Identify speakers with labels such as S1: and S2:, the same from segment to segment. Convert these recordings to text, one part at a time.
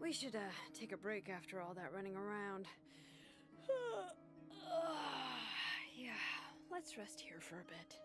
S1: We should take a break after all that running around. Yeah, let's rest here for a bit.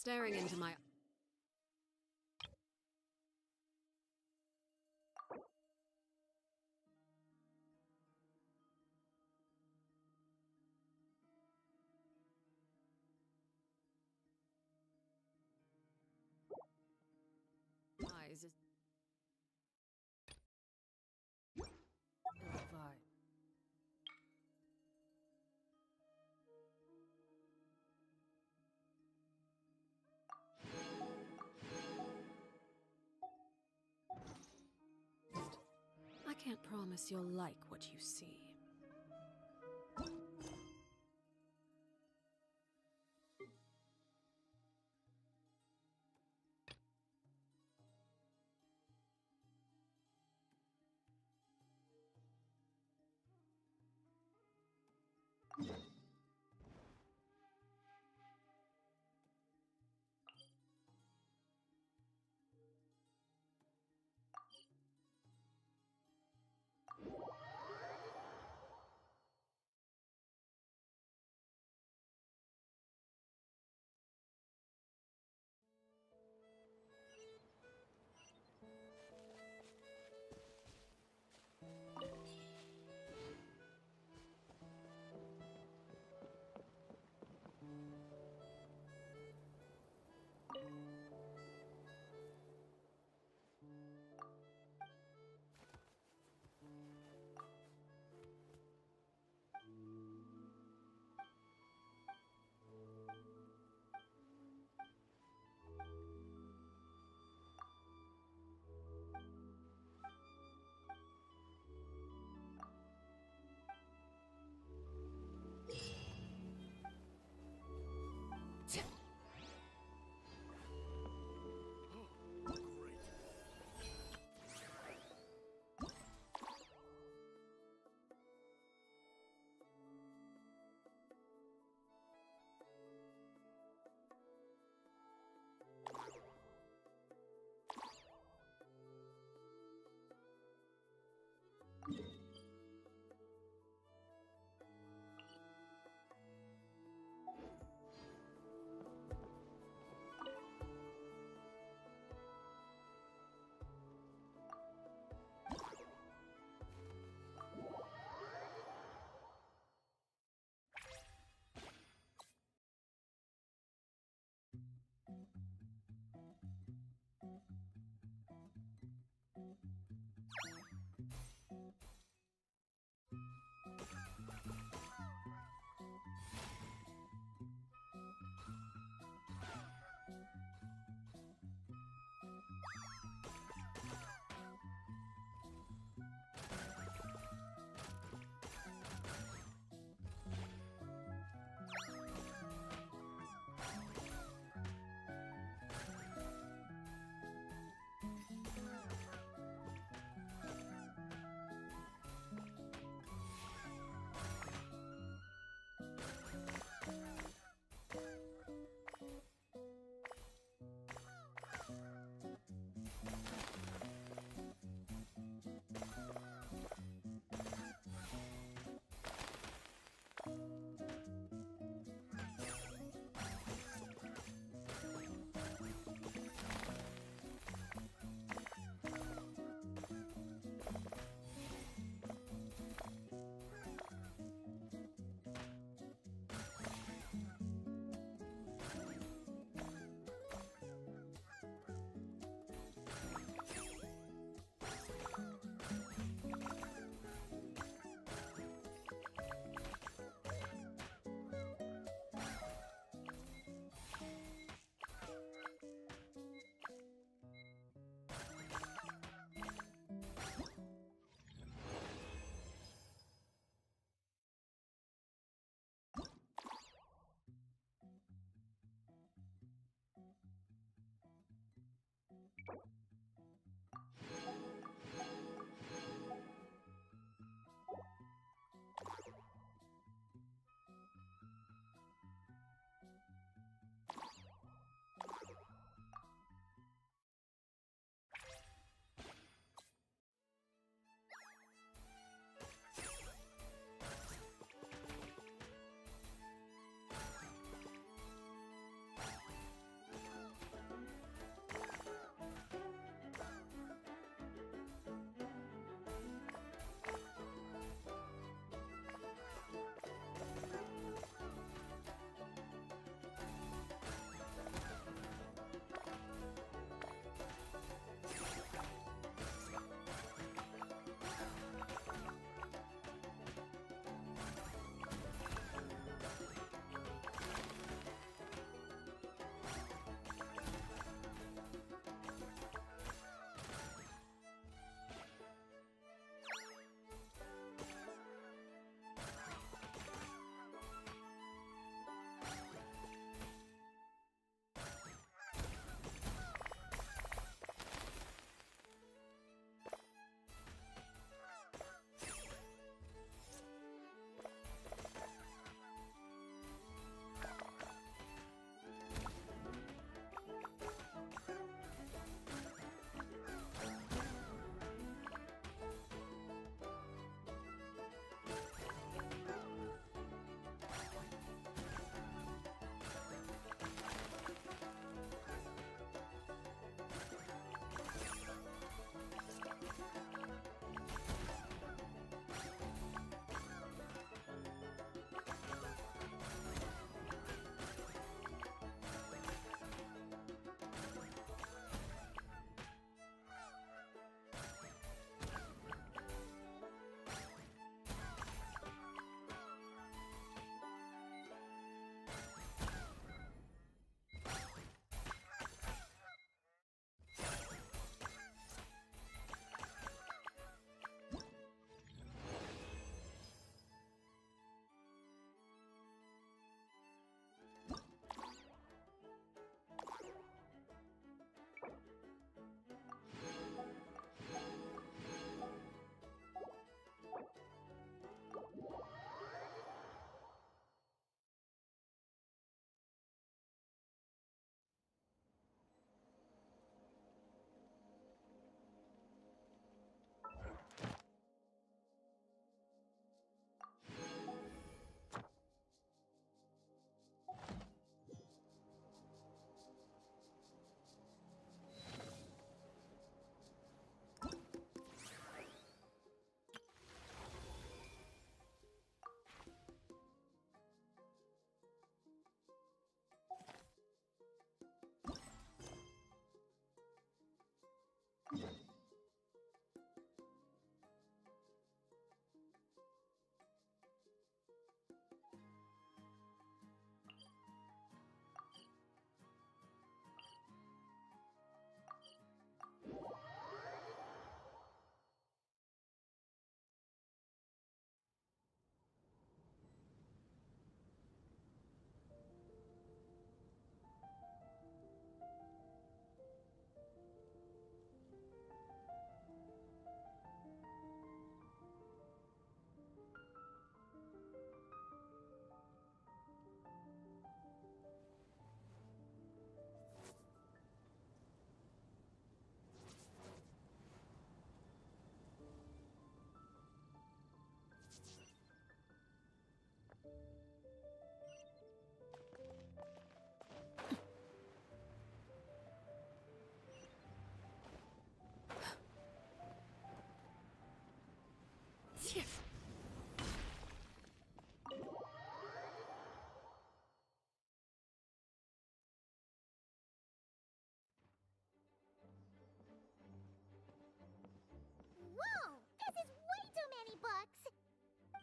S2: Staring into my eyes is ill-advised. I can't promise you'll like what you see.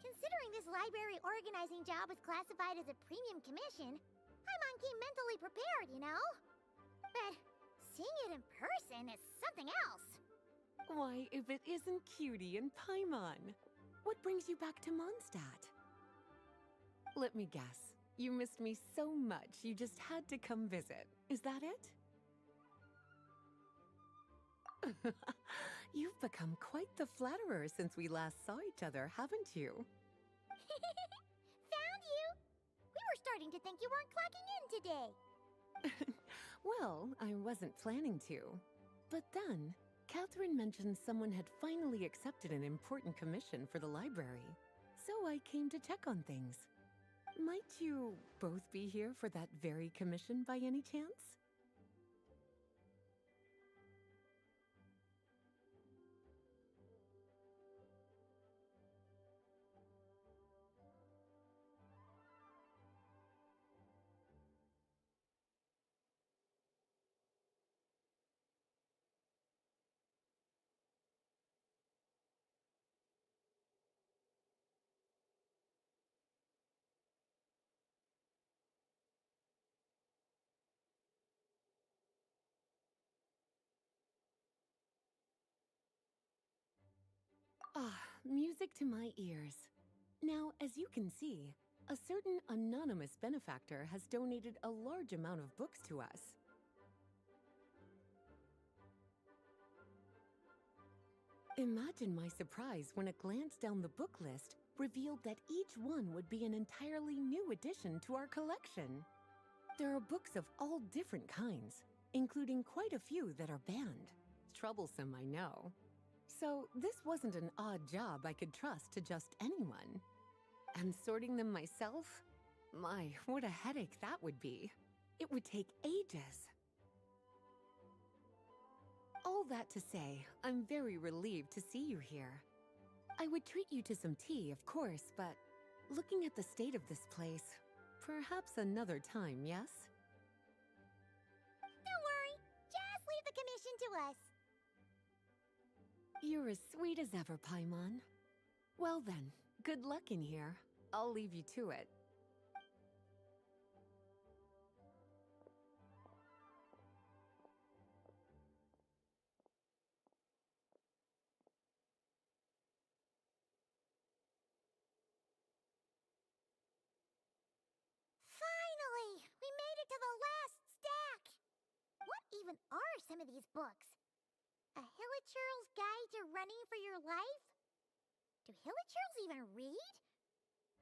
S3: Considering this library organizing job is classified as a premium commission, Paimon came mentally prepared, you know? But seeing it in person is something else.
S4: Why, if it isn't Cutie and Paimon? What brings you back to Mondstadt? Let me guess. You missed me so much you just had to come visit. Is that it? You've become quite the flatterer since we last saw each other, haven't you?
S3: Found you! We were starting to think you weren't clocking in today.
S4: Well, I wasn't planning to. But then, Catherine mentioned someone had finally accepted an important commission for the library. So I came to check on things. Might you both be here for that very commission by any chance? Ah, music to my ears. Now, as you can see, a certain anonymous benefactor has donated a large amount of books to us. Imagine my surprise when a glance down the book list revealed that each one would be an entirely new addition to our collection. There are books of all different kinds, including quite a few that are banned. Troublesome, I know. So this wasn't an odd job I could trust to just anyone. And sorting them myself? My, what a headache that would be. It would take ages. All that to say, I'm very relieved to see you here. I would treat you to some tea, of course, but looking at the state of this place, perhaps another time, yes?
S3: Don't worry, just leave the commission to us.
S4: You're as sweet as ever, Paimon. Well then, good luck in here. I'll leave you to it.
S3: Finally! We made it to the last stack! What even are some of these books? A Hilichurl's Guide to Running for Your Life? Do Hilichurls even read?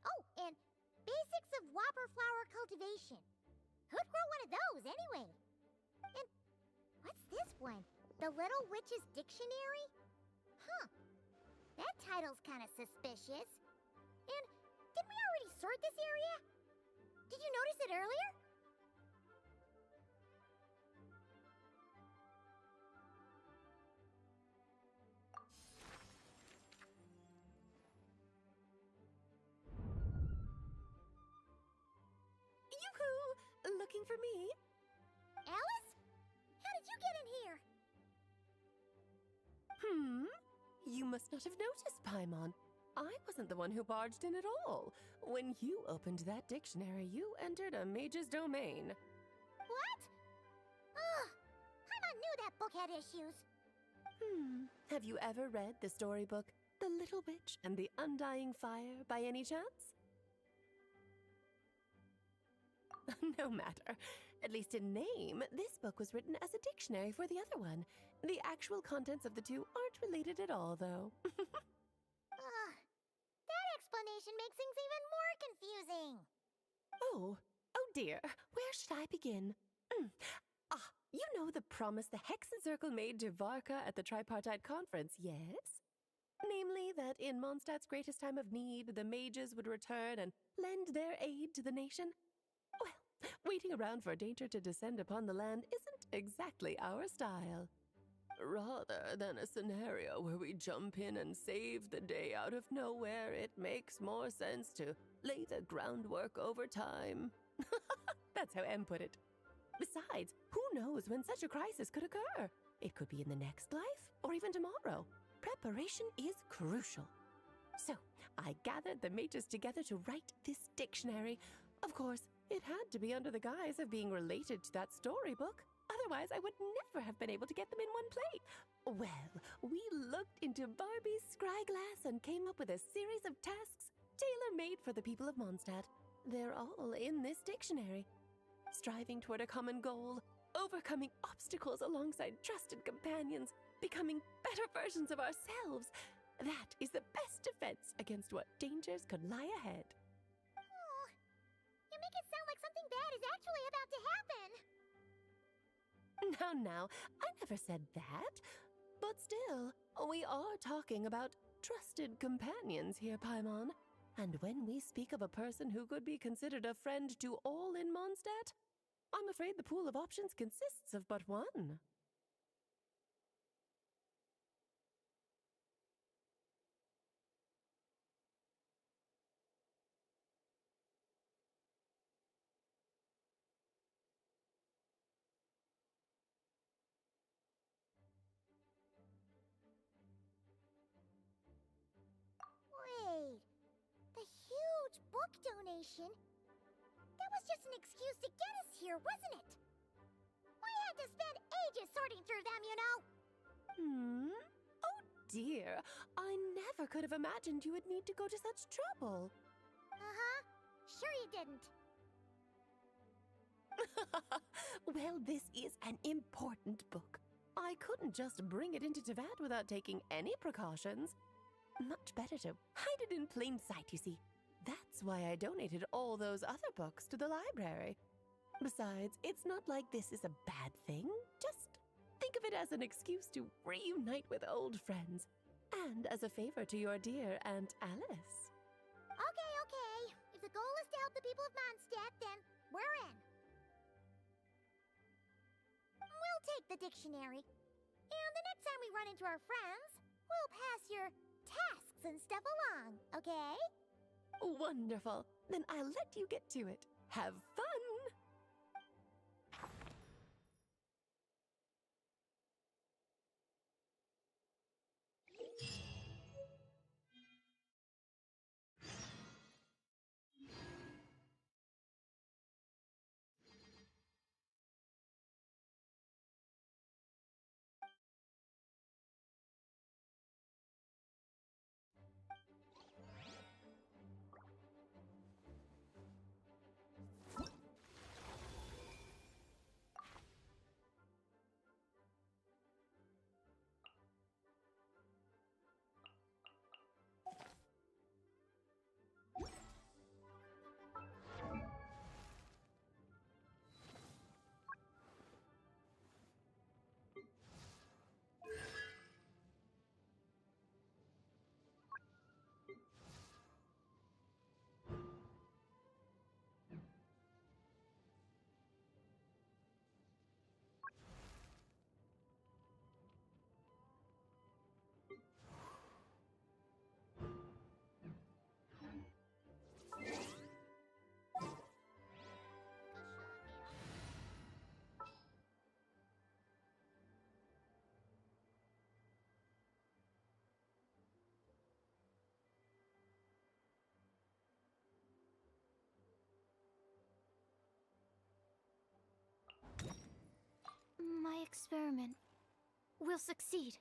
S3: Oh, and Basics of Whopper Flower Cultivation. Who'd grow one of those, anyway? And what's this one? The Little Witch's Dictionary? Huh. That title's kind of suspicious. And didn't we already sort this area? Did you notice it earlier?
S2: Yoo-hoo! Looking for me?
S3: Alice? How did you get in here?
S2: You must not have noticed, Paimon. I wasn't the one who barged in at all. When you opened that dictionary, you entered a mage's domain.
S3: What? Ugh! Paimon knew that book had issues.
S2: Have you ever read the storybook, The Little Witch and the Undying Fire, by any chance? No matter. At least in name, this book was written as a dictionary for the other one. The actual contents of the two aren't related at all, though.
S3: Ugh. That explanation makes things even more confusing.
S2: Oh dear. Where should I begin? You know the promise the Hexen Circle made to Varka at the Tripartite Conference, yes? Namely, that in Mondstadt's greatest time of need, the mages would return and lend their aid to the nation? Well, waiting around for danger to descend upon the land isn't exactly our style. Rather than a scenario where we jump in and save the day out of nowhere, it makes more sense to lay the groundwork over time. That's how Em put it. Besides, who knows when such a crisis could occur? It could be in the next life, or even tomorrow. Preparation is crucial. So, I gathered the mages together to write this dictionary. Of course, it had to be under the guise of being related to that storybook. Otherwise, I would never have been able to get them in one plate. Well, we looked into Barbie's scryglass and came up with a series of tasks tailor-made for the people of Mondstadt. They're all in this dictionary. Striving toward a common goal, overcoming obstacles alongside trusted companions, becoming better versions of ourselves. That is the best defense against what dangers could lie ahead.
S3: Oh, you make it sound like something bad is actually about to happen.
S2: Now, I never said that. But still, we are talking about trusted companions here, Paimon. And when we speak of a person who could be considered a friend to all in Mondstadt, I'm afraid the pool of options consists of but one.
S3: Wait, the huge book donation? That was just an excuse to get us here, wasn't it? We had to spend ages sorting through them, you know.
S2: Oh dear, I never could have imagined you would need to go to such trouble.
S3: Uh-huh. Sure you didn't.
S2: Well, this is an important book. I couldn't just bring it into Teyvat without taking any precautions. Much better to hide it in plain sight, you see. That's why I donated all those other books to the library. Besides, it's not like this is a bad thing. Just think of it as an excuse to reunite with old friends. And as a favor to your dear Aunt Alice.
S3: Okay. If the goal is to help the people of Mondstadt, then we're in. We'll take the dictionary. And the next time we run into our friends, we'll pass your tasks and stuff along, okay?
S2: Wonderful. Then I'll let you get to it. Have fun!
S5: My experiment will succeed.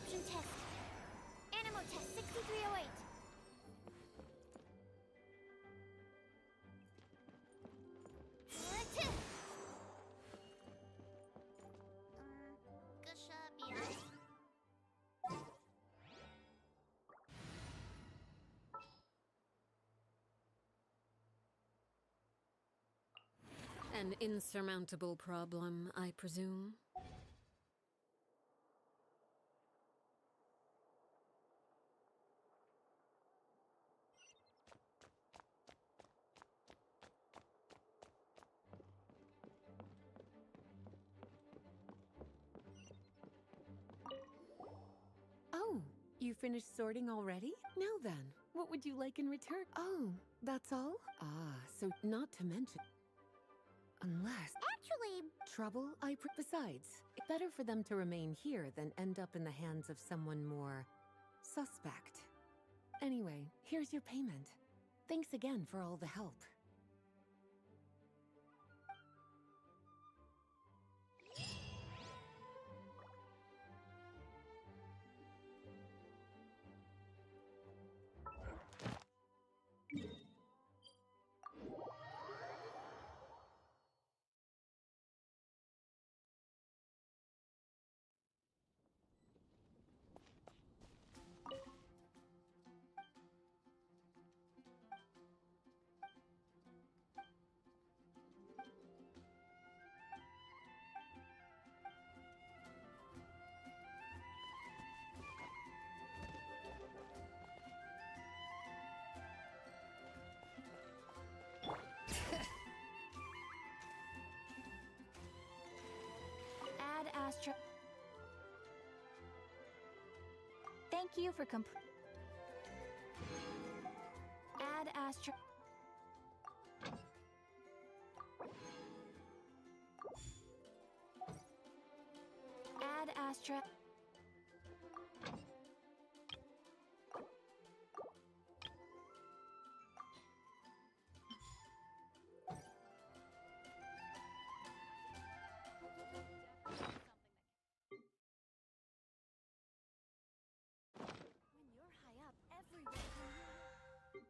S3: Perception test. Animo test 6308. Gusha, yes.
S6: An insurmountable problem, I presume.
S4: Oh, you finished sorting already? Now then, what would you like in return? Oh, that's all? Ah, so not to mention... Unless...
S3: Actually,
S4: Trouble, besides, it's better for them to remain here than end up in the hands of someone more... suspect. Anyway, here's your payment. Thanks again for all the help.
S5: Add Astra. Thank you for Add Astra. Add Astra.
S1: When you're high up, everyone can hear you.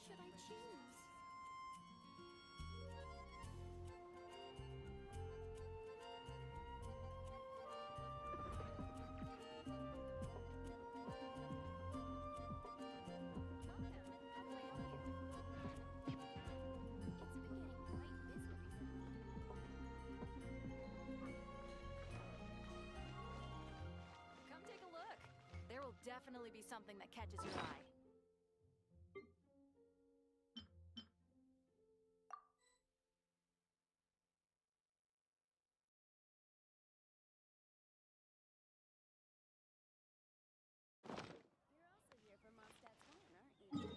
S5: Should I choose?
S1: Come take a look. There will definitely be something that catches your eye. You're also here for Mondstadt's horn, aren't you?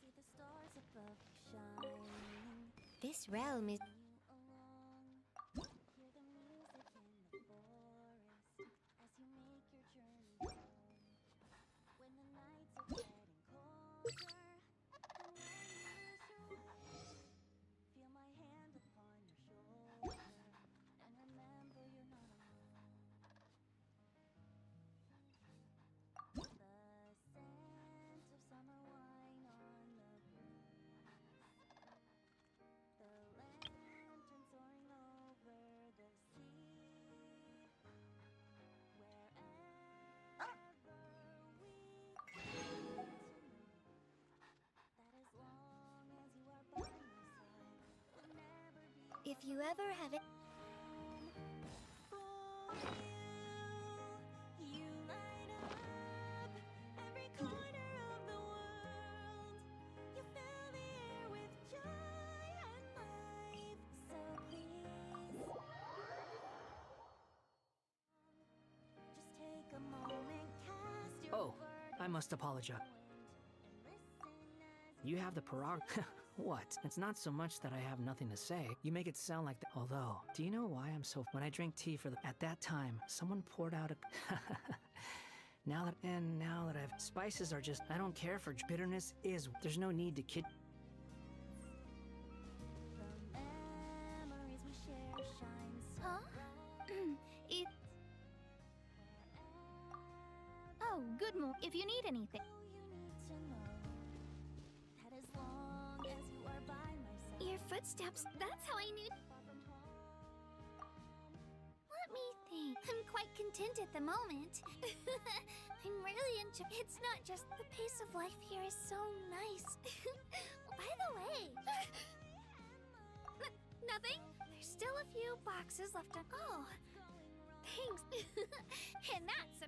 S5: See the stars above shining.
S3: this realm is...
S5: Hear the music in the forest as you make your journey home. When the nights are getting colder, and when you lose your way, feel my
S3: If you ever have it.
S5: You light up every corner of the world. You fill the air with joy and life. So please, just take a moment, cast your
S7: Oh, I must apologize. You have the prerogative. What? It's not so much that I have nothing to say. You make it sound like that. Although, do you know why I'm so... When I drink tea for the... At that time, someone poured out a... now that I've... Spices are just... I don't care for... Bitterness is... There's no need to kid...
S5: The memories we share shine so
S3: Huh?
S5: bright.
S3: It. Oh, good mo. If you need anything.
S5: Oh, you need to know that as long as you are by my side,
S3: Your footsteps. That's how I knew.
S5: far from home.
S3: Let me think. I'm quite content at the moment. I'm really It's not just the pace of life here is so nice. By the way. Nothing? There's still a few boxes left on. Oh. Thanks. And that's a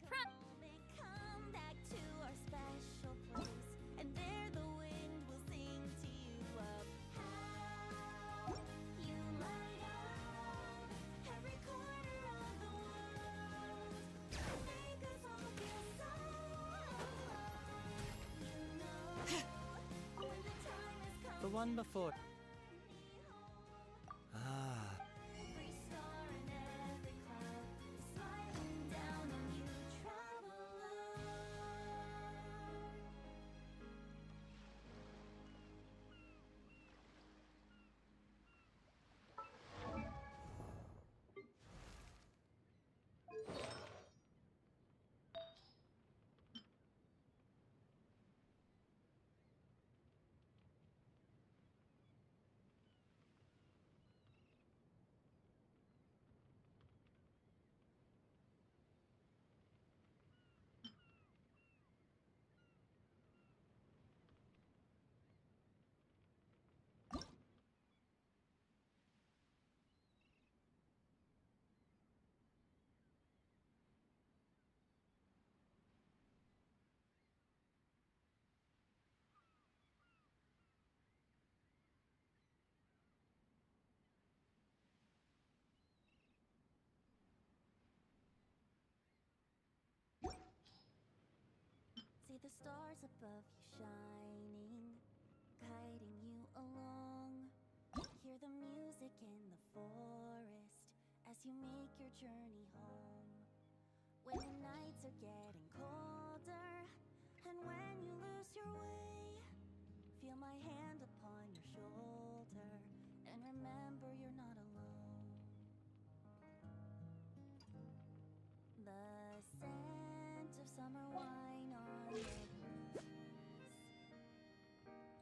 S5: They come back to our special place, and there the wind will sing to you of how you light up every corner of the world. Make us all feel so alive. You know when the time has come.
S7: The one before... Ah...
S5: Every star and every cloud is smiling down on you, traveler. See the stars above you shining, guiding you along. Hear the music in the forest as you make your journey home. When the nights are getting colder, and when you lose your way, feel my hand upon your shoulder, and remember you're not alone. The scent of summer wine on the breeze,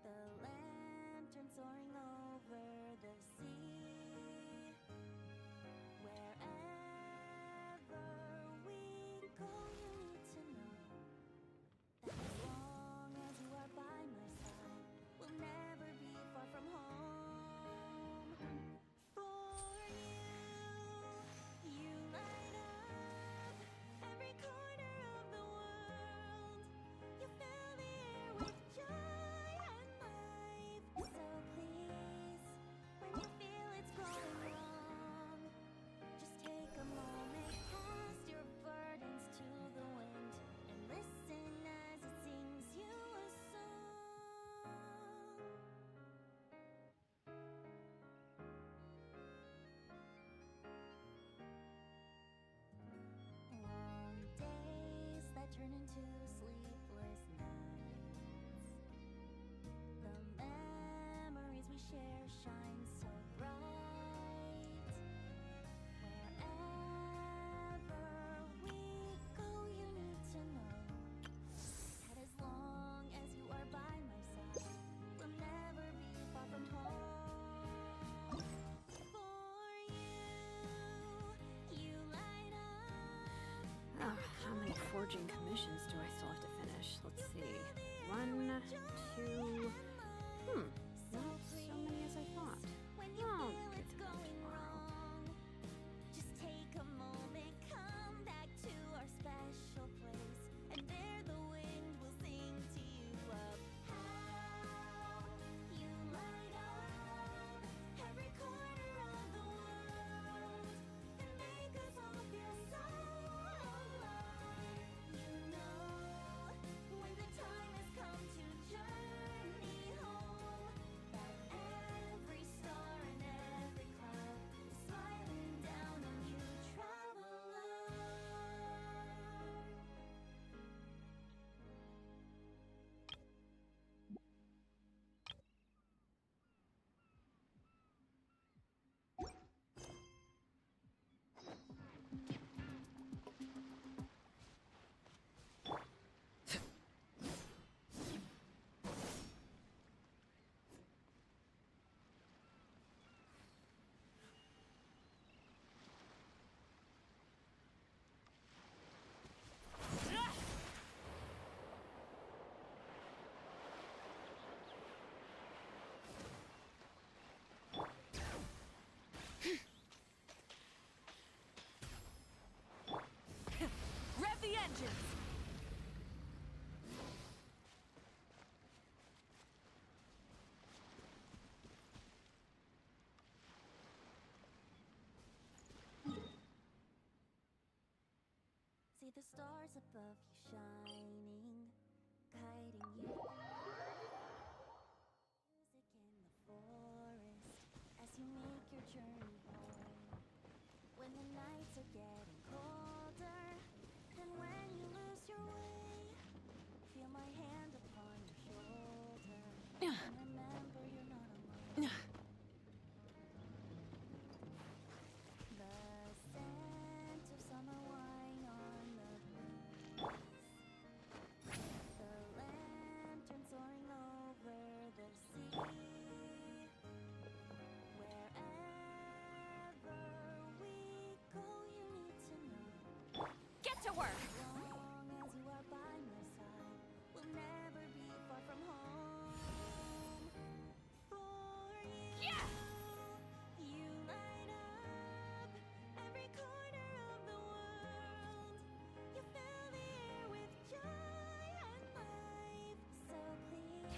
S5: the lantern soaring over the sea. Wherever we go, you need to know that as long as you are by my side, we'll never be far from home. For you light up every corner of the world. You fill the air with joy and life. So please, when you feel it's going wrong, just take a moment, cast your burdens to the wind, and listen as it sings you a song. Long days that turn into sleepless nights. The memories we share shine so bright. Wherever we go, you need to know that as long as you are by my side, we'll never be far from home. For you light up.
S6: Oh, how many forging commissions do I still have to finish? Let's see. 1, 2... Not so many as I thought.
S5: When you
S6: Oh,
S5: feel it's going the stars above you shining, guiding you. Music in the forest as you make your journey home. When the nights are getting colder, and when you lose your way, feel my hand upon your shoulder, and remember you're not alone. The scent of summer wine on the breeze, the lantern soaring over the sea. Wherever we go, you need to know.
S1: Get to work!
S5: As long as you are by my side, we'll never be far from home. For you,
S1: Yeah!
S5: you light up every corner of the world. You fill the air with joy and life. So please,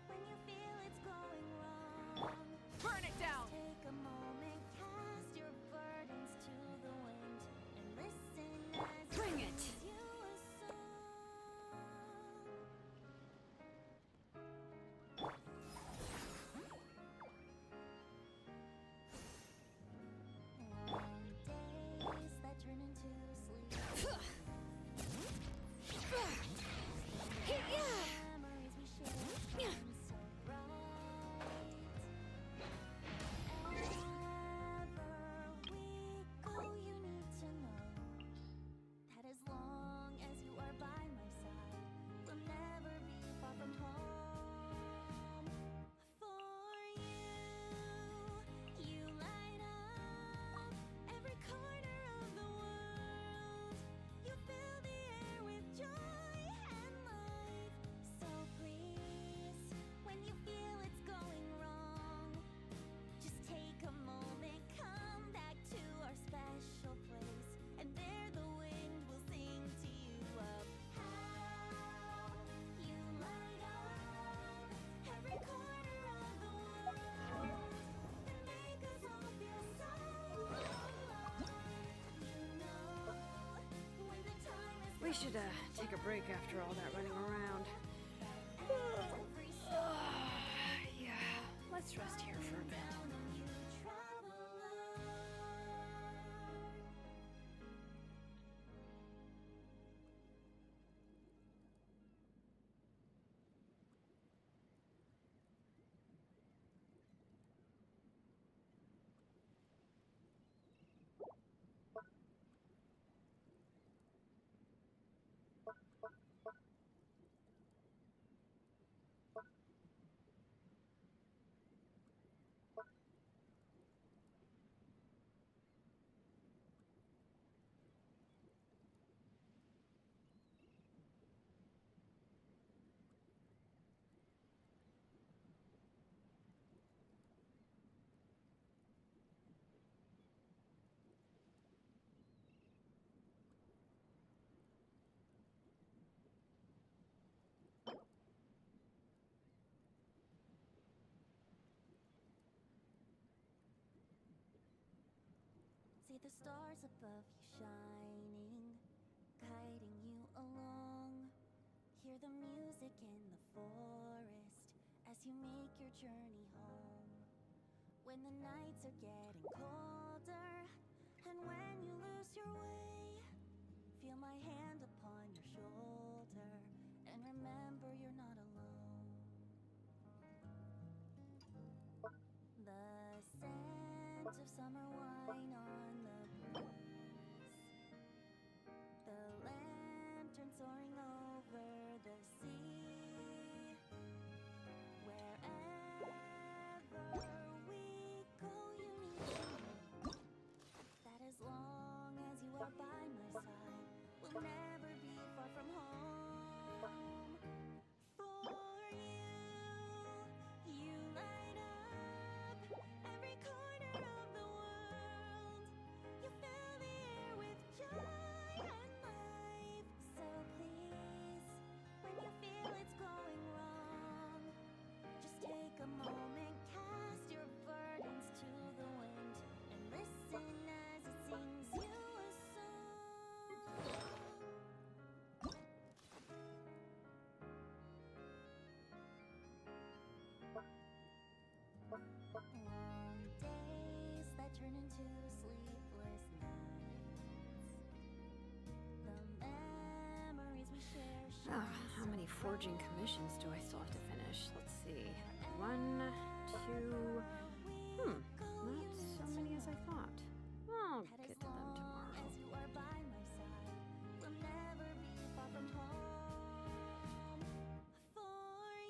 S5: when you feel it's going wrong,
S1: Burn it down!
S5: take a moment, cast your burdens to the wind, and listen as
S1: Bring
S5: it
S1: it!
S5: sings you a song. Long days that turn into sleep. Memories we share shine so bright. Wherever we go, you need to know that as long as you are by my side, we'll never be far from home. For you light up every corner of the world. You fill the air with joy and life. So please, when you feel it's going wrong, just take a moment, come back to our special place, and there the wind will sing to you of how you light up every corner of the world and make us all feel so alive. You know, when the time is
S6: We should take a break after all that running around.
S5: every song
S6: Yeah, let's rest here for a bit.
S5: down on you, traveler. See the stars above you shining, guiding you along. Hear the music in the forest as you make your journey home. When the nights are getting colder, and when you lose your way, feel my hand upon your shoulder, and remember you're not alone. The scent of summer wine on the breeze, the lantern soaring over the sea. Wherever we go, you need to know that as long as you are by my side, we'll never be far from home. For you light up every corner of the world.
S6: forging commissions do I still have to finish? Let's see. 1, 2... not so many as I thought. I'll get to them tomorrow.
S5: As you are by my side, we'll never be far from home. For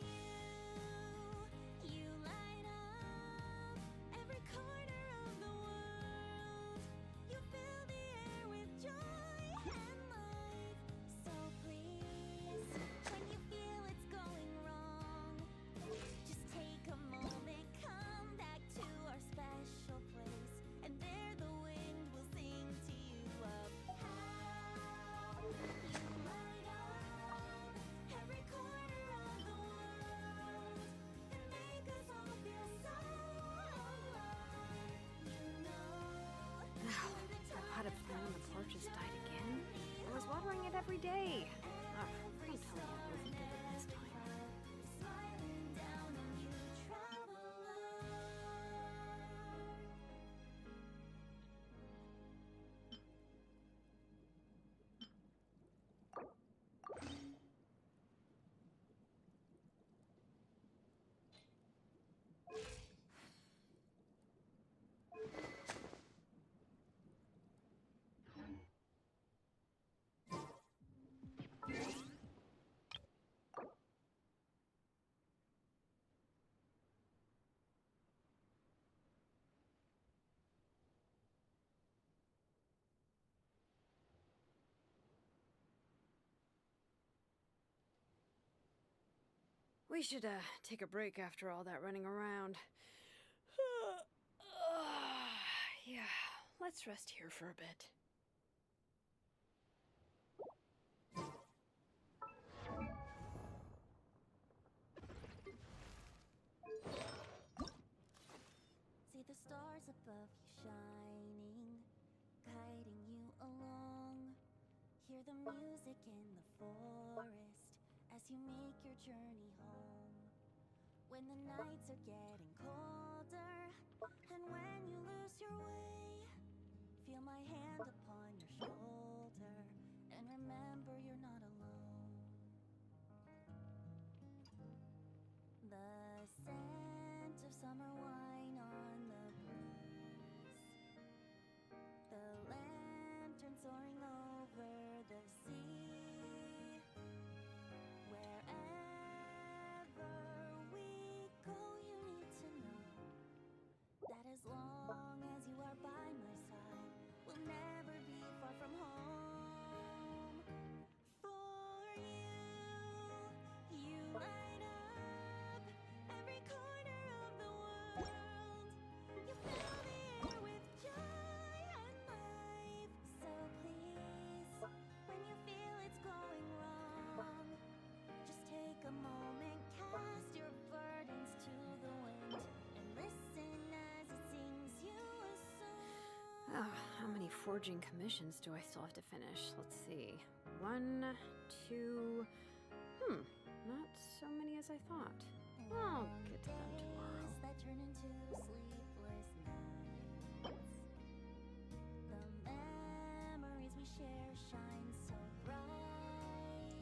S5: you light up every corner of the world. You fill the air with joy and life. So please, when you feel it's going wrong, just take a moment, come back to our special place, and there the wind will sing to you of how you light up every corner of the world and make us all feel so alive. You know,
S6: That potted plant on the porch has died again? I was watering it every day. Ugh, don't tell me I overdid it this time.
S5: smiling down on you, traveler.
S6: We should, take a break after all that running around. Yeah, let's rest here for a bit.
S5: See the stars above you shining, guiding you along. Hear the music in the forest as you make your journey home. When the nights are getting colder, and when you lose your way, feel my hand upon your shoulder, and remember you're not alone. The scent of summer wine on the breeze, the lantern soaring over the sea. Wherever we go, you need to know that as long as you are by my side, we'll never be far from home. For you light up every corner of the world. You fill the air with joy and life. So please, when you feel it's going wrong, just take a moment, cast your burdens to the wind, and listen as it sings you a song.
S6: How many forging commissions do I still have to finish? Let's see. 1, 2... not so many as I thought. I'll get to them tomorrow.
S5: Days that turn into sleepless nights. The memories we share shine so bright.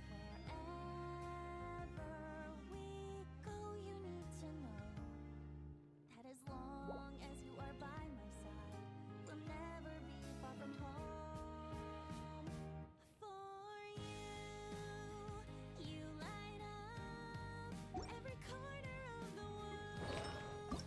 S5: Wherever we go, you need to know that as long as you are by my side, we'll never be far from home. For you light up every corner of the world.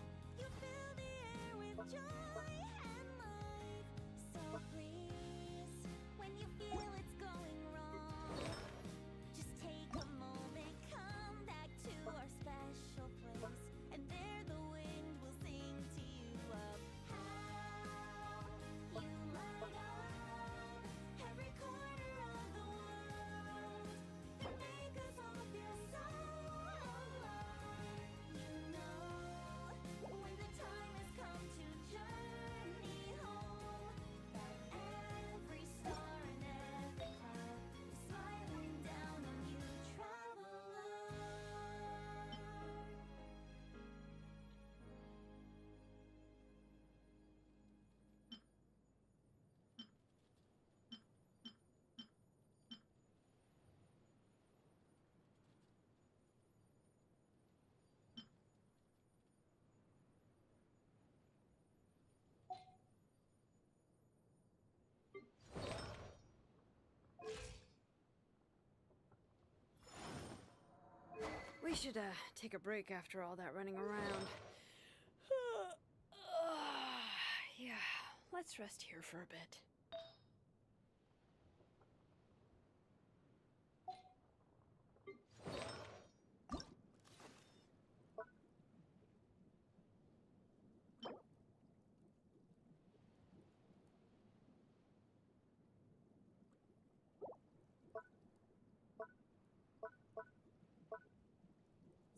S6: We should take a break after all that running around. Yeah, let's rest here for a bit.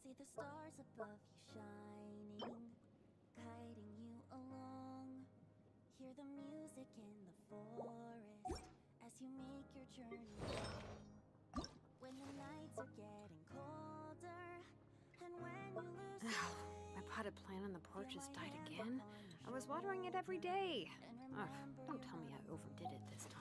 S5: See the stars above you shining, guiding you along. Hear the music in the forest as you make your journey home. When the nights are getting colder, and when you lose your
S6: My
S5: way,
S6: potted plant on the porch has died again. I was watering it every day. Ugh, don't tell me I overdid it this time.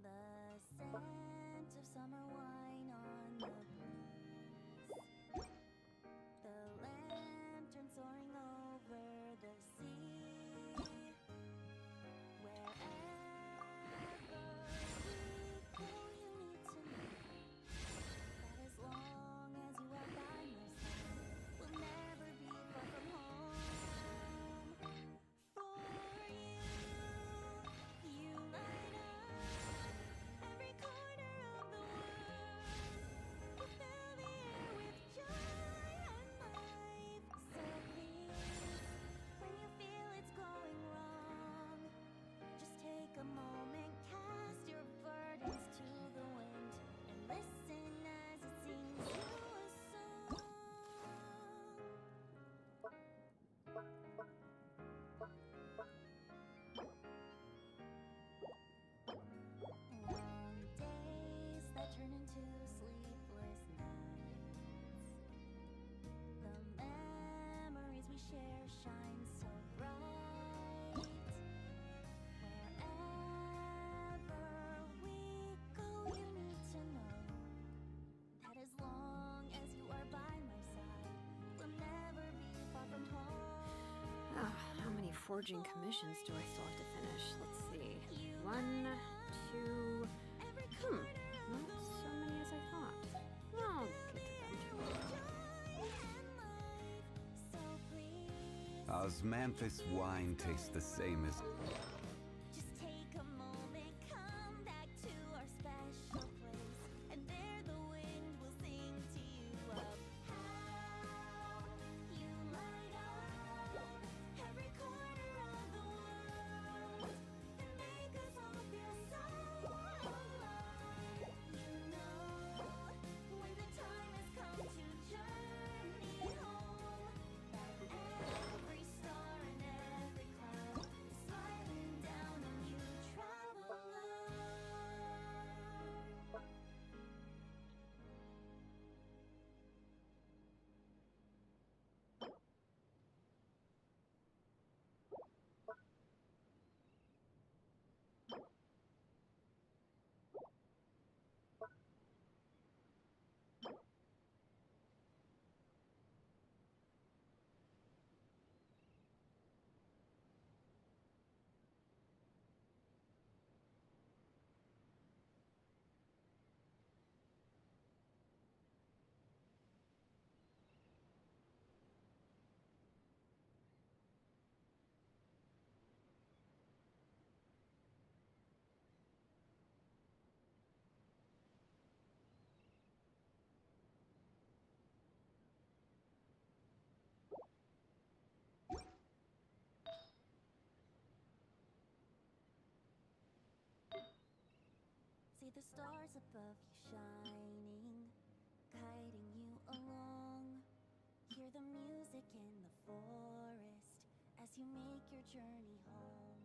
S5: the scent of summer wine on the breeze, the lantern soaring over the sea. Wherever we go, you need to know that as long as you are by my side, we'll never be far from home. For you light up every corner of the world. You fill the air with joy and life. So please, when you feel it's going wrong, just take a moment, cast your burdens to the wind, and listen as it sings you a song. Long days that turn into sleepless nights. The memories we share shine so bright. Wherever we go, you need to know that as long as you are by my side, we'll never be far from home.
S6: How many forging commissions do I still have to finish? Let's see. 1, 2... not so many as I thought. I'll get to them tomorrow.
S8: Osmanthus wine tastes the same as...
S5: Just take a moment, come back to our special place, and there the wind will sing to you of how you light up every corner of the world and make us all feel so alive. You know, when the time has come to journey home, that every star and every cloud is smiling down on you, traveler. See the stars above you shining, guiding you along. Hear the music in the forest as you make your journey home.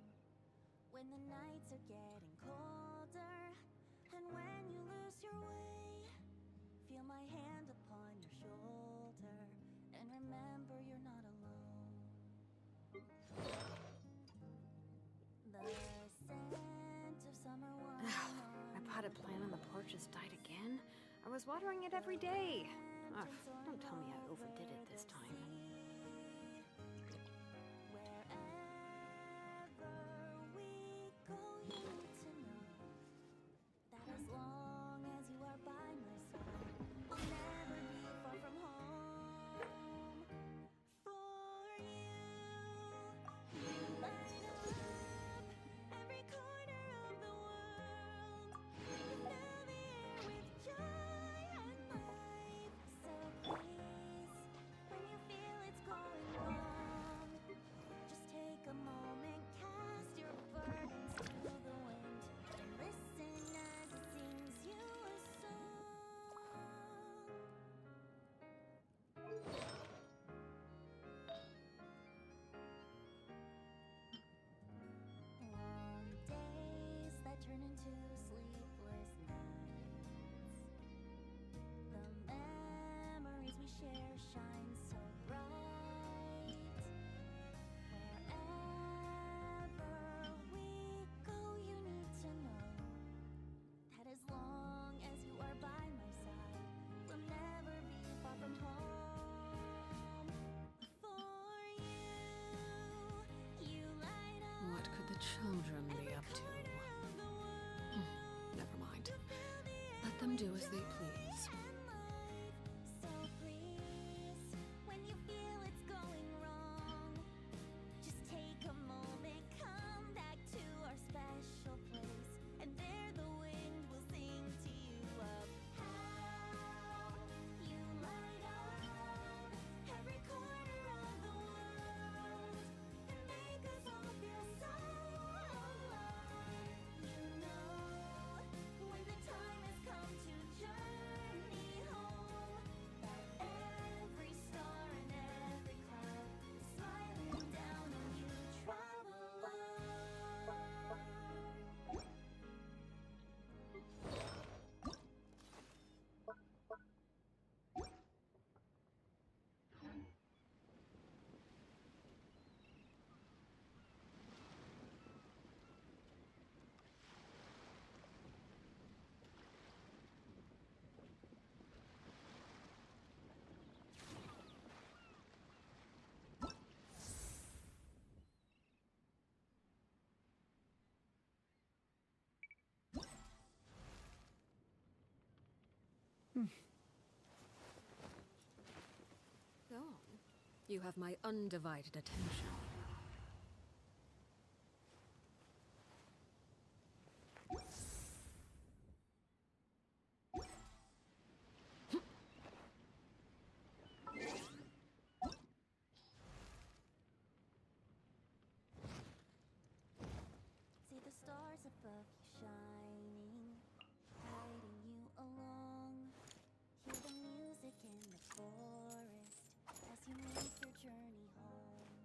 S5: When the nights are getting colder, and when you lose your way, feel my hand upon your shoulder, and remember you're not alone. The scent of summer wine
S6: My potted plant on the porch has died again. I was watering it every day. Ugh, don't tell me I overdid it this time.
S5: Wherever we go, you need to know that as long as you are by my side,
S6: children be up to? Never mind. Let them do as they please.
S5: So please, when you feel it's going wrong, just take a moment, come back to our special place, and there the wind will sing to you of how you light up every corner of the world and make us all feel so alive. You know, when the time has come to journey home, that every star and every cloud is smiling down on you, traveler.
S6: Go on. You have my undivided attention.
S5: See the stars above you shining, guiding you along. Hear the music in the forest as you make your journey home.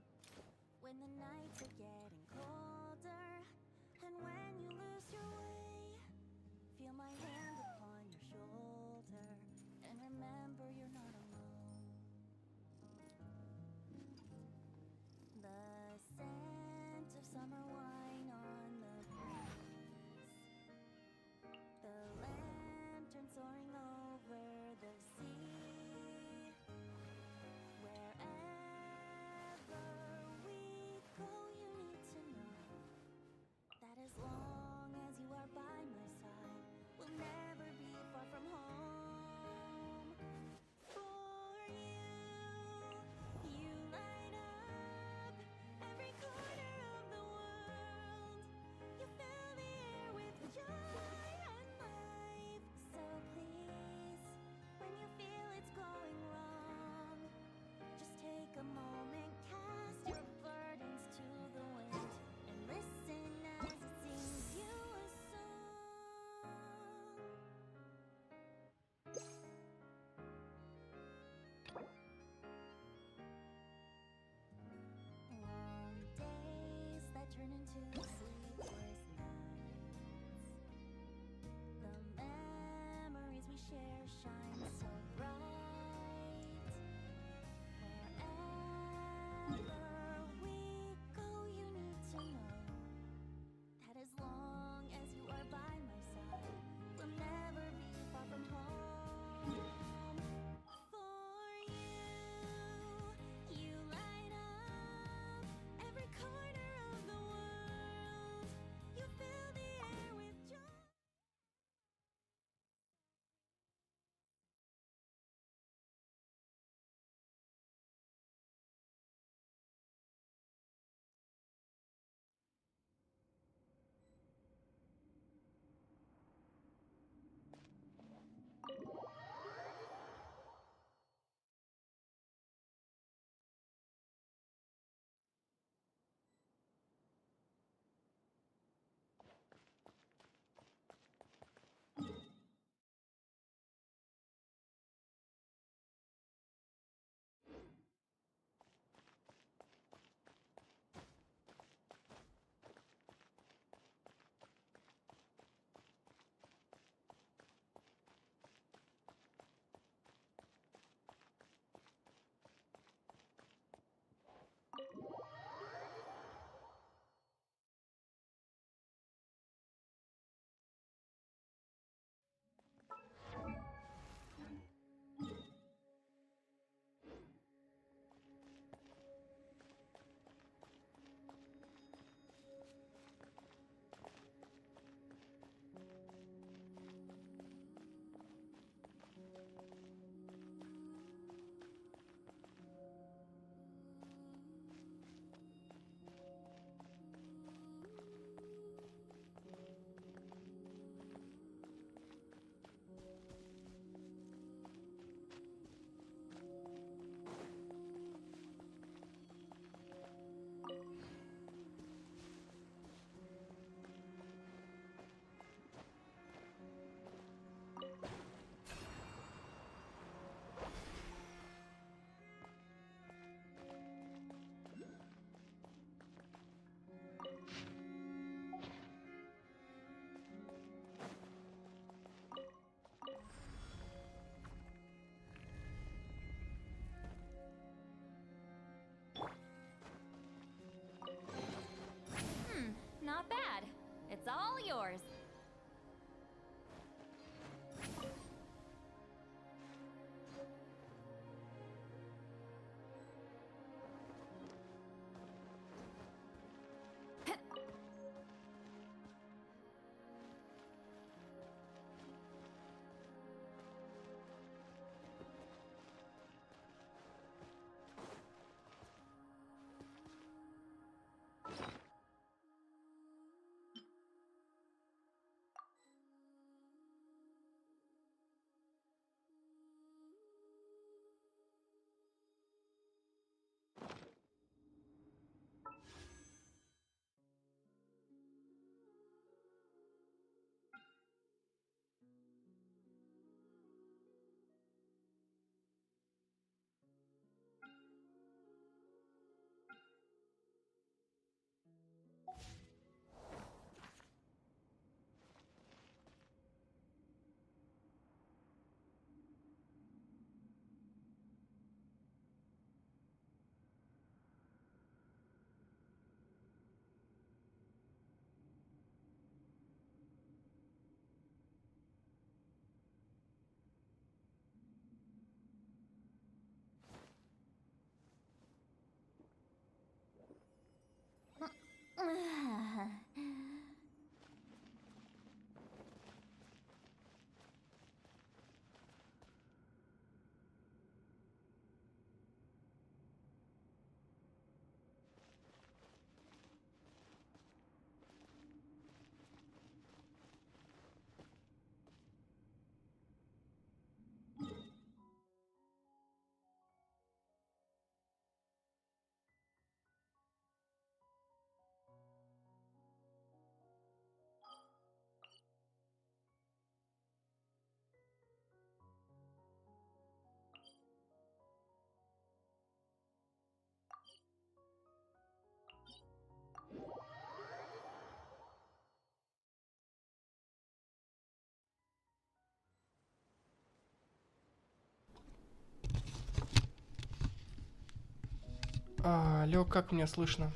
S9: Алло, как меня слышно?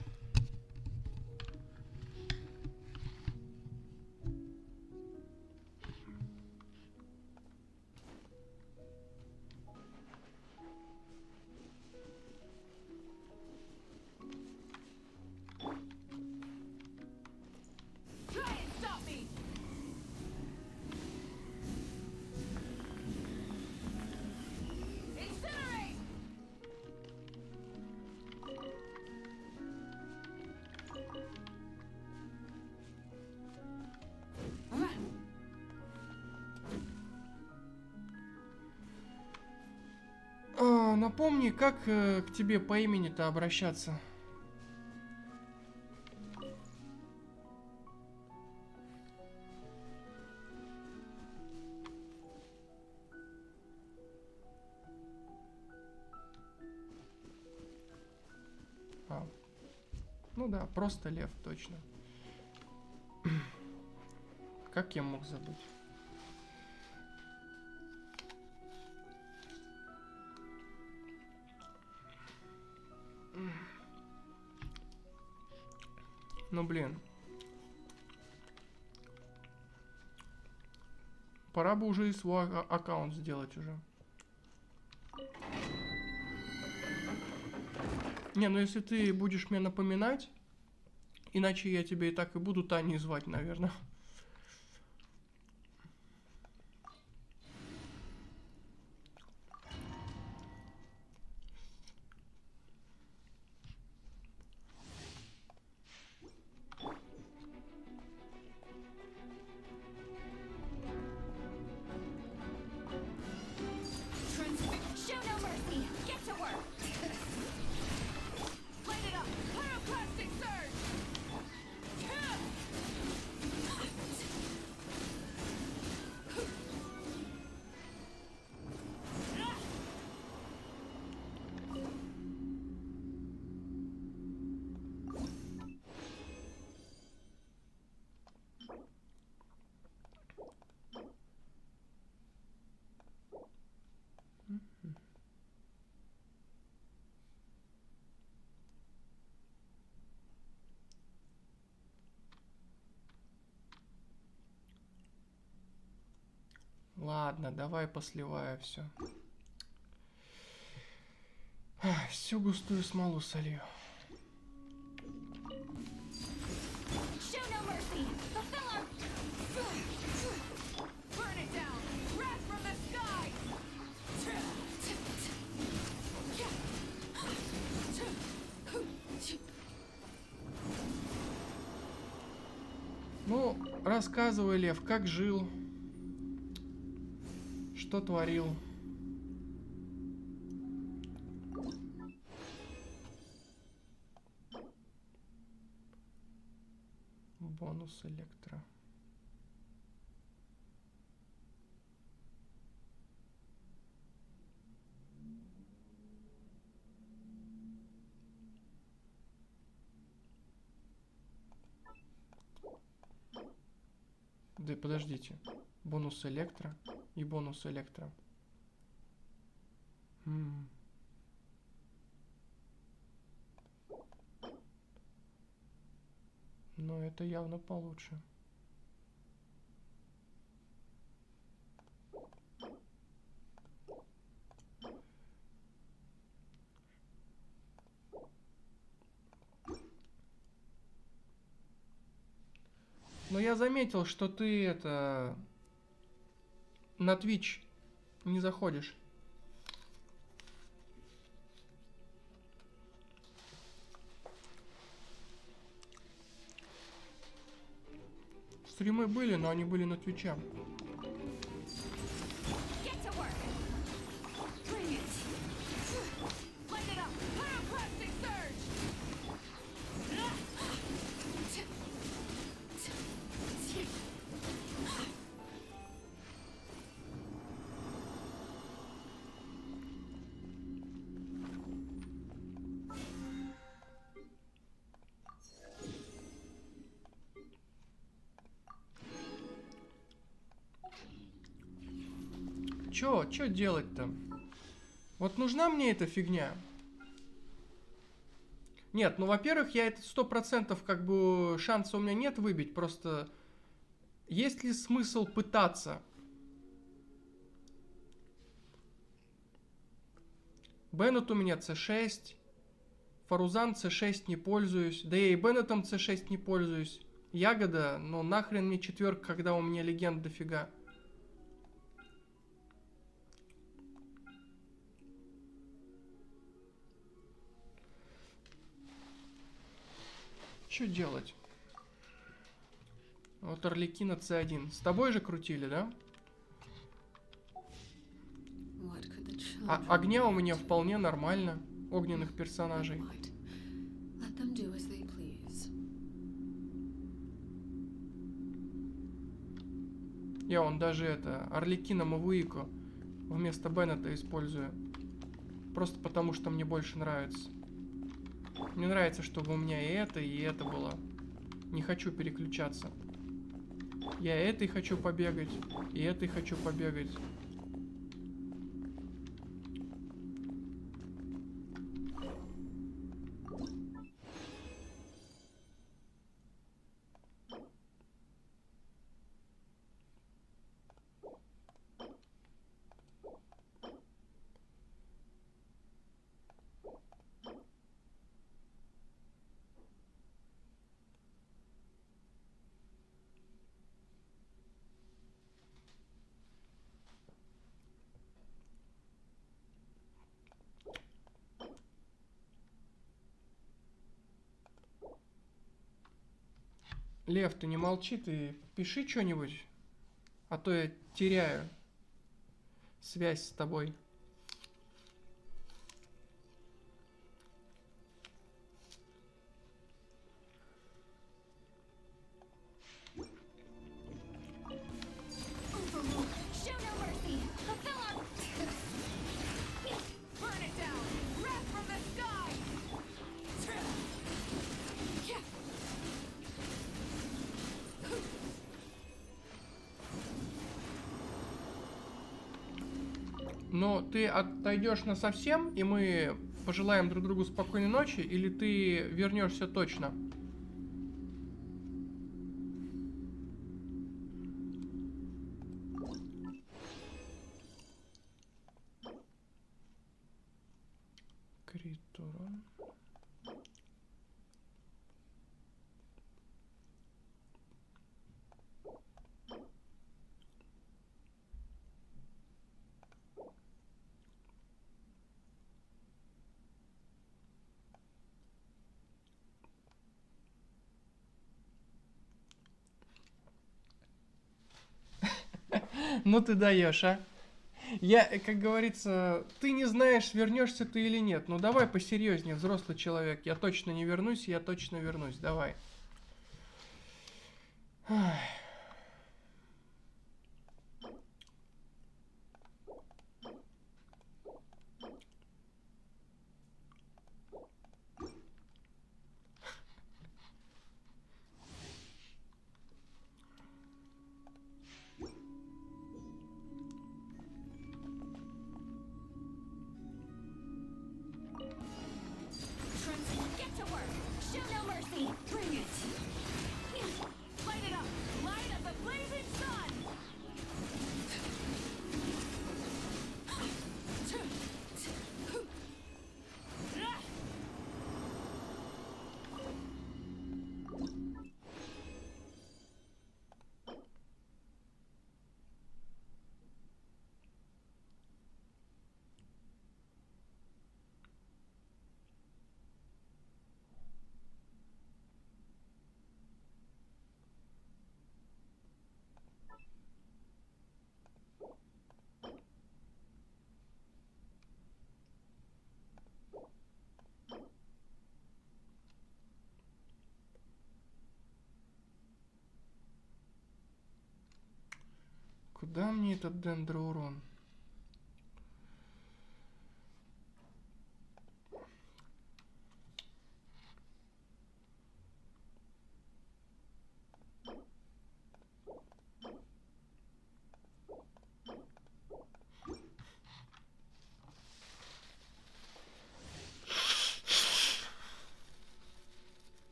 S9: Напомни, как к тебе по имени-то обращаться? Ну да, просто Лев, точно. Как я мог забыть? Ну блин. Пора бы уже и свой аккаунт сделать уже. Не, ну если ты будешь мне напоминать, иначе я тебе и так и буду Таней звать, наверное.
S1: Show no mercy. Get to work. Light it up. Pyroclastic surge.
S9: Ладно, давай посливаю все. Всю густую смолу солью.
S1: Show no mercy. Fulfill our... Burn it down. Wrath from the sky.
S9: Ну, рассказывай, Лев, как жил, что творил. Бонус электро. Да подождите. Бонус электро и бонус электро. Но это явно получше. я заметил, что ты это... на Twitch не заходишь. Стримы были, но они были на Твиче. Чё делать-то? Вот нужна мне эта фигня? Нет, ну, во-первых, я это 100% как бы шанса у меня нет выбить, просто есть ли смысл пытаться? Беннет у меня c6, Фарузан c6 не пользуюсь, да я и Беннетом c6 не пользуюсь. Ягода, ну нахрен мне четверка, когда у меня легенд дофига. Что делать? Вот Орликина C1. С тобой же крутили, да? А огня у меня вполне нормально. Огненных персонажей. Я вон даже это, Орликина Мавуико вместо Беннета использую. Просто потому, что мне больше нравится. Мне нравится, чтобы у меня и это было. Не хочу переключаться. Я этой хочу побегать, и этой хочу побегать. Лев, ты не молчи, ты пиши что-нибудь, а то я теряю связь с тобой. Но ты отойдешь на совсем, и мы пожелаем друг другу спокойной ночи, или ты вернешься точно? Критурон. Ну ты даешь, а? Я, как говорится, ты не знаешь, вернешься ты или нет. Ну давай посерьезнее, взрослый человек. Я точно не вернусь, я точно вернусь. Давай.
S1: Get to work! Show no mercy! Bring it! Light it up! Light
S9: Куда мне этот дендроурон?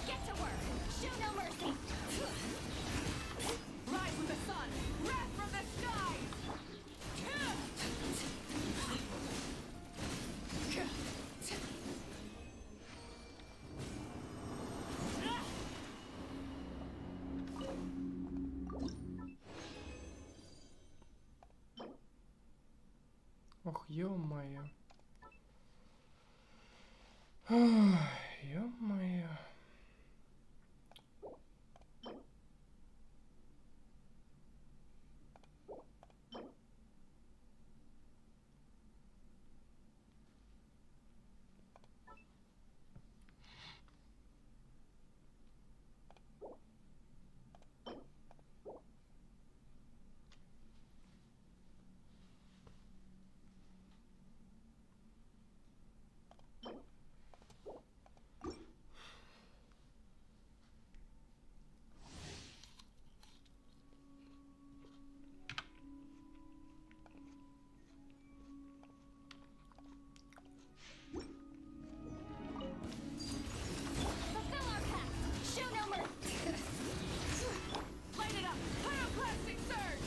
S1: Get to work! Show no mercy! Rise with the sun! Wrath from the skies!
S9: Ох, ё-моё. Ё-моё.
S1: Fulfill our pact! Show no mercy! Light it up! Pyroclastic surge!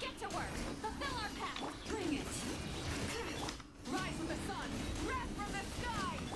S1: Get to work! Fulfill our pact! Bring it! Rise with the sun! Wrath from the skies!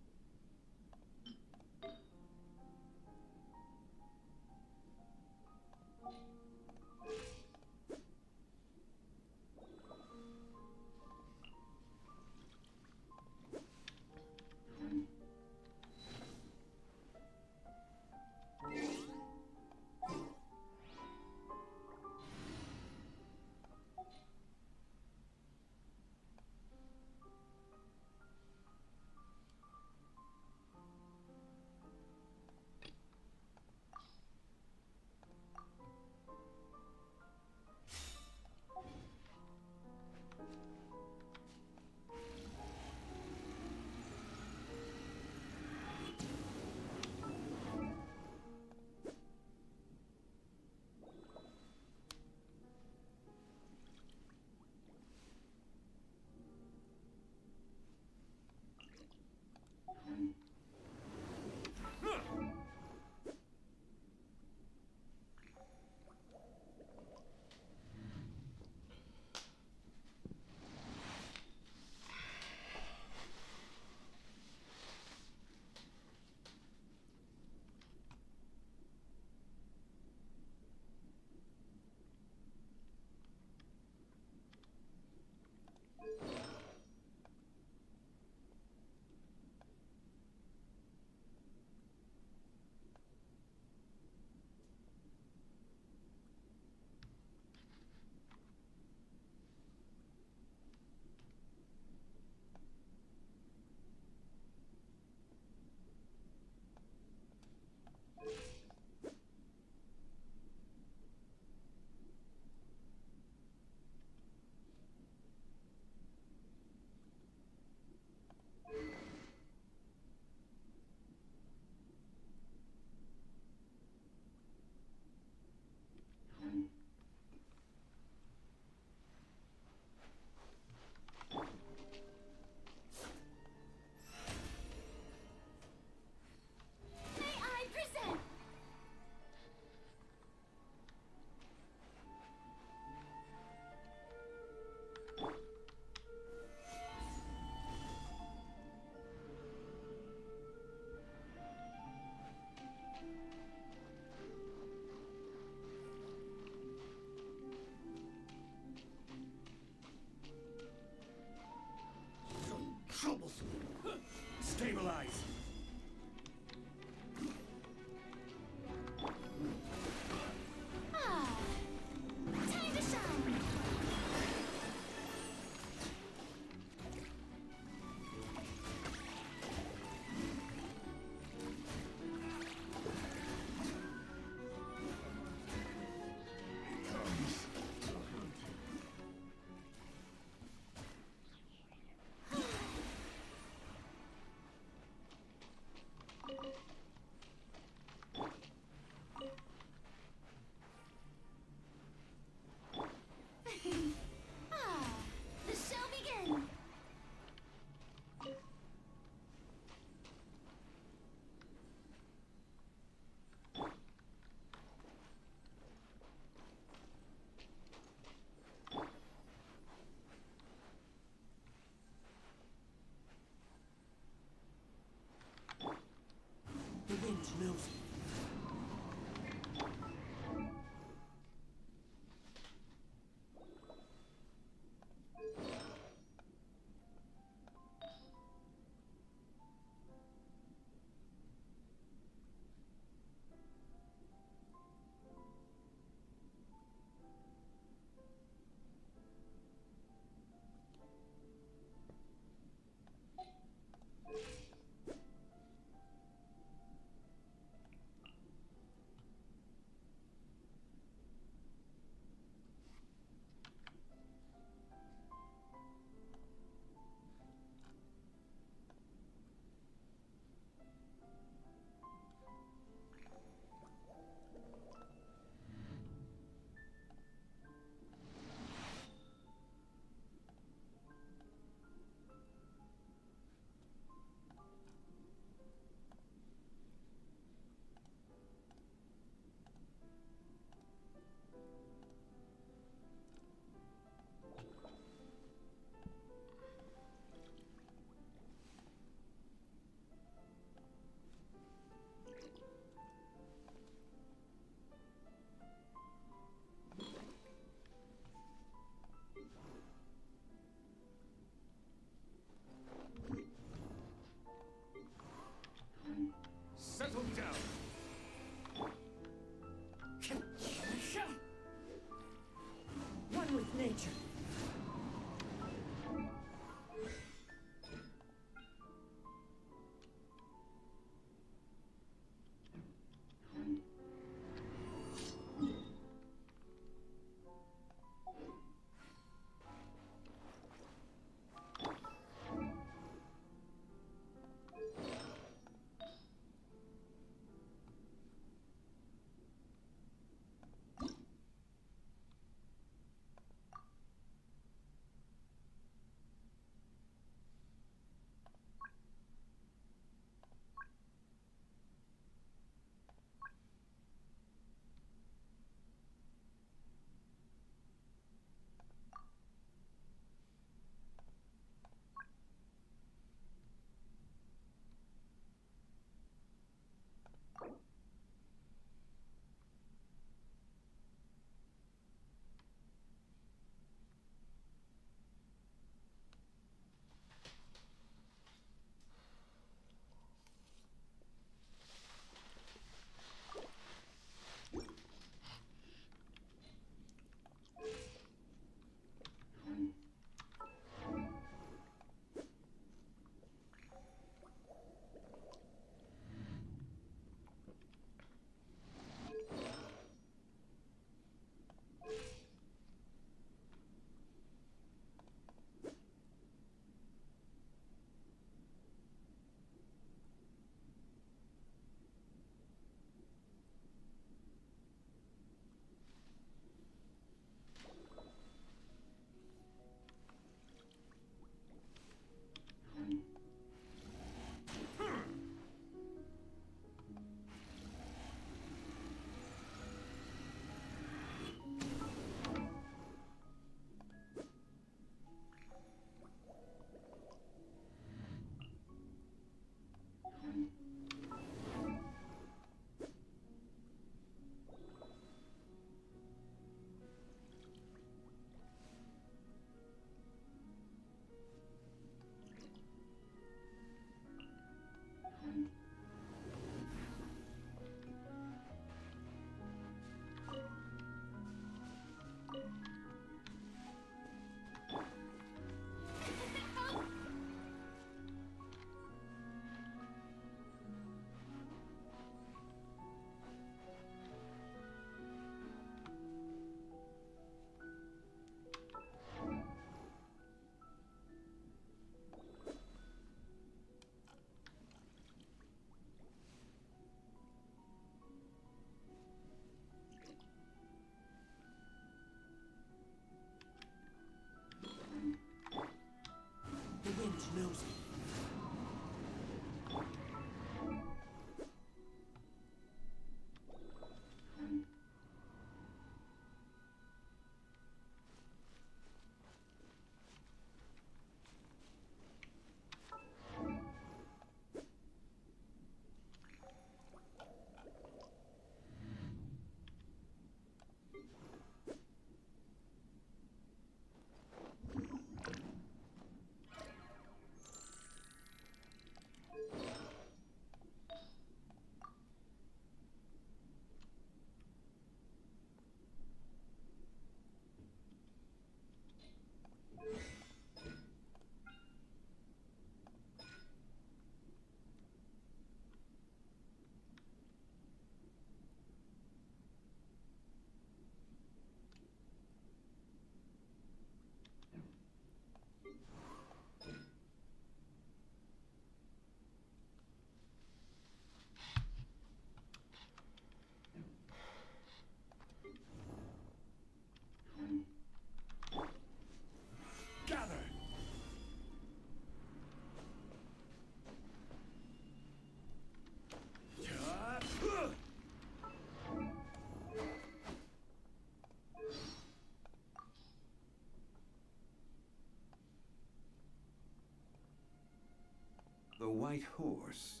S8: white horse,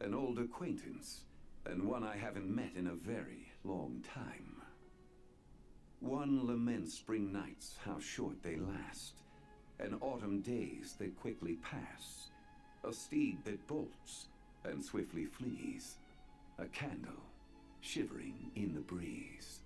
S8: an old acquaintance, and one I haven't met in a very long time. One laments spring nights, how short they last, and autumn days that quickly pass, a steed that bolts and swiftly flees, a candle shivering in the breeze.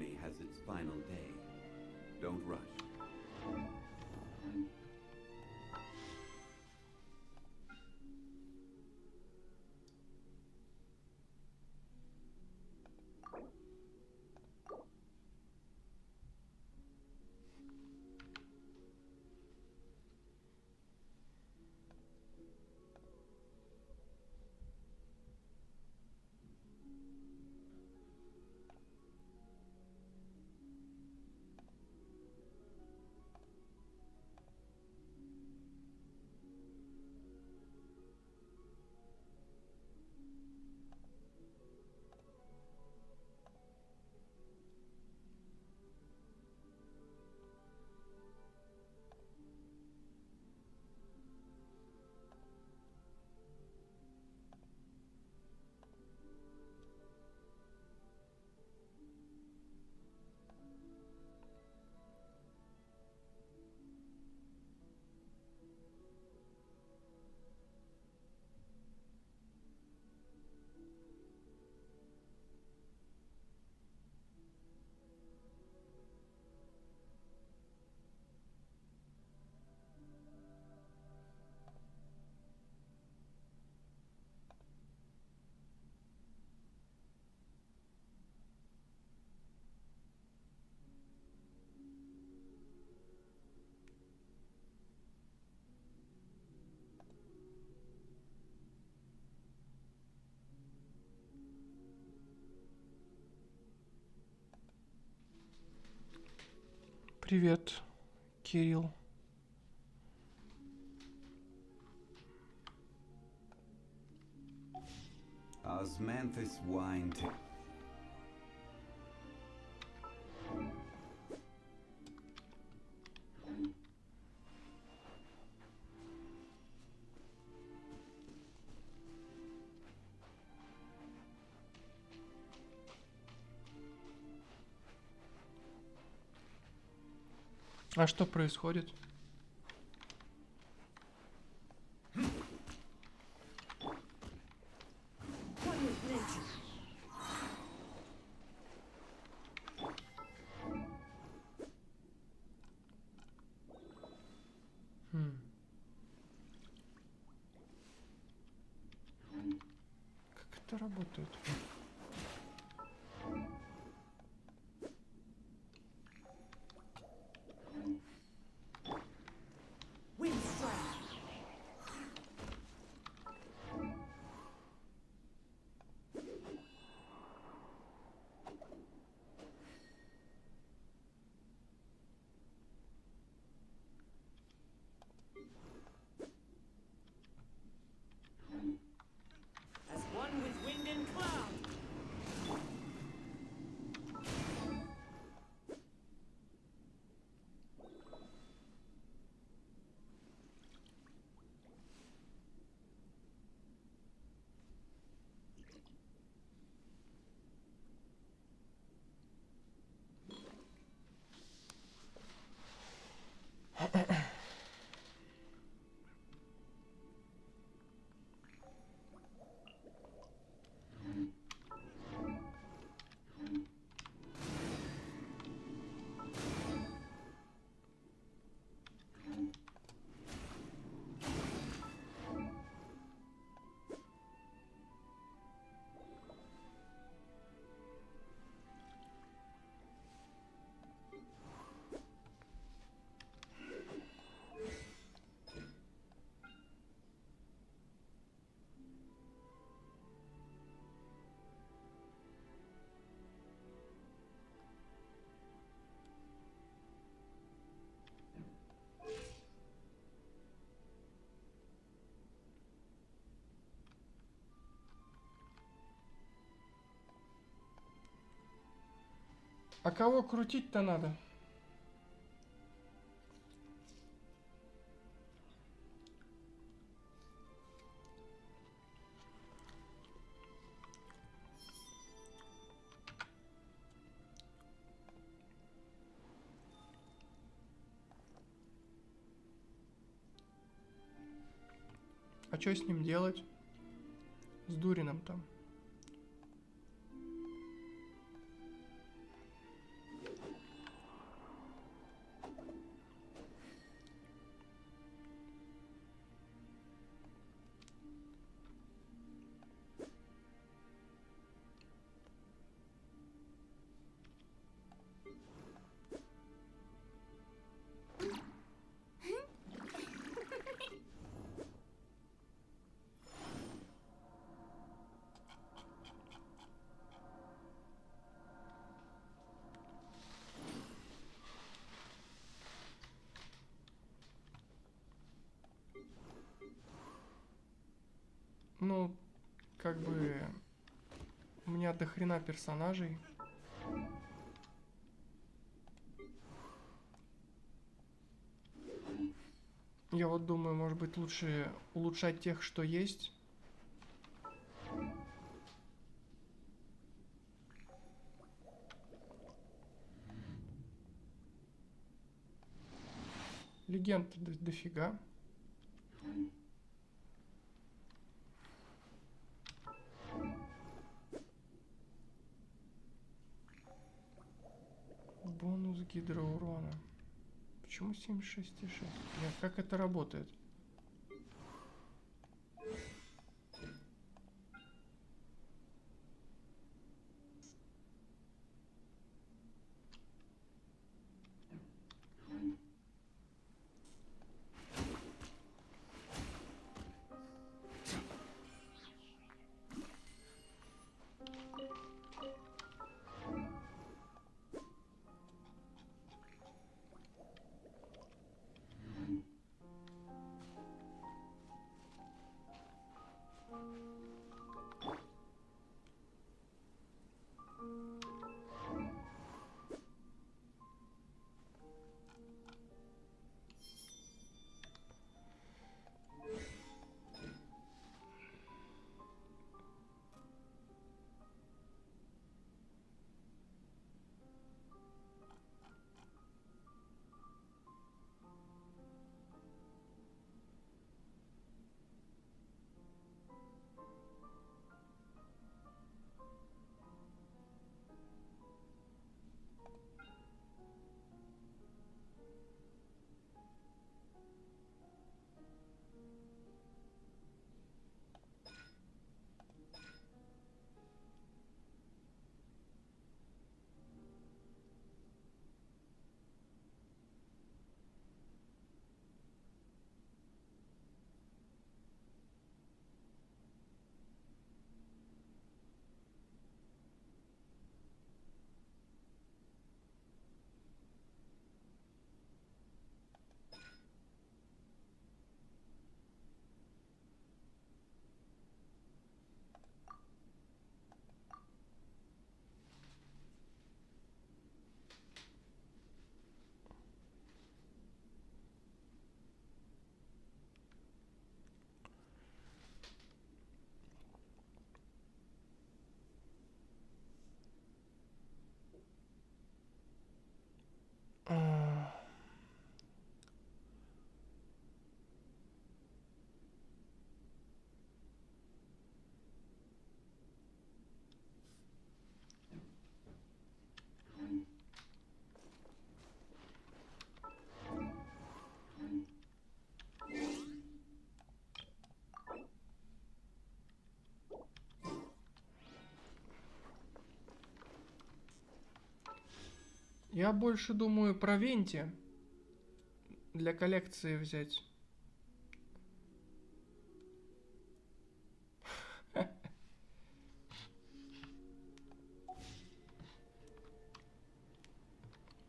S8: day has its final day. Don't rush.
S9: Привет, Кирилл.
S8: Osmanthus wine.
S9: А что происходит? Как это работает?
S10: As one with wind and cloud.
S9: А кого крутить-то надо? А что с ним делать? С Дурином там. как бы у меня до хрена персонажей. Я вот думаю, может быть, лучше улучшать тех, что есть. Легенд дофига. Бонус гидроурона. Почему 76,6? Нет, как это работает? Я больше думаю про Венти для коллекции взять.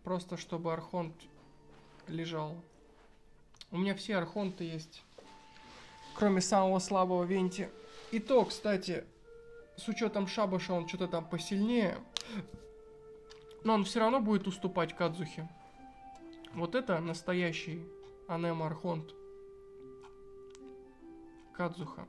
S9: Просто чтобы архонт лежал. У меня все архонты есть, кроме самого слабого Венти. И то, кстати, с учетом шабаша он что-то там посильнее. Но он все равно будет уступать Кадзухе. Вот это настоящий Анема Архонт. Кадзуха.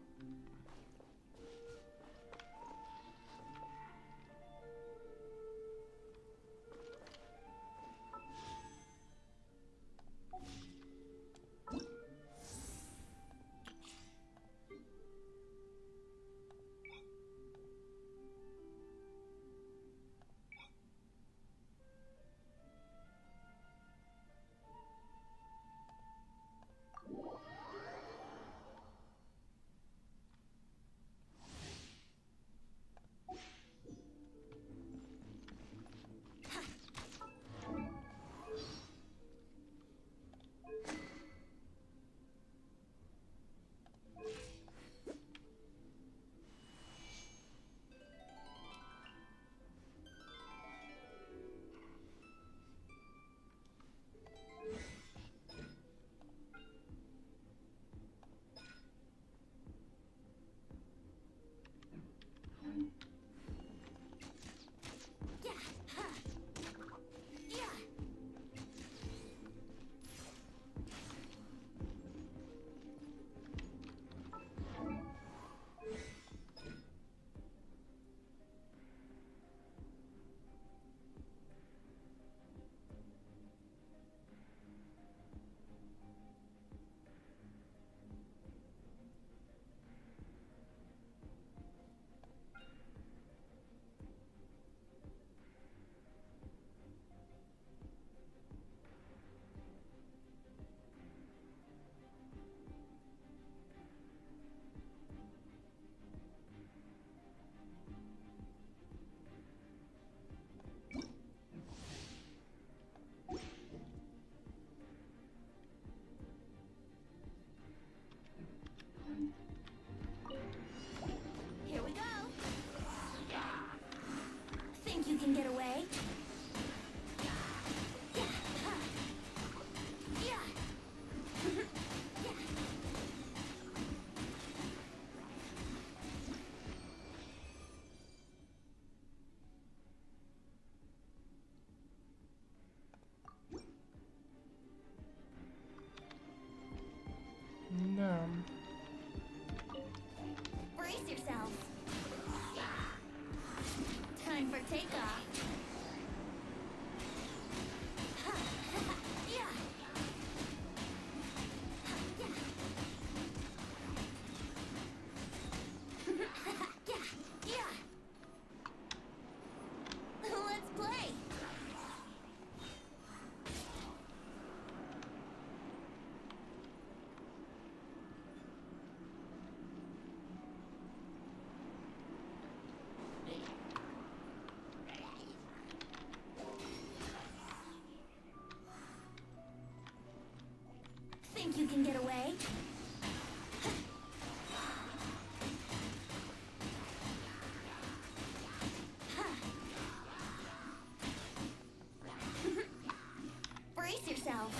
S5: Think you can get away? Brace yourself.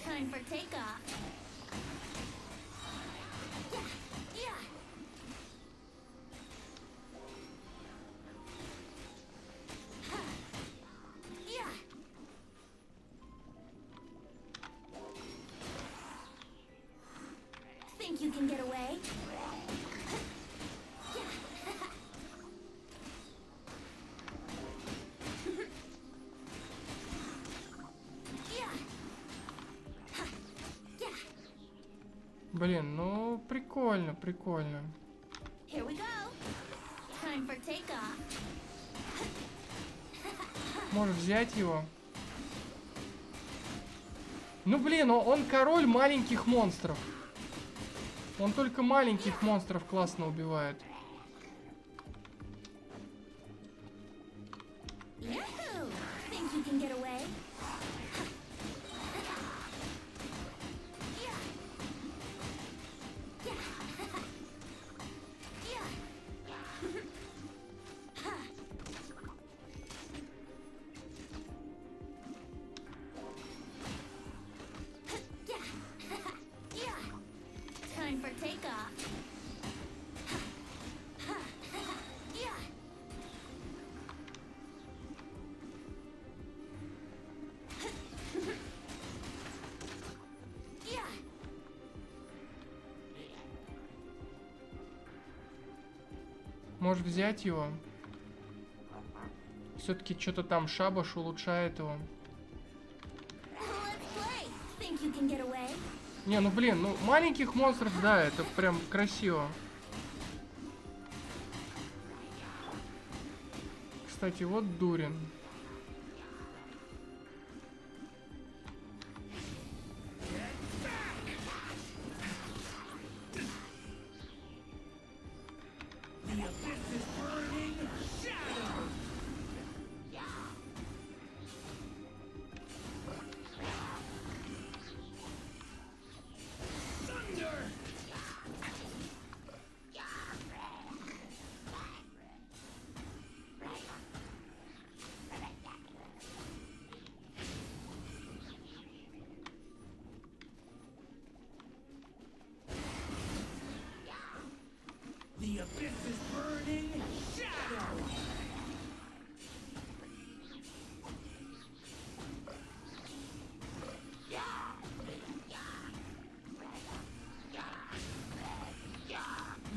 S5: Time for takeoff. Yeah. Yeah. Think you can get away?
S9: Блин, ну прикольно, прикольно.
S5: Here we go. Time for takeoff.
S9: Может взять его? Ну блин, он король маленьких монстров. Он только маленьких монстров классно убивает.
S5: Yahoo! Think you can get away? Time for takeoff.
S9: Может взять его? Все-таки что-то там шабаш улучшает его.
S5: Let's play. Think you can get away?
S9: Не, ну блин, ну маленьких монстров, да, это прям красиво. Кстати, вот Дурин.
S10: The abyss is burning shadow.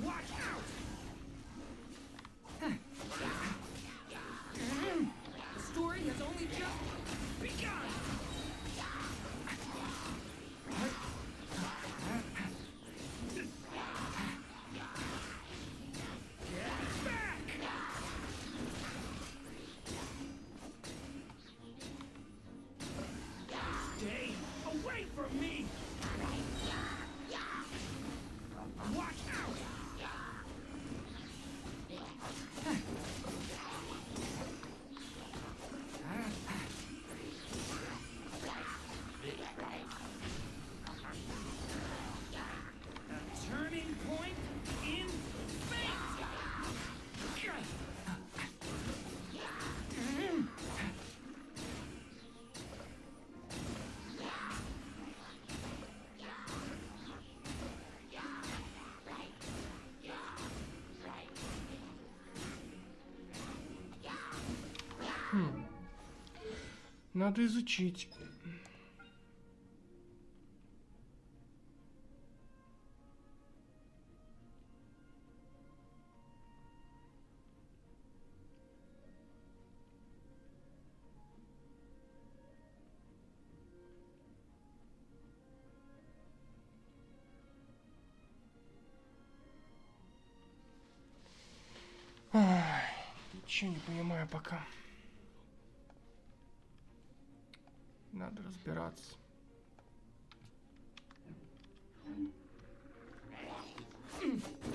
S10: Watch out! The story has only just begun. Stay away from me! Watch out! A turning point in fate!
S9: Надо изучить. Ай, ничего не понимаю пока. Надо разбираться.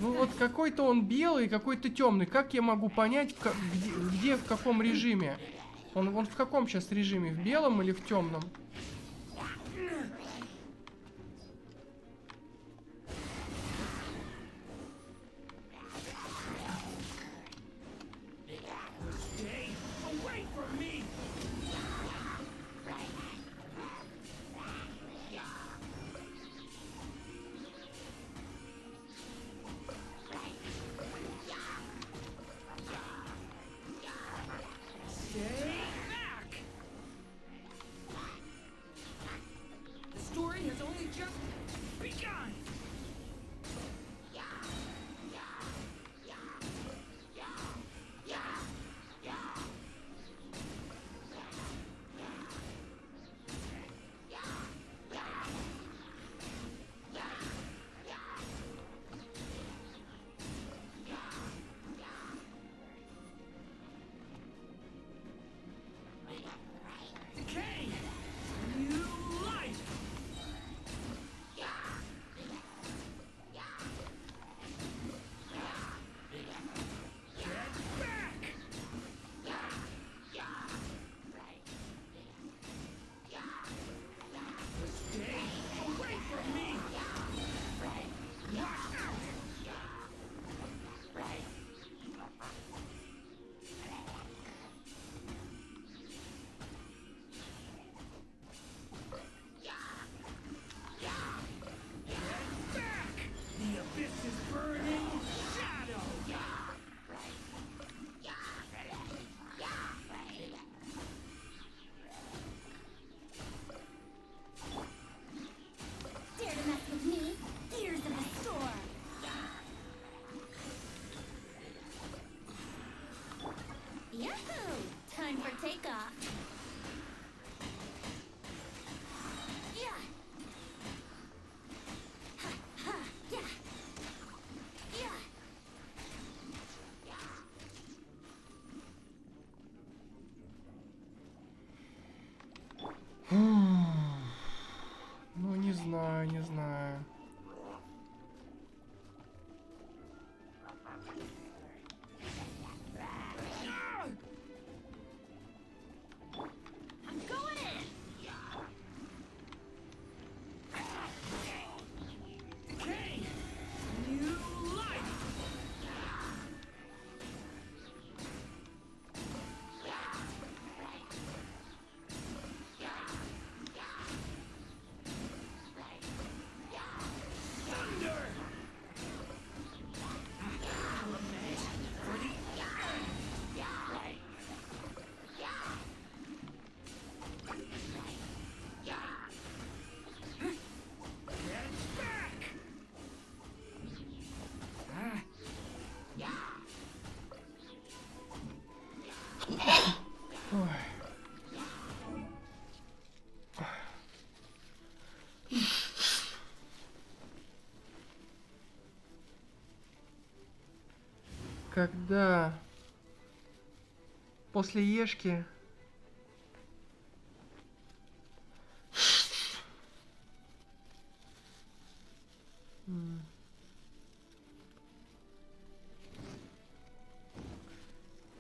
S9: Ну вот какой-то он белый, какой-то темный. Как я могу понять, где в каком режиме Он в каком сейчас режиме? В белом или в темном?
S10: Stay away from me! Stay back! The story has only just begun! Decay! New life! Get back! Stay away from me! Watch out! Back! The abyss is burning shadow!
S3: Dare to mess with me? Ears of the storm. Yahoo! Time for takeoff. Yeah. Ha ha. Yeah. Yeah.
S9: Ну, не знаю, не знаю.
S3: I'm going in.
S10: Decay! New life! Thunder! Element for the Get back!
S9: Ой. Когда после ешки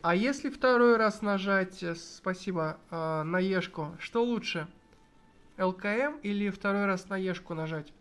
S9: А если второй раз нажать, спасибо, на ешку, что лучше? ЛКМ или второй раз на ешку нажать?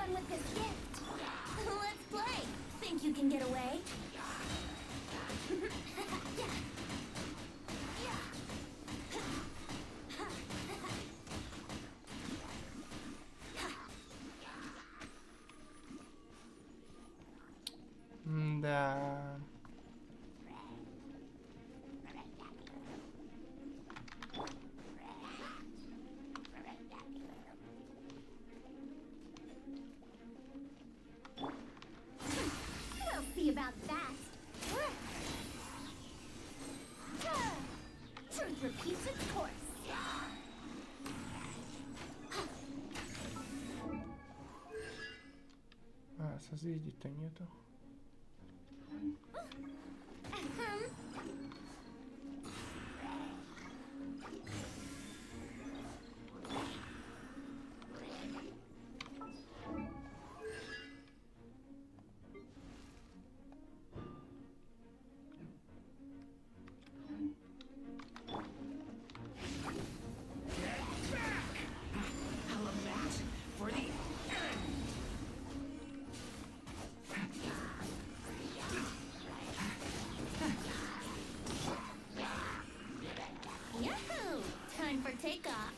S5: fun with this gift. Let's play. Think you can get away?
S9: Да.
S5: We'll see about that. Truth repeats its course.
S9: А, созвездий-то нету.
S5: Yahoo! Time for takeoff.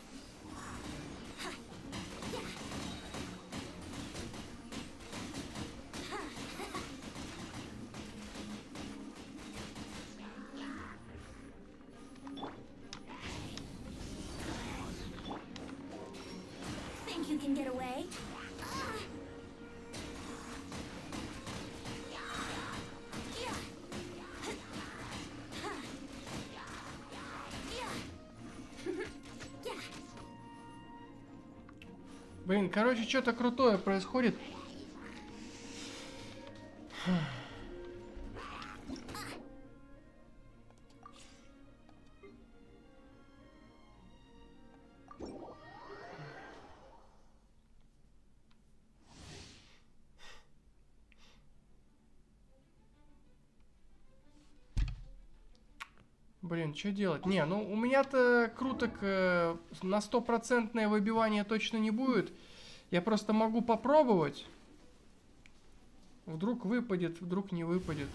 S5: Think you can get away?
S9: Блин, короче, что-то крутое происходит. Блин, что делать? Не, ну у меня-то круток на 100% выбивание точно не будет. Я просто могу попробовать. Вдруг выпадет, вдруг не выпадет.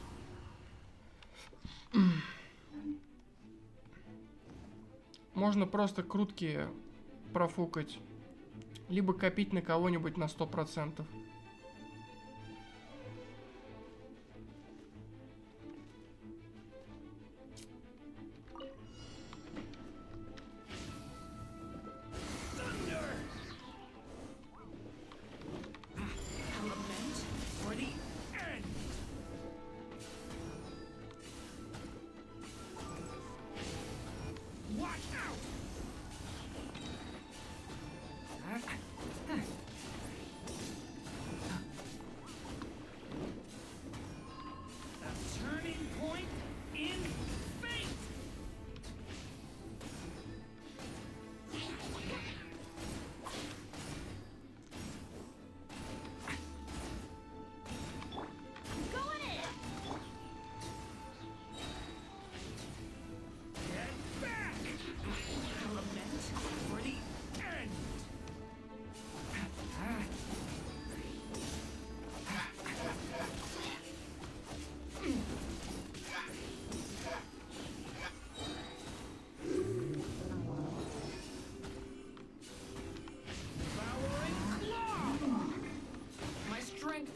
S9: Можно просто крутки профукать. Либо копить на кого-нибудь на 100%.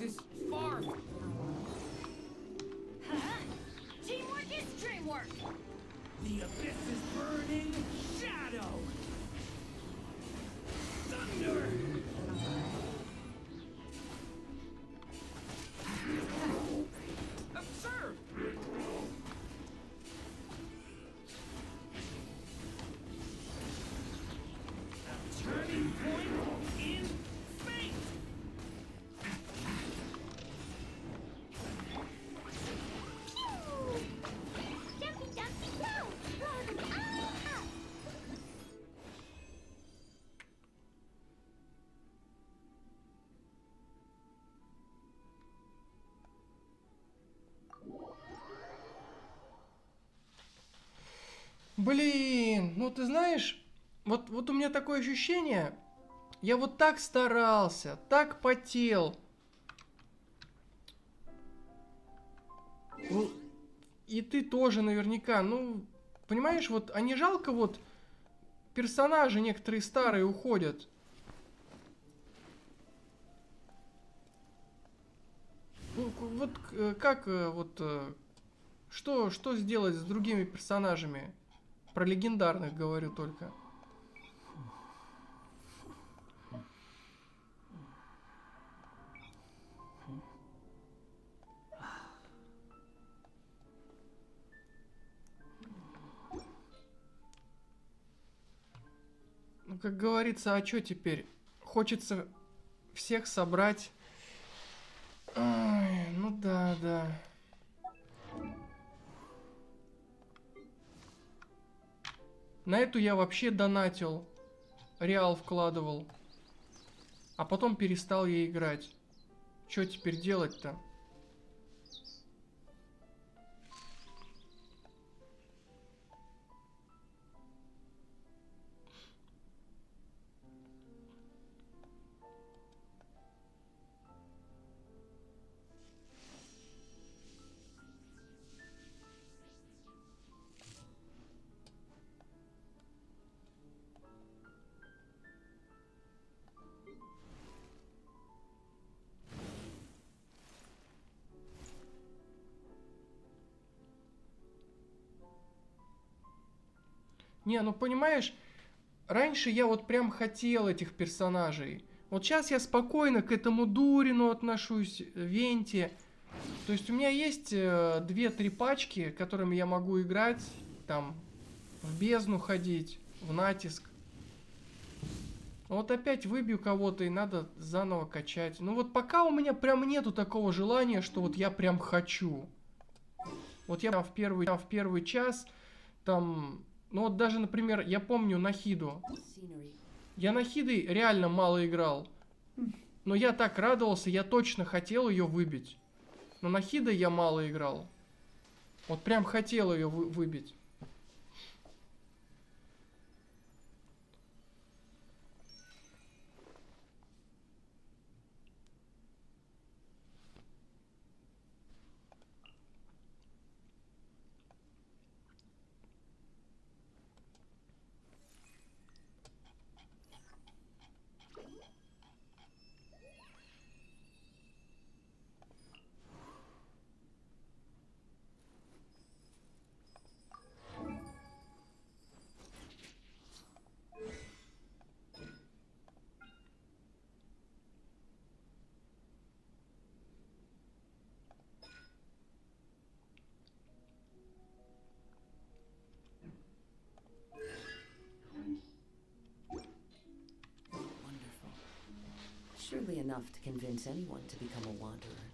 S10: This far.
S1: Teamwork is dreamwork.
S10: The abyss is burning. Shadow. Thunder. Observe. A turning point in fate.
S3: Jumpy, jumpy, go!
S9: Блин, ну ты знаешь, вот у меня такое ощущение, Я вот так старался, так потел. Ну, и ты тоже наверняка, ну, понимаешь, вот, а не жалко вот персонажи некоторые старые уходят. Ну, вот как вот что сделать с другими персонажами? Про легендарных говорю только. Ну, как говорится, а что теперь? Хочется всех собрать. Ай, ну да, да. На эту я вообще донатил. Реал вкладывал. А потом перестал ей играть. Что теперь делать-то? Не, ну понимаешь, раньше я вот прям хотел этих персонажей. Вот сейчас я спокойно к этому Дурину отношусь, Венте. То есть у меня есть 2-3 пачки, которыми я могу играть, там, в бездну ходить, в натиск. Вот опять выбью кого-то и надо заново качать. Ну вот пока у меня прям нету такого желания, что вот я прям хочу. Вот я в первый час, там... Ну вот даже, например, я помню Нахиду. Я Нахидой реально мало играл. Но я так радовался, я точно хотел ее выбить. Но Нахидой я мало играл. Вот прям хотел ее выбить.
S11: Surely enough to convince anyone to become a wanderer.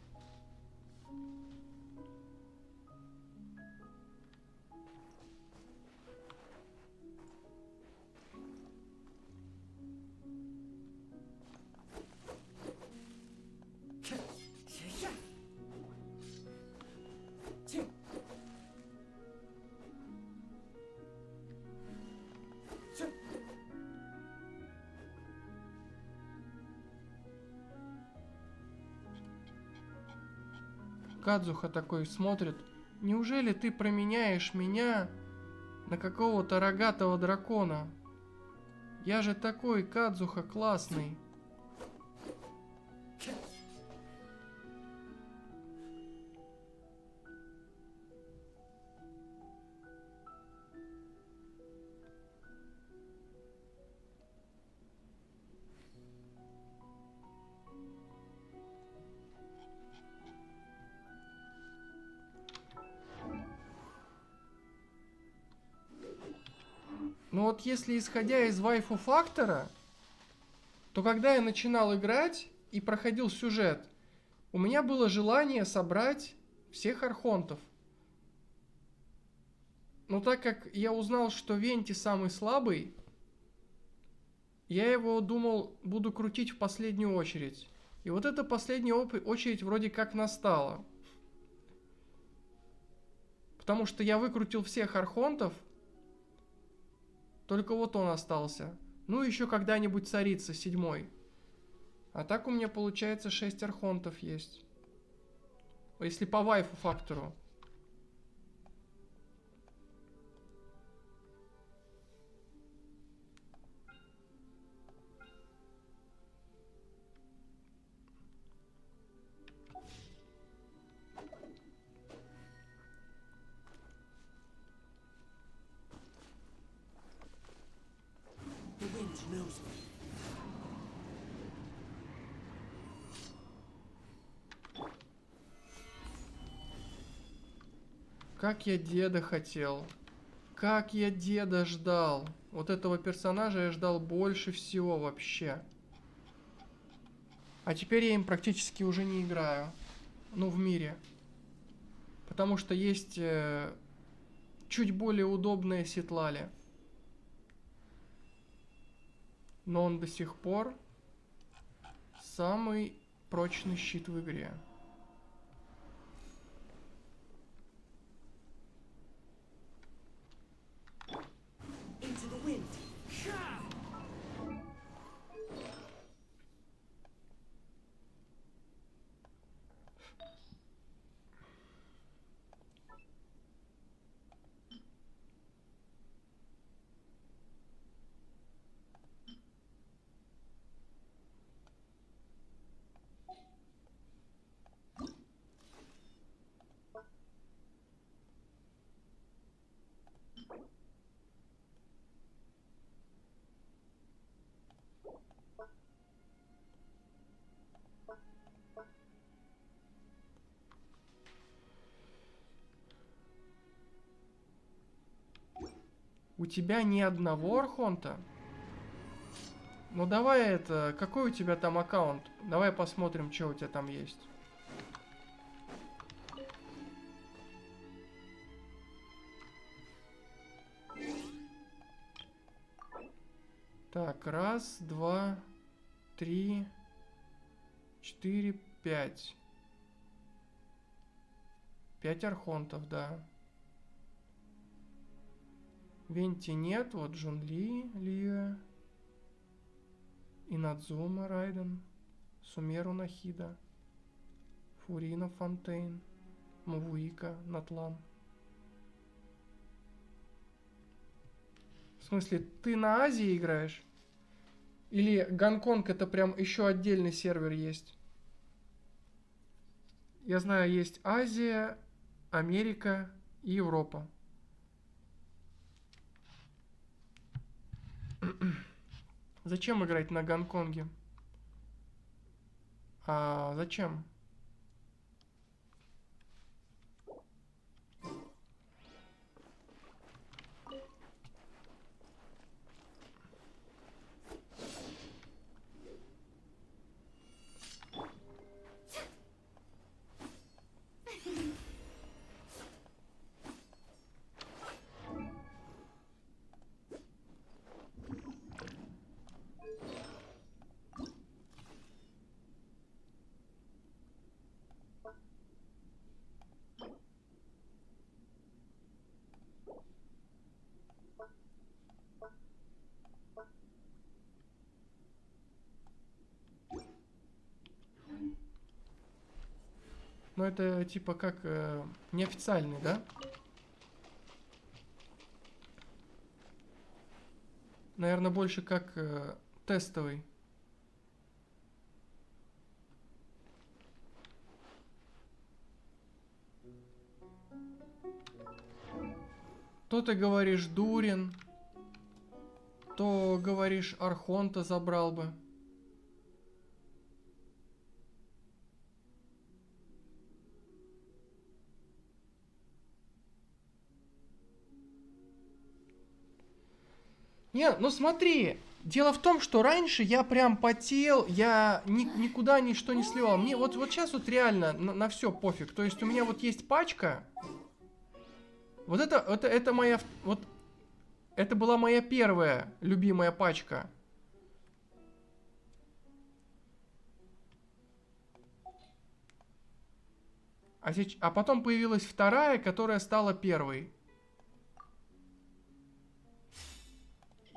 S9: Кадзуха такой смотрит. Неужели ты променяешь меня на какого-то рогатого дракона? Я же такой, Кадзуха, классный. Ну вот если исходя из вайфу-фактора, то когда я начинал играть и проходил сюжет, у меня было желание собрать всех архонтов. Но так как я узнал, что Венти самый слабый, я его думал, буду крутить в последнюю очередь. И вот эта последняя очередь вроде как настала. Потому что я выкрутил всех архонтов, только вот он остался. Ну, еще когда-нибудь царица 7. А так у меня получается 6 архонтов есть. Если по вайфу фактору.
S10: The wind knows me.
S9: Как я деда хотел. Как я деда ждал. Вот этого персонажа я ждал больше всего вообще. А теперь я им практически уже не играю. Ну, в мире. Потому что есть чуть более удобные Ситлали. Но он до сих пор самый прочный щит в игре.
S10: Into the wind.
S9: У тебя ни одного архонта? Ну давай это... Какой у тебя там аккаунт? Давай посмотрим, что у тебя там есть. Так, раз, два, 3, 4, 5. 5 архонтов, да. Венти нет, вот Джун Ли, Лия, Инадзума Райден, Сумеру Нахида, Фурина Фонтейн, Мавуика Натлан. В смысле, ты на Азии играешь? Или Гонконг это прям еще отдельный сервер есть? Я знаю, есть Азия, Америка и Европа. Зачем играть на Гонконге? А зачем? Ну это типа как неофициальный, да? Наверное, больше как тестовый. То ты говоришь Дурин, то говоришь Архонта забрал бы. Не, ну смотри, дело в том, что раньше я прям потел, я никуда ничто не сливал. Мне вот сейчас вот реально на все пофиг. То есть у меня вот есть пачка. Вот это моя, вот это была моя первая любимая пачка. А потом появилась вторая, которая стала первой.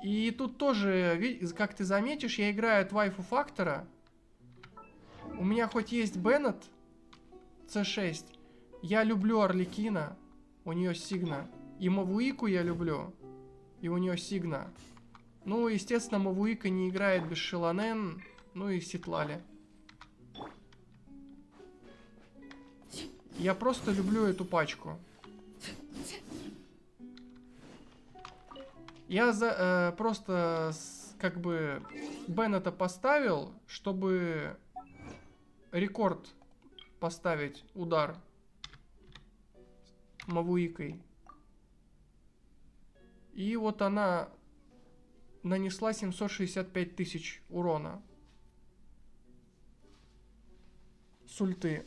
S9: И тут тоже, как ты заметишь, я играю от вайфу фактора. У меня хоть есть Беннет C6, я люблю Орликина, у нее Сигна. И Мавуику я люблю, и у нее Сигна. Ну, естественно, Мавуика не играет без Шиланен, ну и Ситлали. Я просто люблю эту пачку. Я просто как бы Беннета поставил, чтобы рекорд поставить удар Мавуикой. И вот она нанесла 765 тысяч урона. С ульты.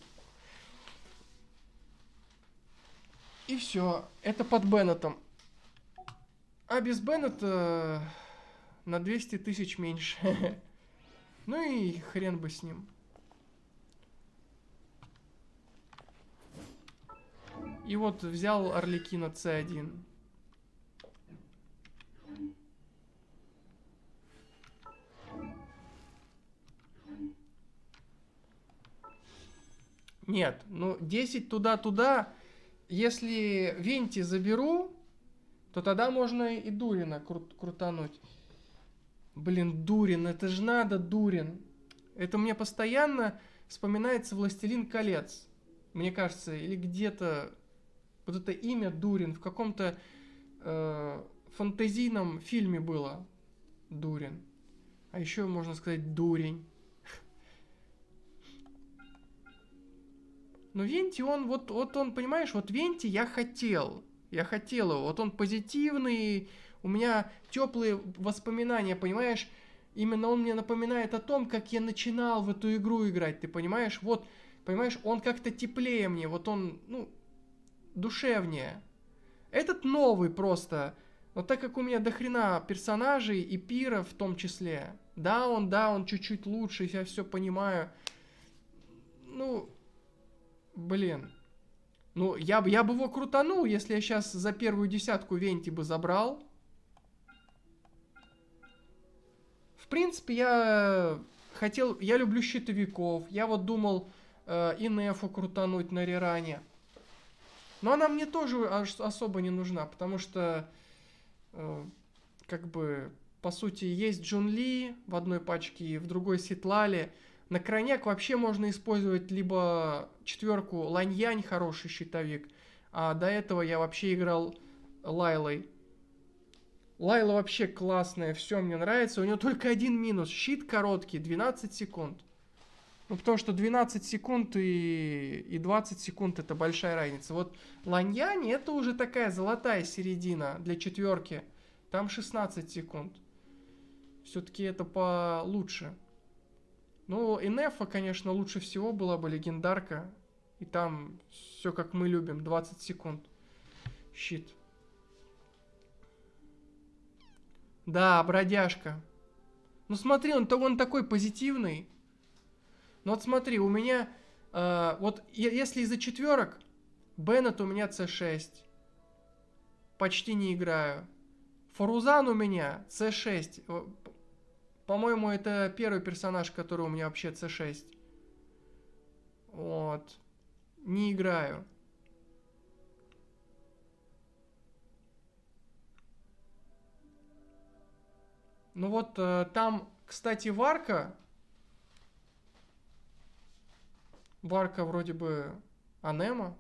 S9: И все. Это под Беннетом. А без Беннета на 200 тысяч меньше. Ну и хрен бы с ним. И вот взял Орликина C1. Нет, ну 10 туда-туда. Если Венти заберу, то тогда можно и Дурина крутануть. Блин, Дурин, это же надо, Дурин. Это мне постоянно вспоминается «Властелин колец». Мне кажется, или где-то вот это имя Дурин в каком-то фантазийном фильме было. Дурин. А еще можно сказать Дурень. Но Венти, он, вот он, понимаешь, вот Венти я хотел его, вот он позитивный, у меня теплые воспоминания, понимаешь, именно он мне напоминает о том, как я начинал в эту игру играть, ты понимаешь, вот, понимаешь, он как-то теплее мне, вот он, ну, душевнее. Этот новый просто, но так как у меня дохрена персонажей и пира в том числе, да, он чуть-чуть лучше, я все понимаю, ну... Блин. Ну, я бы его крутанул, если я сейчас за первую десятку Венти бы забрал. В принципе, я люблю щитовиков. Я вот думал Инефу крутануть на реране. Но она мне тоже особо не нужна, потому что, как бы, по сути, есть Джун Ли в одной пачке, в другой Ситлали. На крайняк вообще можно использовать либо четверку Ланьянь, хороший щитовик, а до этого я вообще играл Лайлой. Лайла вообще классная, все мне нравится. У нее только один минус. Щит короткий, 12 секунд. Ну, потому что 12 секунд и 20 секунд это большая разница. Вот Ланьянь это уже такая золотая середина для четверки. Там 16 секунд. Все-таки это получше. Ну, Инефа, конечно, лучше всего была бы легендарка. И там все как мы любим. 20 секунд. Щит. Да, бродяжка. Ну смотри, он такой позитивный. Ну вот смотри, у меня... вот если из-за четверок, Беннет у меня C6. Почти не играю. Фарузан у меня C6. По-моему, это первый персонаж, который у меня вообще C6. Вот. Не играю. Ну вот, там, кстати, Варка. Варка вроде бы Анема.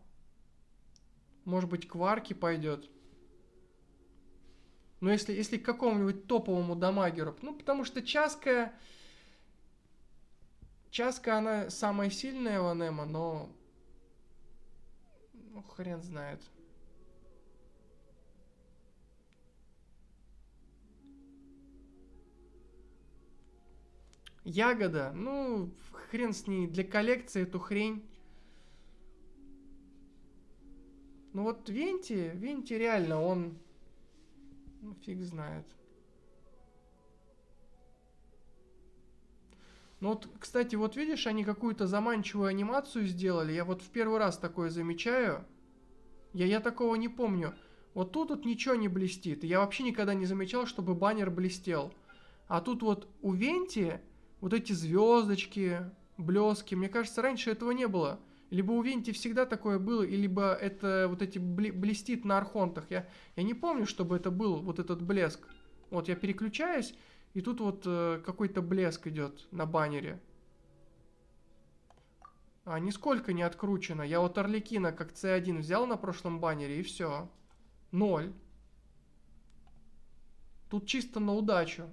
S9: Может быть, к Варке пойдет. Ну, если к какому-нибудь топовому дамагеру. Ну, потому что Часка, она самая сильная у Анема, но... Ну, хрен знает. Ягода, ну, хрен с ней. Для коллекции эту хрень. Ну, вот Венти реально, он... Ну, фиг знает. Ну вот, кстати, вот видишь, они какую-то заманчивую анимацию сделали. Я вот в первый раз такое замечаю. Я такого не помню. Вот тут вот ничего не блестит. Я вообще никогда не замечал, чтобы баннер блестел. А тут вот у Венти вот эти звездочки, блески. Мне кажется, раньше этого не было. Либо у Венти всегда такое было, либо это вот эти блестит на архонтах. Я не помню, чтобы это был вот этот блеск. Вот я переключаюсь, и тут вот какой-то блеск идет на баннере. А, нисколько не откручено. Я вот Арлекина как C1 взял на прошлом баннере, и все. 0. Тут чисто на удачу.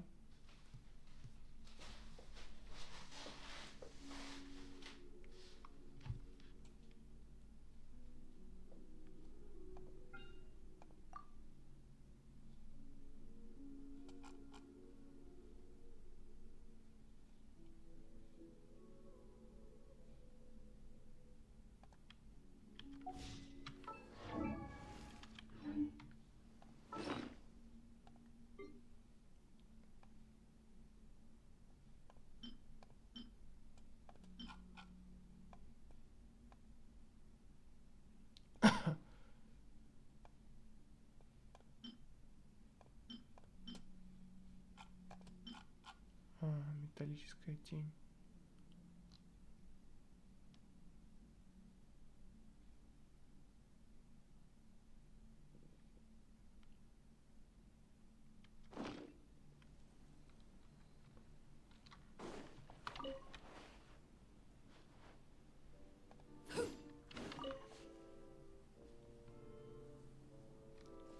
S9: Металлическая тень.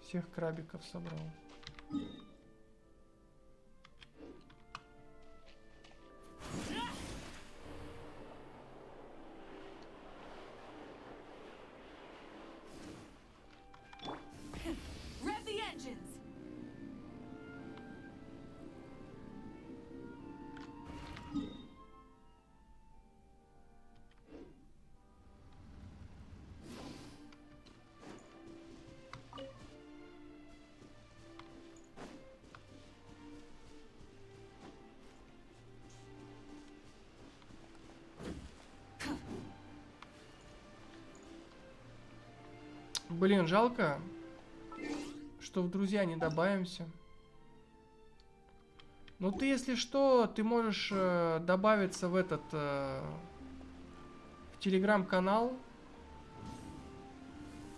S9: Всех крабиков собрал.
S1: Rev the engines.
S9: Блин, жалко, что в друзья не добавимся. Ну ты, если что, ты можешь добавиться в этот в телеграм-канал.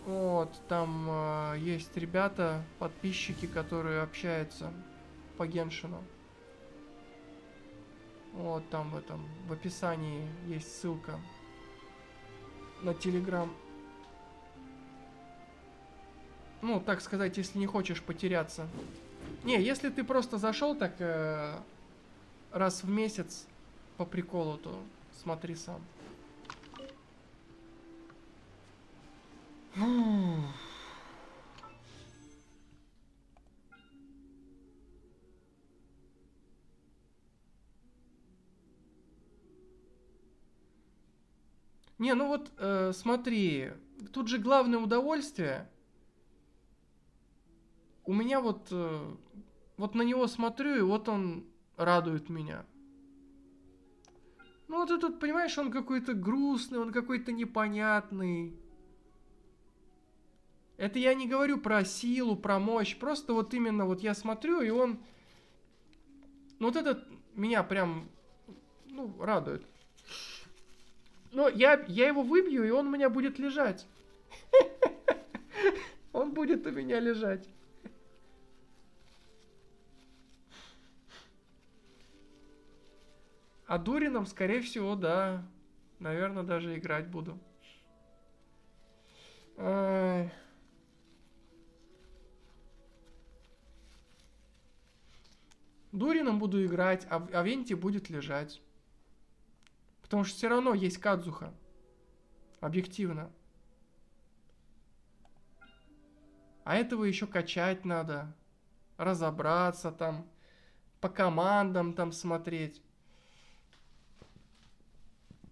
S9: Вот, там есть ребята, подписчики, которые общаются по Геншину. Вот там в описании есть ссылка на телеграм. Ну, так сказать, если не хочешь потеряться. Не, если ты просто зашел так раз в месяц по приколу, то смотри сам. Не, ну вот смотри, тут же главное удовольствие. У меня вот на него смотрю, и вот он радует меня. Ну вот тут, понимаешь, он какой-то грустный, он какой-то непонятный. Это я не говорю про силу, про мощь. Просто вот именно вот я смотрю, и он... Ну вот этот меня прям, ну, радует. Но я его выбью, и он у меня будет лежать. Он будет у меня лежать. А Дурином, скорее всего, да. Наверное, даже играть буду. Дурином буду играть, а Венти будет лежать. Потому что все равно есть Кадзуха. Объективно. А этого еще качать надо. Разобраться там. По командам там смотреть.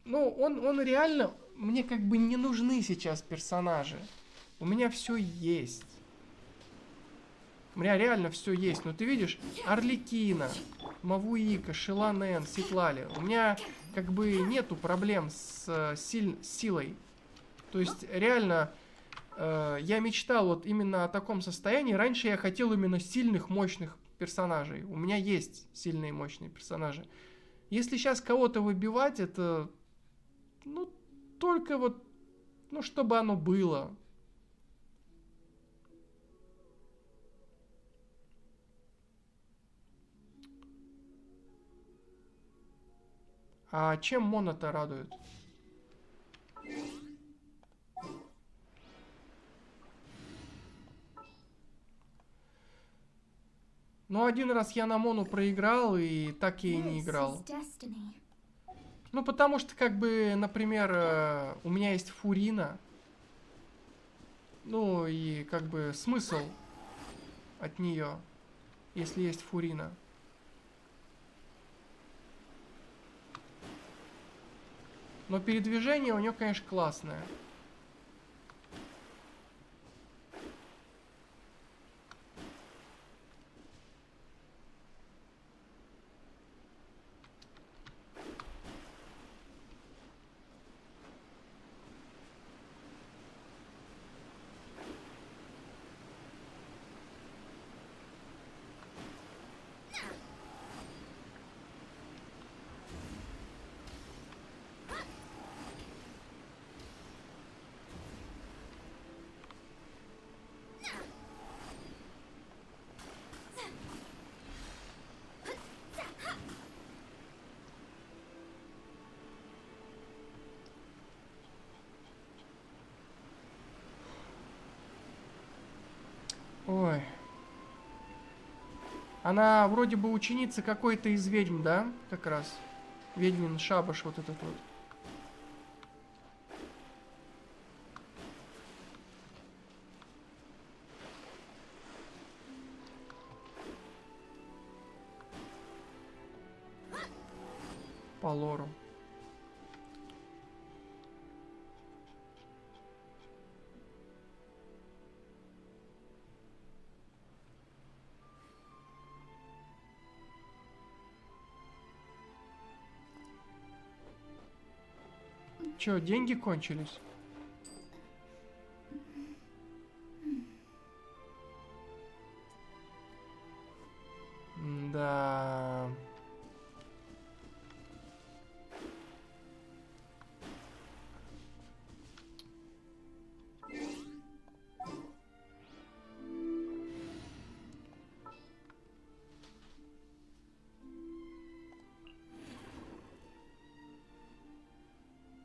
S9: Ну, он реально... Мне как бы не нужны сейчас персонажи. У меня все есть. У меня реально все есть. Но ты видишь, Арлекина, Мавуика, Шиланен, Ситлали. У меня как бы нету проблем с силой. То есть реально я мечтал вот именно о таком состоянии. Раньше я хотел именно сильных, мощных персонажей. У меня есть сильные, мощные персонажи. Если сейчас кого-то выбивать, это, ну, только вот, ну, чтобы оно было. А чем Мона-то радует? Ну, один раз я на Мону проиграл, и так я и не играл. Ну, потому что, как бы, например, у меня есть Фурина. Ну, и, как бы, смысл от нее, если есть Фурина. Но передвижение у нее, конечно, классное. Ой. Она вроде бы ученица какой-то из ведьм, да? Как раз. Ведьмин шабаш вот этот вот. По лору. Чё, деньги кончились? Да.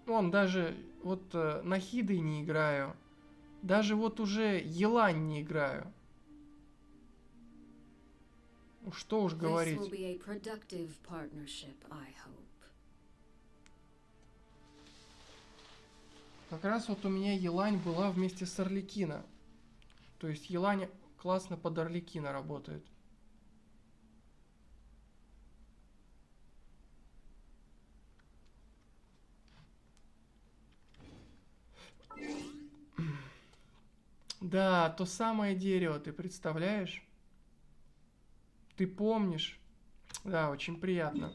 S9: Вон, даже вот Нахидой не играю. Даже вот уже Елань не играю. Ну, что уж говорить. Как раз вот у меня Елань была вместе с Орликино. То есть Елань классно под Орликино работает. Да, то самое дерево, ты представляешь? Ты помнишь? Да, очень приятно.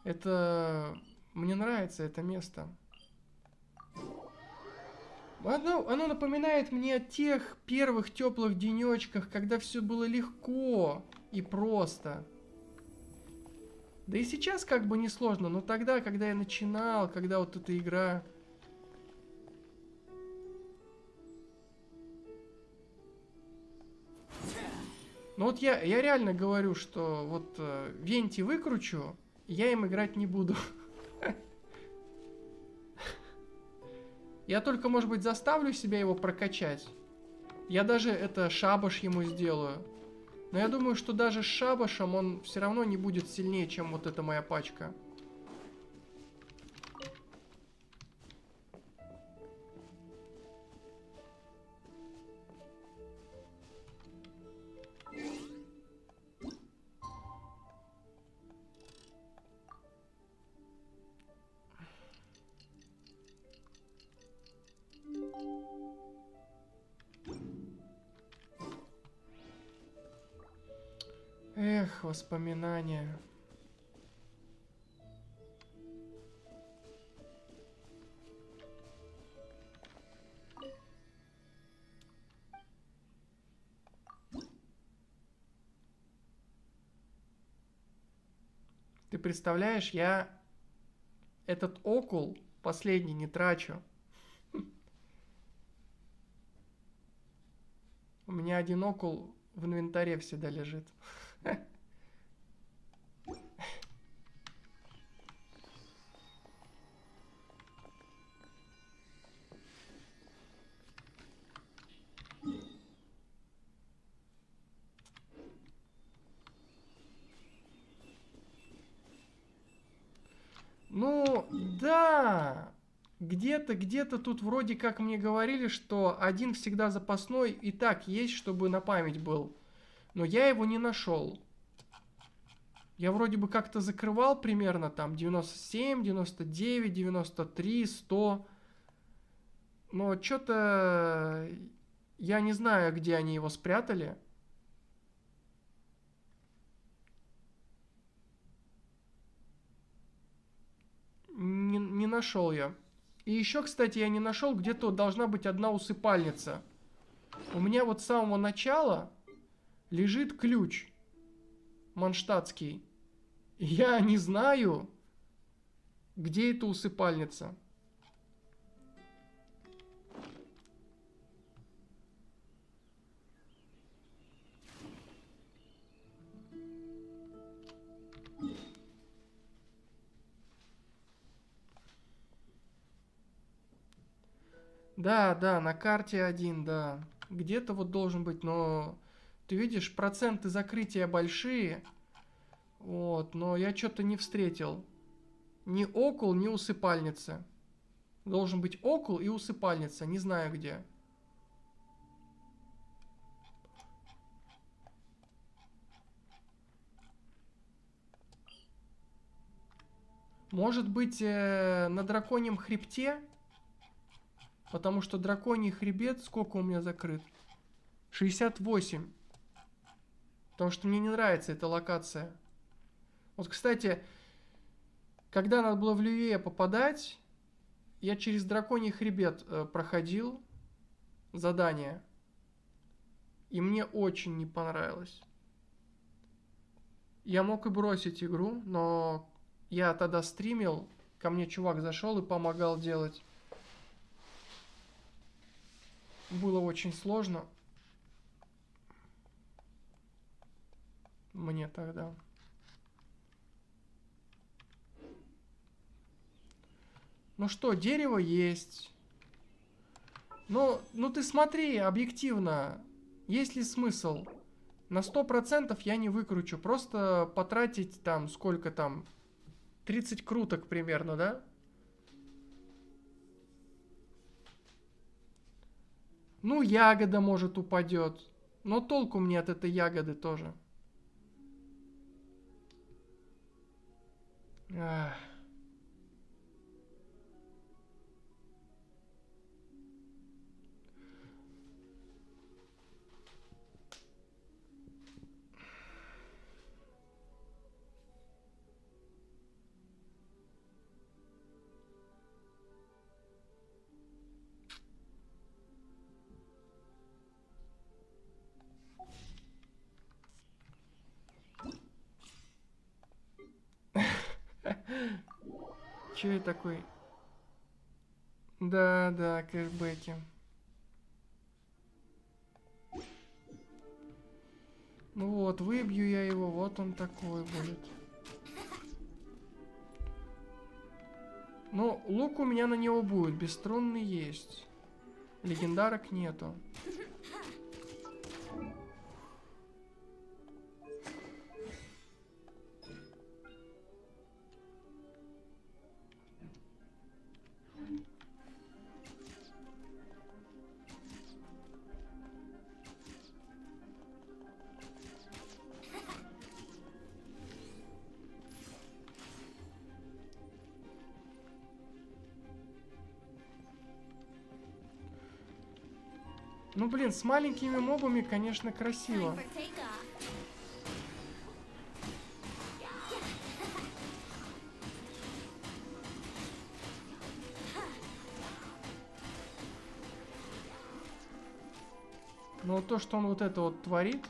S9: Это... Мне нравится это место. Оно напоминает мне о тех первых теплых денечках, когда все было легко и просто. Да и сейчас как бы не сложно, но тогда, когда я начинал, когда вот эта игра... Ну вот я реально говорю, что вот Венти выкручу, я им играть не буду. Я только, может быть, заставлю себя его прокачать. Я даже это шабаш ему сделаю. Но я думаю, что даже с шабашем он все равно не будет сильнее, чем вот эта моя пачка. Эх, воспоминания. Ты представляешь, я этот окул последний не трачу. У меня один окул в инвентаре всегда лежит. Ну, да. Где-то тут вроде как мне говорили, что один всегда запасной и так есть, чтобы на память был. Но я его не нашел. Я вроде бы как-то закрывал примерно там 97, 99, 93, 100. Но что-то я не знаю, где они его спрятали. Не нашел я. И еще, кстати, я не нашел, где-то должна быть одна усыпальница. У меня вот с самого начала лежит ключ манштатский. И я не знаю, где эта усыпальница. Да, на карте один, да. Где-то вот должен быть, но... Ты видишь, проценты закрытия большие. Вот, но я что-то не встретил. Ни окул, ни усыпальница. Должен быть окул и усыпальница, не знаю где. Может быть, на драконьем хребте? Потому что драконий хребет, сколько у меня закрыт? 68. Потому что мне не нравится эта локация. Вот, кстати, когда надо было в Люе попадать, я через драконий хребет проходил задание. И мне очень не понравилось. Я мог и бросить игру, но я тогда стримил, ко мне чувак зашел и помогал делать. Было очень сложно. Мне тогда. Ну что, дерево есть. Ну ты смотри, объективно. Есть ли смысл? На 100% я не выкручу. Просто потратить там, сколько там? 30 круток примерно, да? Ну, ягода, может, упадет. Но толку мне от этой ягоды тоже. Ах. Че я такой? Да, кэшбэки. Ну вот, выбью я его, вот он такой будет. Ну, лук у меня на него будет, бесструнный есть. Легендарок нету. Ну, блин, с маленькими мобами, конечно, красиво. Но то, что он вот это вот творит...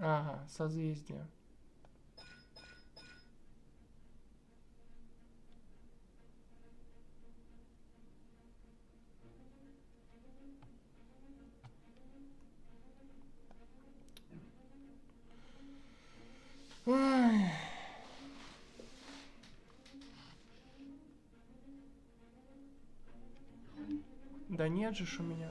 S9: Ага, созвездие. Ой. Да нет же ж у меня.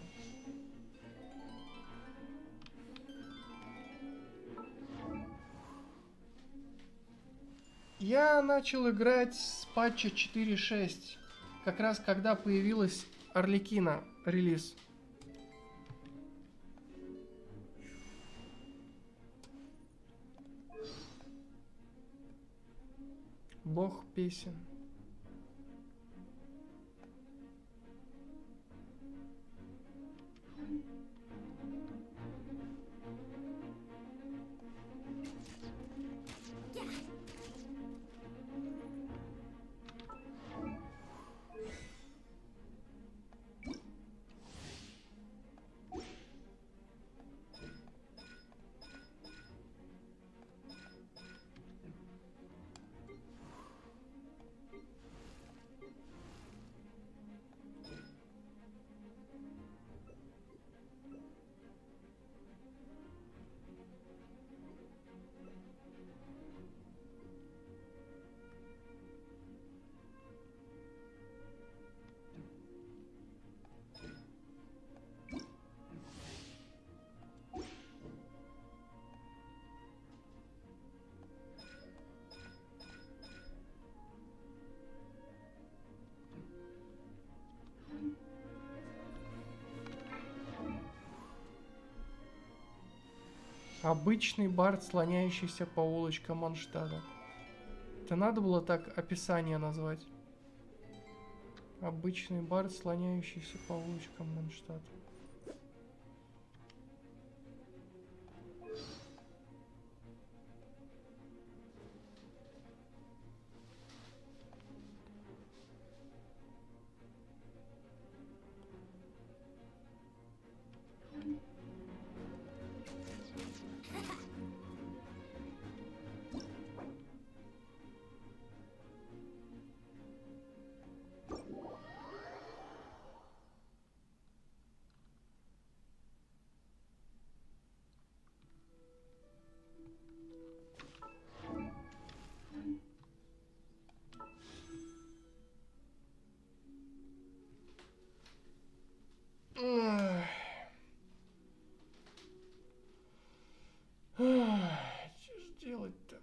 S9: Я начал играть с патча 4.6, как раз когда появилась Арлекина релиз. Бог песен. Обычный бард, слоняющийся по улочкам Манштада. Это надо было так описание назвать. Обычный бард, слоняющийся по улочкам Манштада. Что ж делать-то?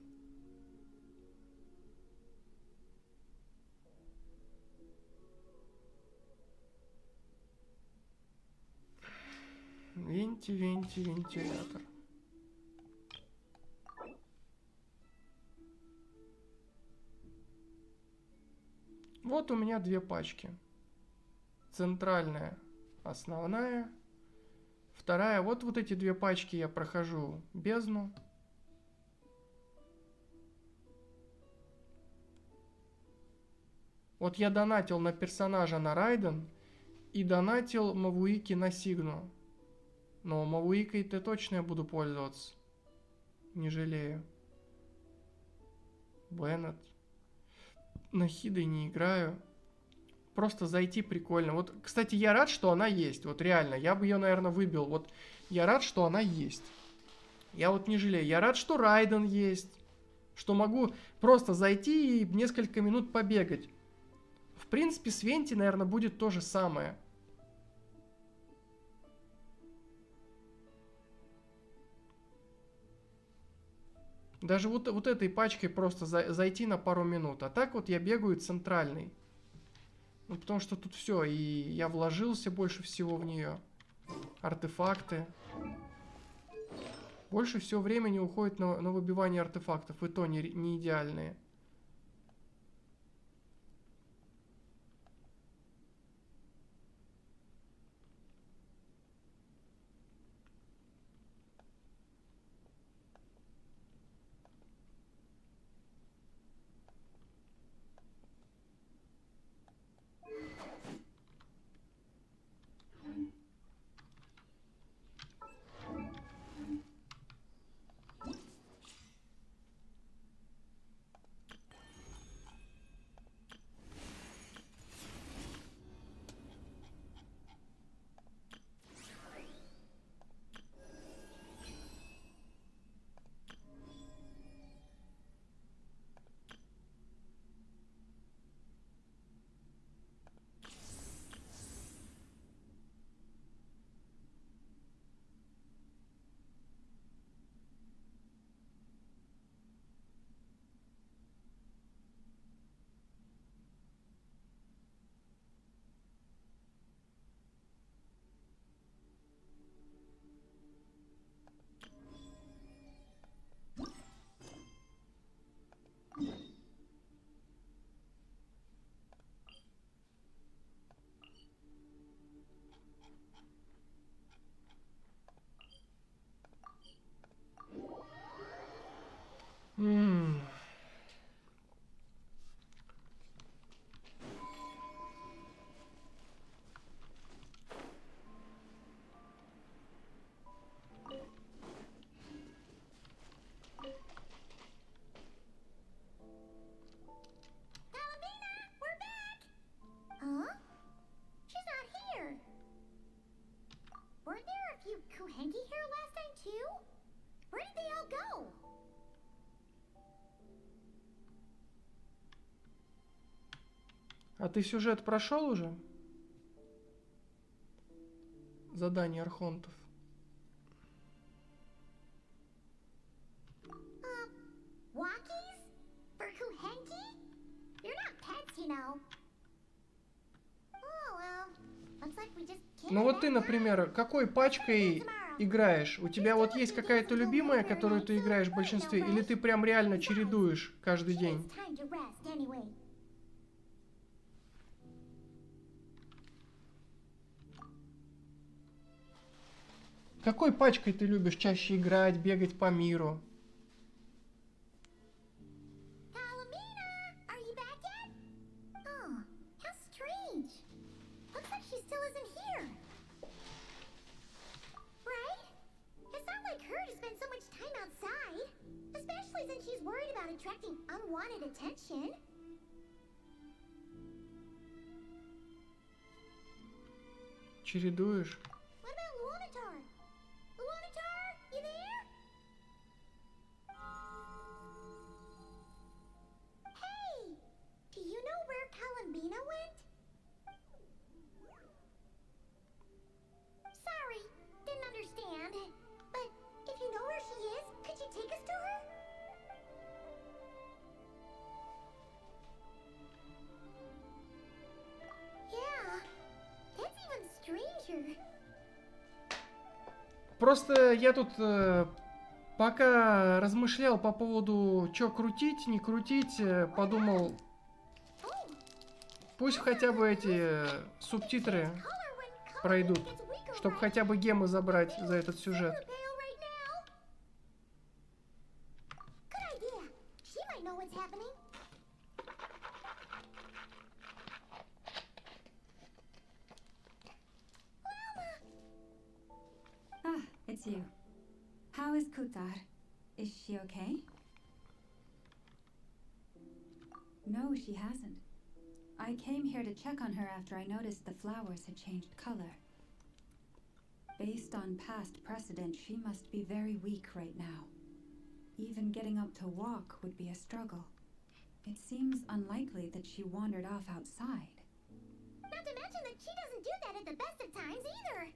S9: Вентилятор. Вот у меня две пачки. Центральная, основная. Вторая, вот эти две пачки я прохожу бездну. Вот я донатил на персонажа на Райден и донатил Мавуики на Сигну. Но Мавуикой-то точно я буду пользоваться. Не жалею. Беннет. На Хидой не играю. Просто зайти прикольно. Вот, кстати, я рад, что она есть. Вот реально, я бы ее, наверное, выбил. Вот я рад, что она есть. Я вот не жалею. Я рад, что Райден есть. Что могу просто зайти и несколько минут побегать. В принципе, с Венти, наверное, будет то же самое. Даже вот этой пачкой просто зайти на пару минут. А так вот я бегаю центральный. Ну, потому что тут все, и я вложился больше всего в нее. Артефакты. Больше всего времени уходит на выбивание артефактов, и то не идеальные. М.
S3: Columbina, we're back! Huh? She's not here. Weren't there a few Kuhenki here last time too? Where did they all go?
S9: А ты сюжет прошел уже? Задание архонтов.
S3: Walkies? For Kuhenki? You're not pets, you know. Oh well. Looks like we just can't.
S9: Ну вот ты, например, какой пачкой играешь? У тебя вот есть какая-то любимая, которую ты играешь в большинстве, или ты прям реально чередуешь каждый день?
S3: It's time to rest anyway.
S9: Какой пачкой ты любишь чаще играть, бегать по миру?
S3: Columbina, are you back yet? Oh, how strange. Looks like she still isn't here. Right? It's not like her to spend so much time outside, especially since she's worried about attracting unwanted attention.
S9: Чередуешь?
S3: What about Luanatar? Luanatar, you there? Hey! Do you know where Columbina went? Sorry, didn't understand. But if you know where she is, could you take us to her? Yeah, that's even stranger.
S9: Просто я тут пока размышлял по поводу, что крутить, не крутить, подумал, пусть хотя бы эти субтитры пройдут, чтобы хотя бы гемы забрать за этот сюжет.
S3: Good idea. She might know what's happening.
S12: Ah, it's you. How is Kutar? Is she okay? No, she hasn't. I came here to check on her after I noticed the flowers had changed color. Based on past precedent, she must be very weak right now. Even getting up to walk would be a struggle. It seems unlikely that she wandered off outside.
S3: Not to mention that she doesn't do that at the best of times either.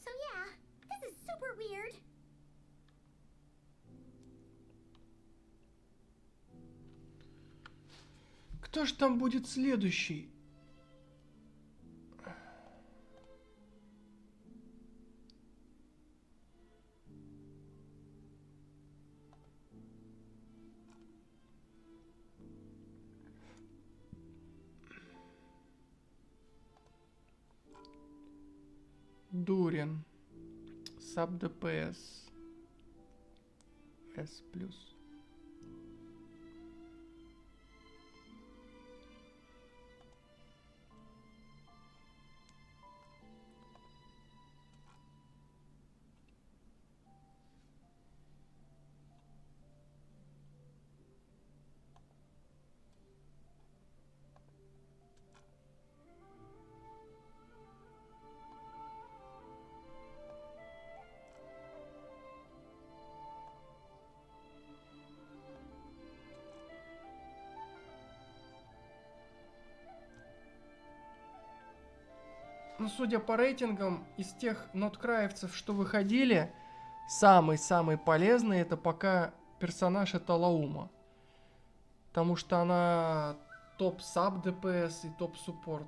S3: So yeah, this is super weird.
S9: Кто ж там будет следующий? Дурин. Саб ДПС. С+. Ну, судя по рейтингам, из тех ноткраевцев, что выходили, самый-самый полезный это пока персонаж это Лаума. Потому что она топ-саб ДПС и топ-суппорт.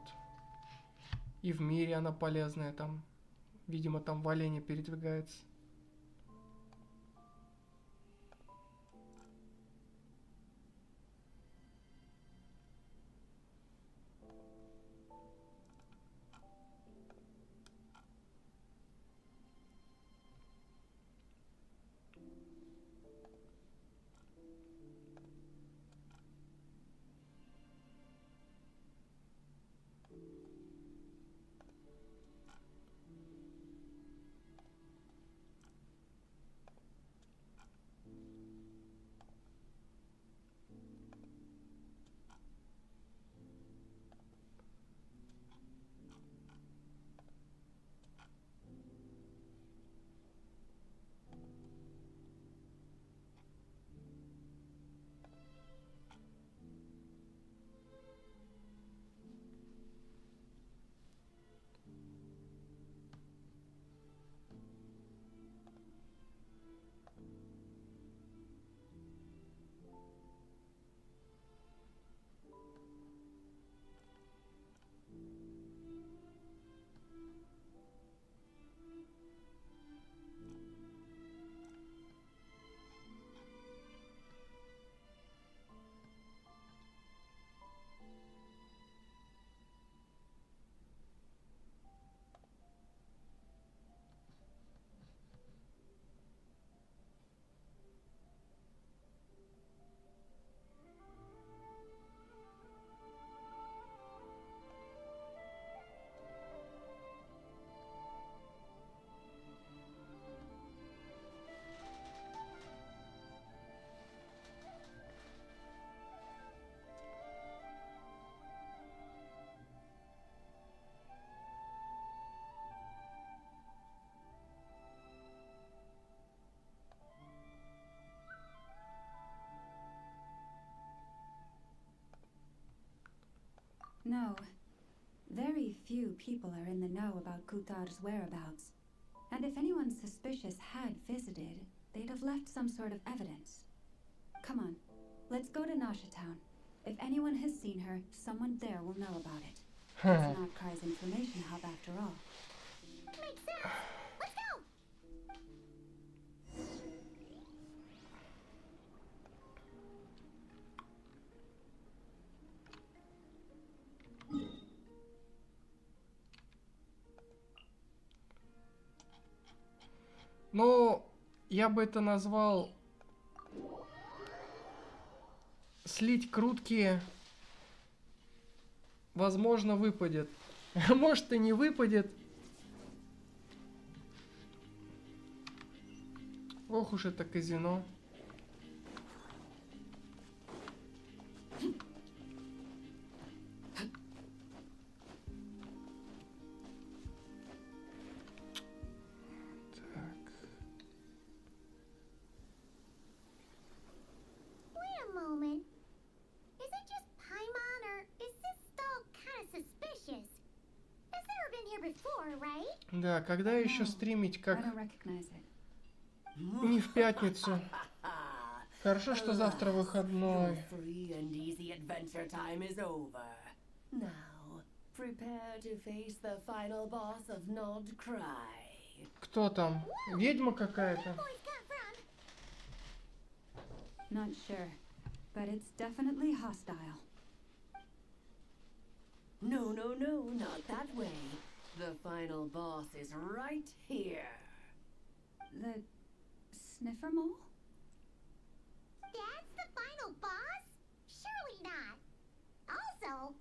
S9: И в мире она полезная там. Видимо, там в олене передвигается.
S12: No. Very few people are in the know about Kutar's whereabouts. And if anyone suspicious had visited, they'd have left some sort of evidence. Come on, let's go to Nasha Town. If anyone has seen her, someone there will know about it. It's not Kai's information hub after all.
S3: Makes sense. Let's go.
S9: Ну, я бы это назвал слить круткие. Возможно, выпадет. Может, и не выпадет. Ох уж это казино.
S3: Wait a moment. Is it just Paimon, or is this stall kind of suspicious? It's never been here before, right?
S9: Да, когда еще стримить,
S12: I
S9: как
S12: don't recognize it.
S9: не в пятницу. Хорошо, что завтра выходной.
S11: Free and easy adventure time is over. Now, prepare to face the final boss of Nod Cry.
S9: Кто там? Ведьма какая-то?
S3: Boys come from.
S12: Not sure, but it's definitely hostile.
S11: No, no, no, not that way. The final boss is right here.
S12: The sniffer mole?
S3: That's the final boss? Surely not. Also,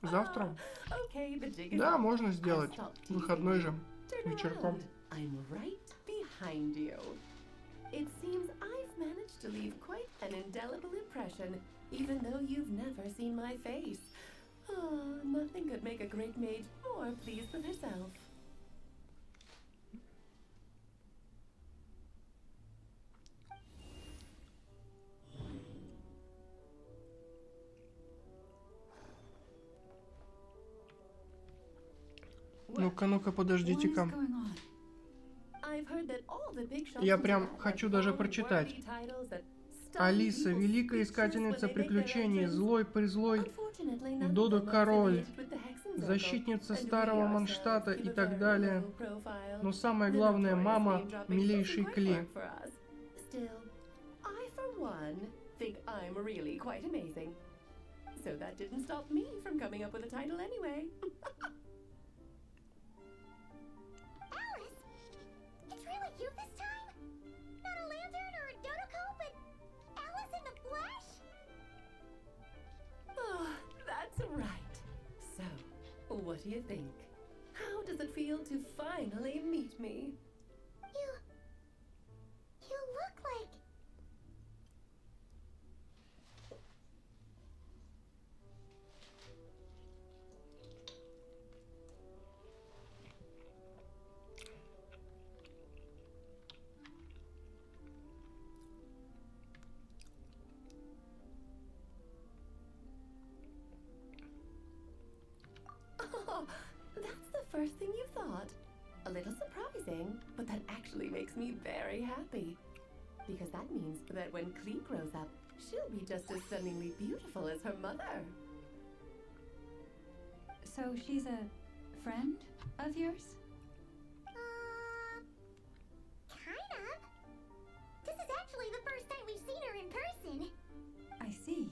S9: Завтра?
S11: Okay, the jig is
S9: Да,
S11: up.
S9: можно сделать.
S11: I'll stop teasing
S9: Выходной
S11: you.
S9: же.
S11: Turn
S2: Oh.
S9: Вечерком.
S11: around. I'm right behind you.
S2: It seems I've managed to leave quite an indelible impression, even though you've never seen my face. Oh, nothing could make a great maid more pleased with herself.
S9: Ну-ка, ну-ка,
S12: What is
S9: подождите-ка.
S12: going on?
S2: I've heard that all the big shops
S9: Я
S2: in
S9: прям
S2: town
S9: хочу
S2: have
S9: даже
S2: worthy
S9: прочитать.
S2: titles that stun
S9: Алиса,
S2: people
S9: великая
S2: speechless
S9: искательница
S2: when they make their
S9: приключений,
S2: entrance.
S9: злой-призлой,
S2: Unfortunately, none of
S9: Додо
S2: them are
S9: Король,
S2: affiliated with the Hexen Circle,
S9: защитница
S2: and we
S9: старого
S2: ourselves
S9: Манштата
S2: keep
S9: и
S2: a
S9: так
S2: very
S9: далее.
S2: low profile.
S9: Но самое
S2: The
S9: главное,
S2: notorious
S9: мама,
S2: name-dropping
S9: милейший
S2: doesn't quite
S9: Кли.
S2: work for us. Still, I, for one, think I'm really quite amazing. So that didn't stop me from coming up with a title anyway.
S3: Alice, it's really you this time? Not a lantern or a Dodoko, but Alice in the flesh?
S2: Oh, that's right. So, what do you think? How does it feel to finally meet me?
S3: You look like...
S2: Oh, that's the first thing you thought. A little surprising, but that actually makes me very happy. Because that means that when Klee grows up, she'll be just as stunningly beautiful as her mother.
S12: So she's a friend of yours?
S3: Kind of. This is actually the first time we've seen her in person.
S12: I see.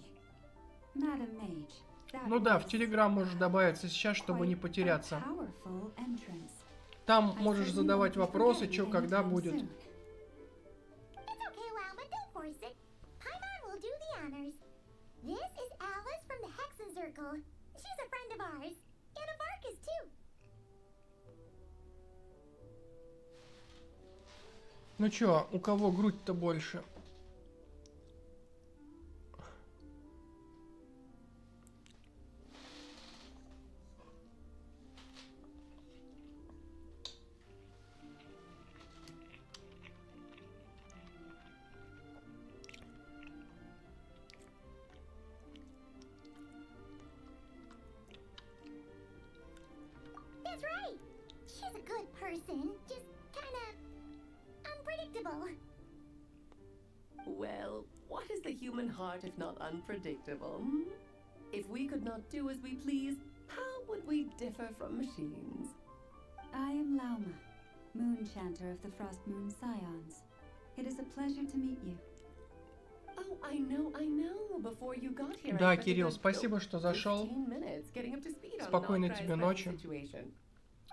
S12: Madam Mage, that
S9: Ну да, в
S12: was
S9: Telegram можешь добавиться сейчас, чтобы не
S12: quite a
S9: потеряться.
S12: powerful entrance.
S9: Там
S12: I
S9: можешь
S12: certainly
S9: задавать
S12: won't be
S9: вопросы,
S12: forgetting
S9: что когда
S12: anytime
S9: будет.
S12: soon.
S3: It's okay, Lauma, don't force it. Paimon will do the honors. This is Alice from the Hexen Circle. She's a friend of ours. And of Arcus, too.
S9: Ну чё, у кого грудь-то больше?
S3: That's right. She's a good person. Just kind of unpredictable.
S11: Well, what is the human heart if not unpredictable? Hmm? If we could not do as we please, how would we differ from machines?
S12: I am Lauma, Moon Chanter of the Frost Moon Scions. It is a pleasure to meet you.
S11: Oh, I know. Before you got here,
S9: Да,
S11: I spent a
S9: Кирилл,
S11: good
S9: спасибо, что зашел.
S11: 15 minutes getting up to speed on
S9: Спокойной
S11: Notcry's
S9: тебе
S11: present
S9: ночи.
S11: situation.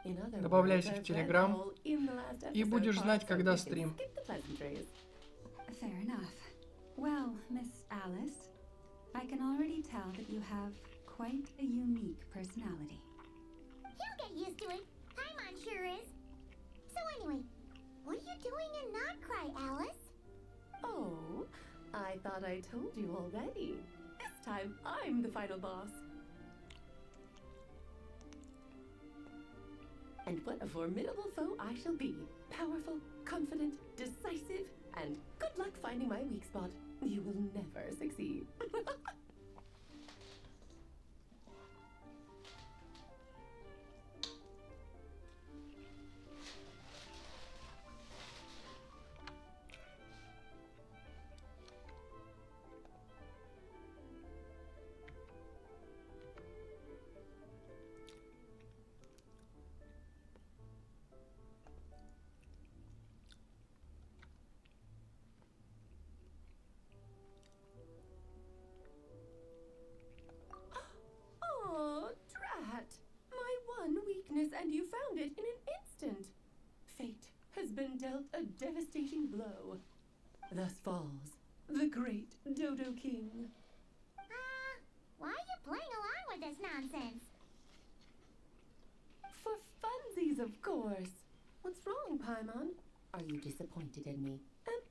S11: In other
S9: Добавляйся
S11: words,
S9: в
S11: I've read
S9: Telegram
S11: all in the last
S9: и
S11: episode
S9: будешь
S11: part,
S9: знать,
S11: so
S9: когда
S11: we can
S9: стрим.
S11: skip the pleasantries.
S12: Fair enough. Well, Miss Alice, I can already tell that you have quite a unique personality.
S3: He'll get used to it. Paimon sure is. So anyway, what are you doing in Notcry, Alice?
S11: Oh, I thought I told you already. This time, I'm the final boss. And what a formidable foe I shall be. Powerful, confident, decisive, and good luck finding my weak spot. You will never succeed. Oh, drat! My one weakness, and you found it in an instant. Fate has been dealt a devastating blow. Thus falls the great Dodo King.
S3: Why are you playing along with this nonsense?
S11: For funsies, of course. What's wrong, Paimon? Are you disappointed in me?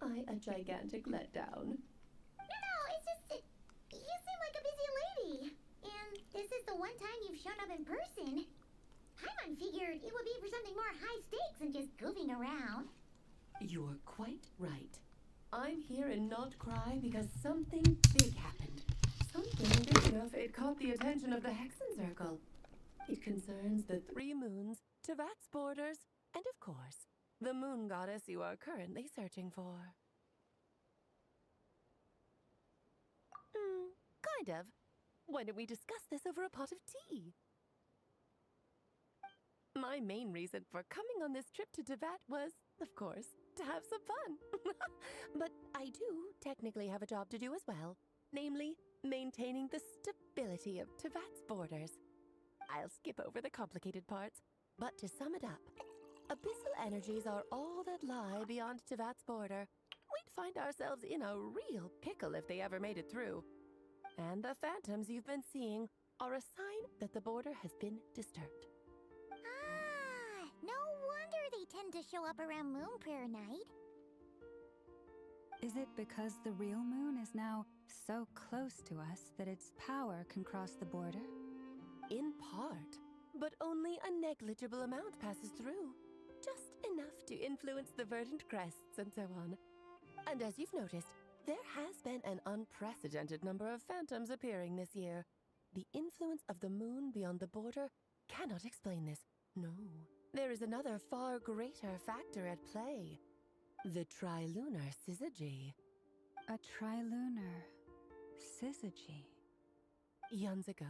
S11: Am I a gigantic letdown?
S3: No, it's just you seem like a busy lady. And this is the one time you've shown up in person. Paimon figured it would be for something more high stakes than just goofing around.
S11: You're quite right. I'm here in Notcry because something big happened. Something big enough it caught the attention of the Hexen Circle. It concerns the
S2: Three moons, Tevat's borders, and of course, the moon goddess you are currently searching for. Kind of. Why don't we discuss this over a pot of tea? My main reason for coming on this trip to Tevat was, of course, to have some fun. But I do technically have a job to do as well, namely, maintaining the stability of Tevat's borders. I'll skip over the complicated parts, but to sum it up, abyssal energies are all that lie beyond Tevat's border. We'd find ourselves in a real pickle if they ever made it through. And the phantoms you've been seeing are a sign that the border has been disturbed.
S3: Ah, no wonder they tend to show up around Moon Prayer Night.
S12: Is it because the real moon is now so close to us that its power can cross the border?
S2: In part, but only a negligible amount passes through. Just enough to influence the verdant crests and so on. And as you've noticed, there has been an unprecedented number of phantoms appearing this year. The influence of the moon beyond the border cannot explain this. No, there is another far greater factor at play. The trilunar syzygy.
S12: A trilunar syzygy.
S2: Eons ago,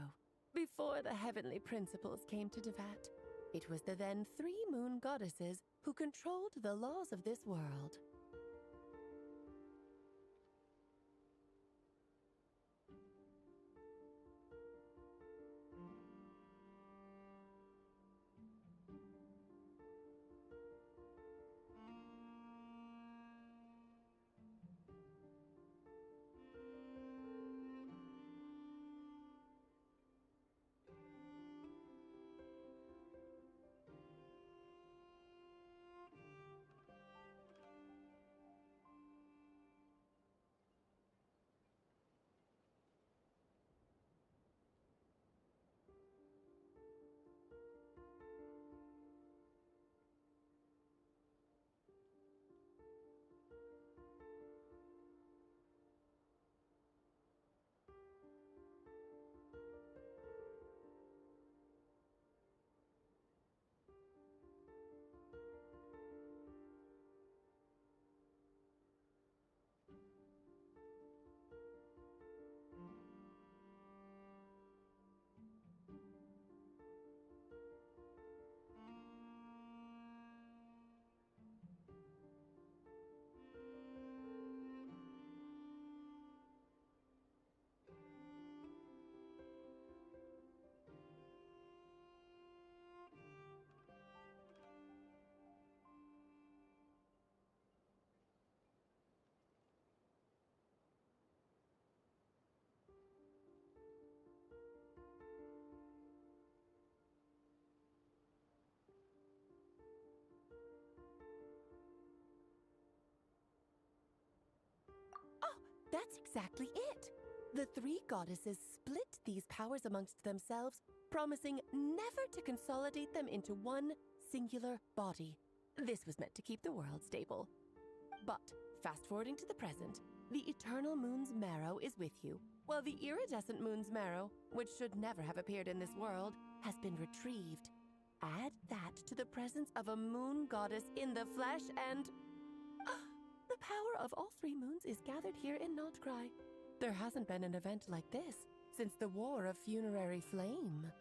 S2: before the heavenly principles came to Tevat, It was the then 3 moon goddesses who controlled the laws of this world. That's exactly it. The 3 goddesses split these powers amongst themselves, promising never to consolidate them into one singular body. This was meant to keep the world stable. But, fast forwarding to the present, the eternal moon's marrow is with you, while the iridescent moon's marrow, which should never have appeared in this world, has been retrieved. Add that to the presence of a moon goddess in the flesh and... the power of all 3 moons is gathered here in Notcry. There hasn't been an event like this since the War of Funerary Flame.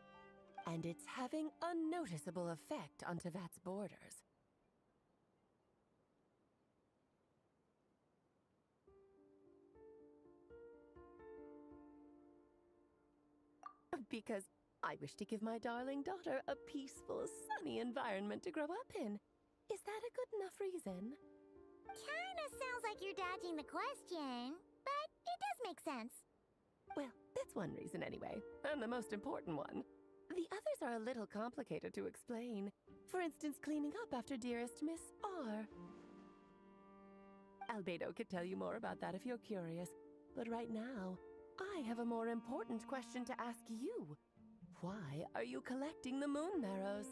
S2: And it's having a noticeable effect on Tevat's borders. Because I wish to give my darling daughter a peaceful, sunny environment to grow up in. Is that a good enough reason?
S3: Kinda sounds like you're dodging the question, but it does make sense.
S2: Well, that's one reason anyway, and the most important one. The others are a little complicated to explain. For instance, cleaning up after dearest Miss R. Albedo could tell you more about that if you're curious, but right now, I have a more important question to ask you. Why are you collecting the moon marrows?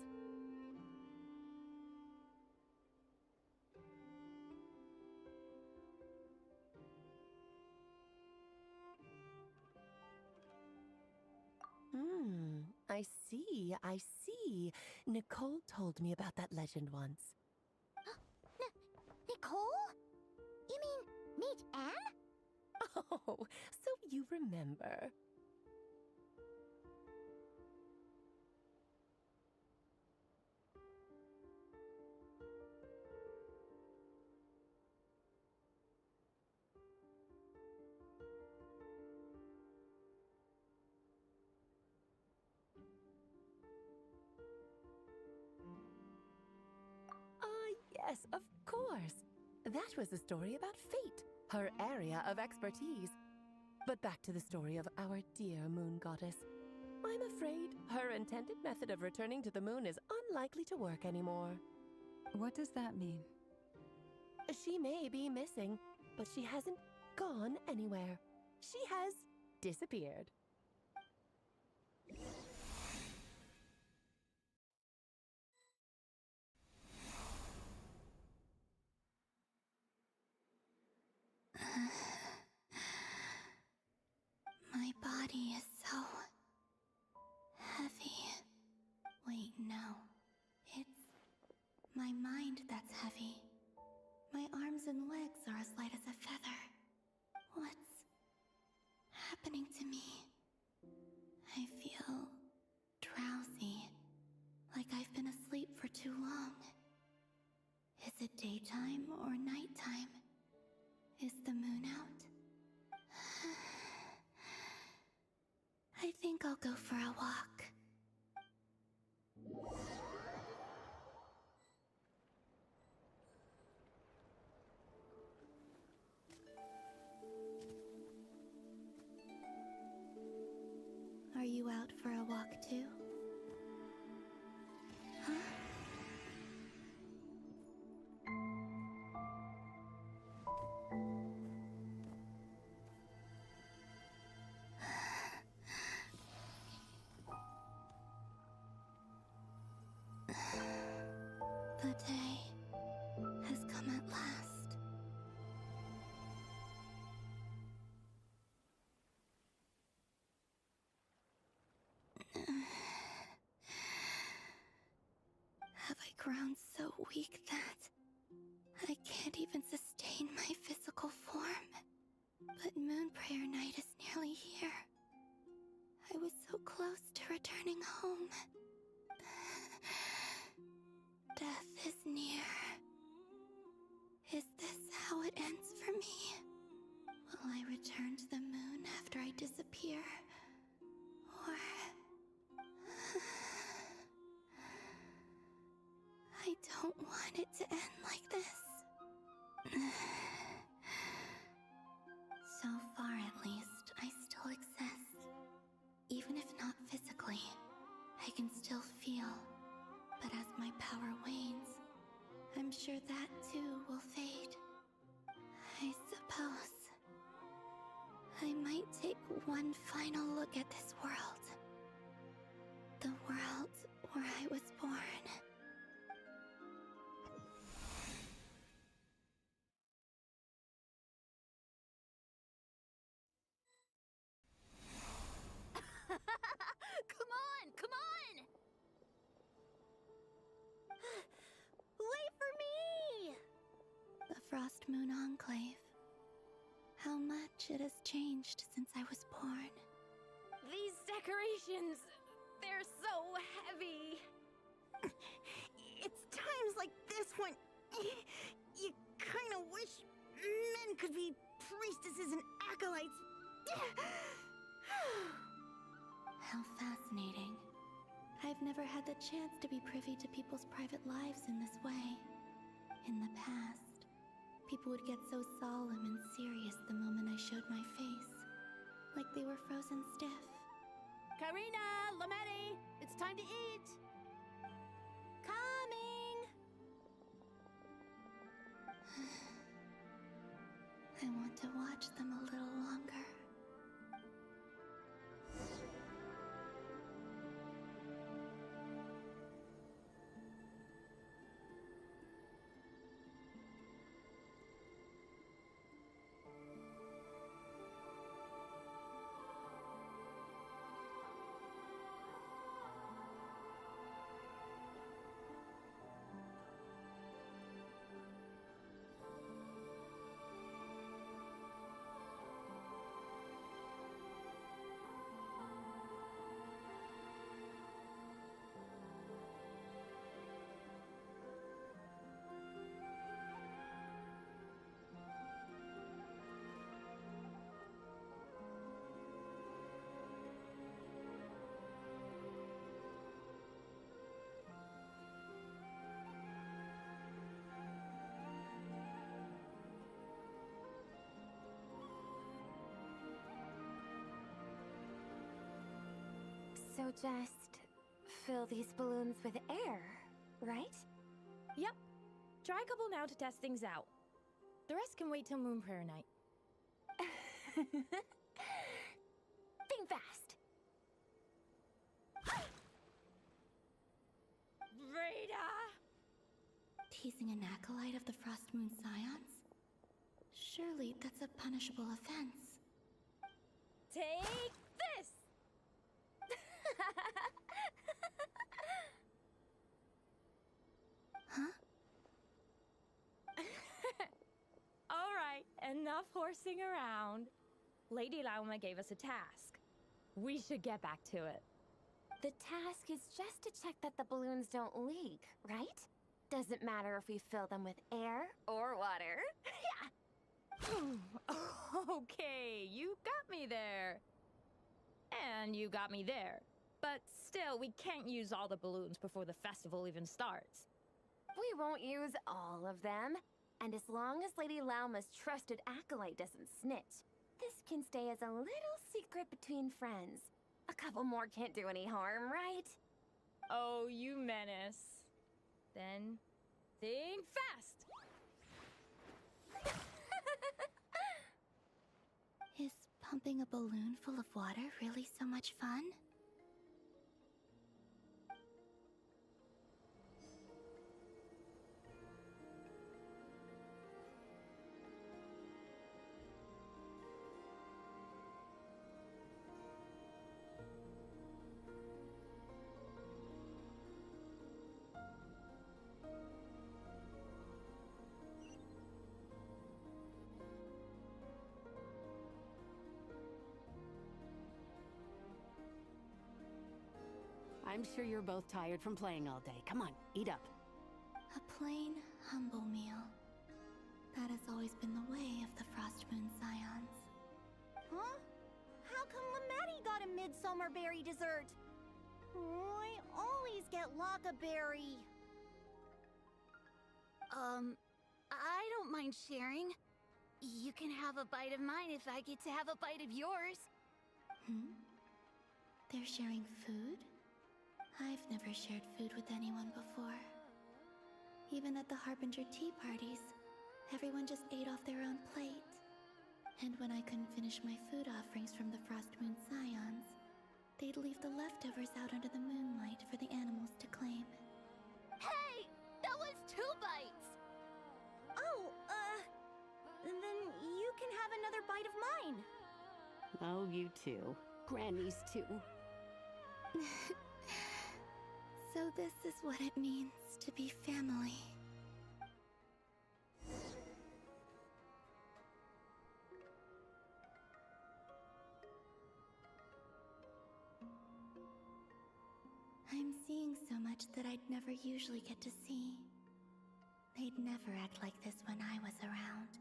S2: I see. Nicole told me about that legend once.
S3: Nicole? You mean meet Anne?
S2: Oh, so you remember. Yes, of course. That was a story about fate, her area of expertise. But back to the story of our dear moon goddess. I'm afraid her intended method of returning to the moon is unlikely to work anymore.
S12: What does that mean?
S2: She may be missing, but she hasn't gone anywhere. She has disappeared.
S5: My body is so heavy. Wait, no. It's my mind that's heavy. My arms and legs are as light as a feather. What's happening to me?
S3: you out for a walk too? Huh? The day has come at last. Have I grown so weak that I can't even sustain my physical form? But Moon Prayer Night is nearly here. I was so close to returning home. Death is near. Is this how it ends for me? Will I return to the moon after I disappear? Or... I don't want it to end like this. So far, at least, I still exist. Even if not physically, I can still feel. But as my power wanes, I'm sure that too will fade. I suppose I might take one final look at this world. The world where I was born. Come on! Wait for me! The Frost Moon Enclave. How much it has changed since I was born.
S13: These decorations, they're so heavy.
S14: It's times like this when you kind of wish men could be priestesses and acolytes.
S3: How fascinating. I've never had the chance to be privy to people's private lives in this way. In the past, people would get so solemn and serious the moment I showed my face. Like they were frozen stiff.
S13: Karina, Lametti, it's time to eat.
S3: Coming! I want to watch them a little longer.
S2: So just fill these balloons with air, right?
S13: Yep. Try a couple now to test things out. The rest can wait till Moon Prayer Night.
S2: Think fast.
S13: Rita!
S3: Teasing an acolyte of the Frost Moon Scions? Surely that's a punishable offense.
S13: Take this!
S3: Huh?
S13: All right, enough horsing around. Lady Lauma gave us a task. We should get back to it.
S2: The task is just to check that the balloons don't leak, right? Doesn't matter if we fill them with air or water.
S13: Okay, you got me there. And you got me there. But still, we can't use all the balloons before the festival even starts.
S2: We won't use all of them. And as long as Lady Lauma's trusted acolyte doesn't snitch, this can stay as a little secret between friends.
S15: A couple more can't do any harm, right?
S13: Oh, you menace. Then, think fast!
S3: Is pumping a balloon full of water really so much fun?
S16: I'm sure you're both tired from playing all day. Come on, eat up.
S3: A plain, humble meal. That has always been the way of the Frostmoon Scions.
S14: Huh? How come Lametti got a midsummer berry dessert? I always get Lockaberry.
S17: I don't mind sharing. You can have a bite of mine if I get to have a bite of yours.
S3: They're sharing food? I've never shared food with anyone before. Even at the Harbinger tea parties, everyone just ate off their own plate. And when I couldn't finish my food offerings from the Frostmoon Scions, they'd leave the leftovers out under the moonlight for the animals to claim.
S17: Hey! That was 2 bites!
S14: Oh, then you can have another bite of mine.
S16: Oh, you too. Granny's too.
S3: So this is what it means to be family. I'm seeing so much that I'd never usually get to see. They'd never act like this when I was around.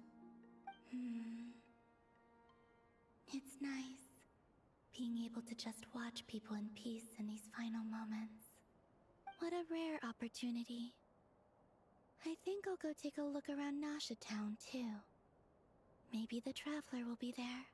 S3: It's nice, being able to just watch people in peace in these final moments. What a rare opportunity. I think I'll go take a look around Nasha Town, too. Maybe the Traveler will be there.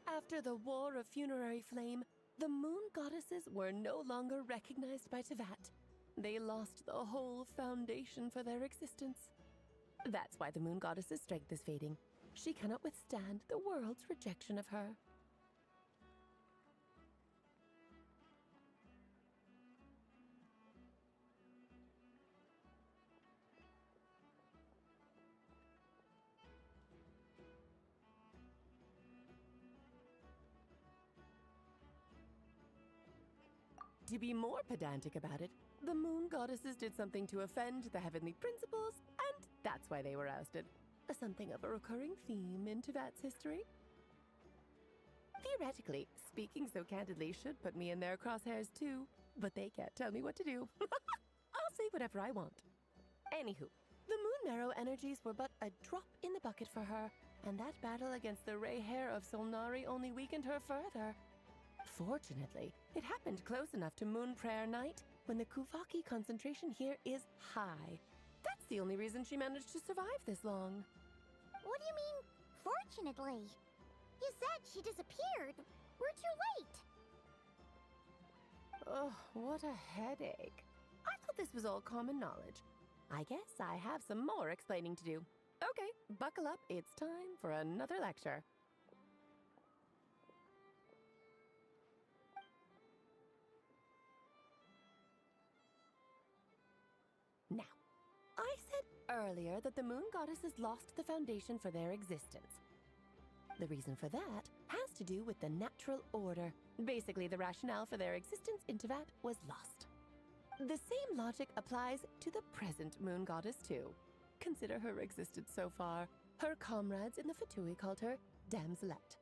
S2: After the War of Funerary Flame, the Moon Goddesses were no longer recognized by Teyvat. They lost the whole foundation for their existence. That's why the Moon Goddess's strength is fading. She cannot withstand the world's rejection of her. To be more pedantic about it, the Moon Goddesses did something to offend the heavenly principles, and that's why they were ousted. Something of a recurring theme in Teyvat's history. Theoretically, speaking so candidly should put me in their crosshairs too, but they can't tell me what to do. I'll say whatever I want. Anywho, the Moon Marrow energies were but a drop in the bucket for her, and that battle against the Ray Hair of Solnari only weakened her further. Fortunately, it happened close enough to Moon Prayer Night when the Kuvaki concentration here is high. That's the only reason she managed to survive this long.
S3: What do you mean, fortunately? You said she disappeared. We're too late.
S2: Oh, what a headache. I thought this was all common knowledge. I guess I have some more explaining to do. Okay, buckle up. It's time for another lecture. Now, I said earlier that the Moon Goddesses lost the foundation for their existence. The reason for that has to do with the natural order. Basically, the rationale for their existence in Teyvat was lost. The same logic applies to the present Moon Goddess, too. Consider her existence so far. Her comrades in the Fatui called her Damselette.